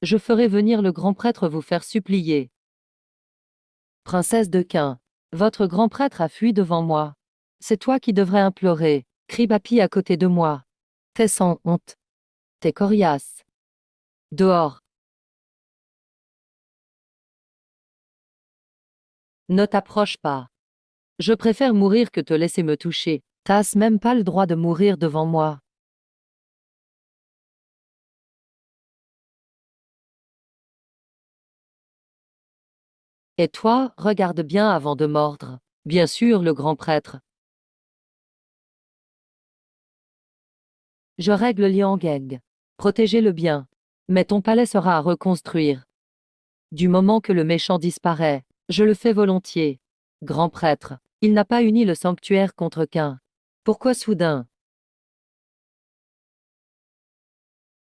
Je ferai venir le grand prêtre vous faire supplier. Princesse de Qin. Votre grand prêtre a fui devant moi. C'est toi qui devrais implorer. Crie Papi à côté de moi. T'es sans honte. T'es coriace. Dehors. Ne t'approche pas. Je préfère mourir que te laisser me toucher. T'as même pas le droit de mourir devant moi. Et toi, regarde bien avant de mordre. Bien sûr, le grand prêtre. Je règle Liang Geng. Protégez-le bien. Mais ton palais sera à reconstruire. Du moment que le méchant disparaît, je le fais volontiers. Grand prêtre, il n'a pas uni le sanctuaire contre Qin. Pourquoi soudain?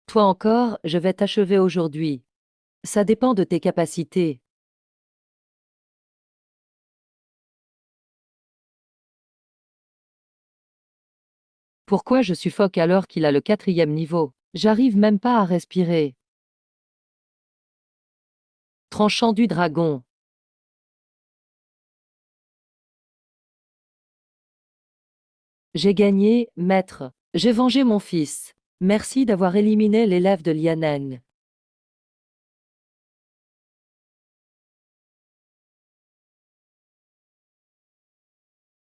Toi encore, je vais t'achever aujourd'hui. Ça dépend de tes capacités. Pourquoi je suffoque alors qu'il a le 4e niveau? J'arrive même pas à respirer. Tranchant du dragon. J'ai gagné, maître. J'ai vengé mon fils. Merci d'avoir éliminé l'élève de Lianeng.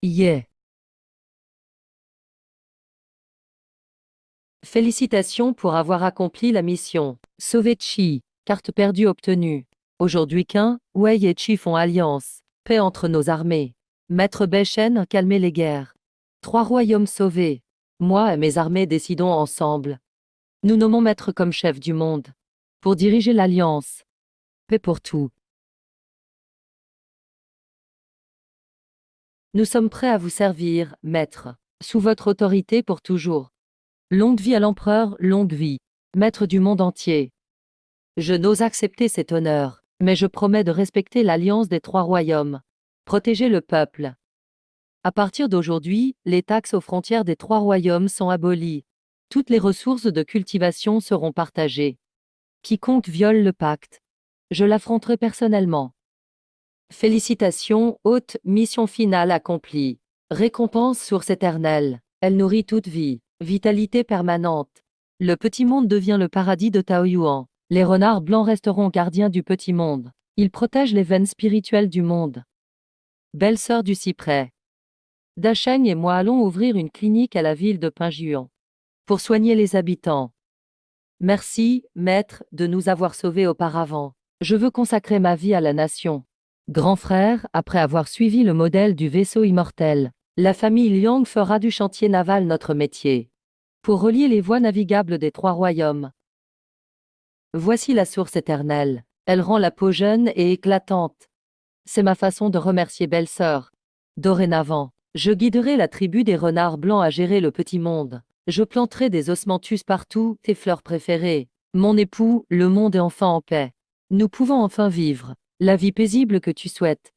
Yeah. Félicitations pour avoir accompli la mission. Sauver Chi. Carte perdue obtenue. Aujourd'hui Qin, Wei et Chi font alliance. Paix entre nos armées. Maître Beishen, calmez les guerres. 3 royaumes sauvés. Moi et mes armées décidons ensemble. Nous nommons maître comme chef du monde. Pour diriger l'alliance. Paix pour tout. Nous sommes prêts à vous servir, maître. Sous votre autorité pour toujours. Longue vie à l'empereur, longue vie. Maître du monde entier. Je n'ose accepter cet honneur, mais je promets de respecter l'alliance des 3 royaumes. Protéger le peuple. À partir d'aujourd'hui, les taxes aux frontières des 3 royaumes sont abolies. Toutes les ressources de cultivation seront partagées. Quiconque viole le pacte, je l'affronterai personnellement. Félicitations, hôte, mission finale accomplie. Récompense source éternelle. Elle nourrit toute vie. Vitalité permanente. Le petit monde devient le paradis de Taoyuan. Les renards blancs resteront gardiens du petit monde. Ils protègent les veines spirituelles du monde. Belle sœur du cyprès. Dasheng et moi allons ouvrir une clinique à la ville de Pinjuan. Pour soigner les habitants. Merci, maître, de nous avoir sauvés auparavant. Je veux consacrer ma vie à la nation. Grand frère, après avoir suivi le modèle du vaisseau immortel, la famille Liang fera du chantier naval notre métier. Pour relier les voies navigables des 3 royaumes. Voici la source éternelle. Elle rend la peau jeune et éclatante. C'est ma façon de remercier belle-sœur. Dorénavant, je guiderai la tribu des renards blancs à gérer le petit monde. Je planterai des osmanthus partout, tes fleurs préférées. Mon époux, le monde est enfin en paix. Nous pouvons enfin vivre la vie paisible que tu souhaites.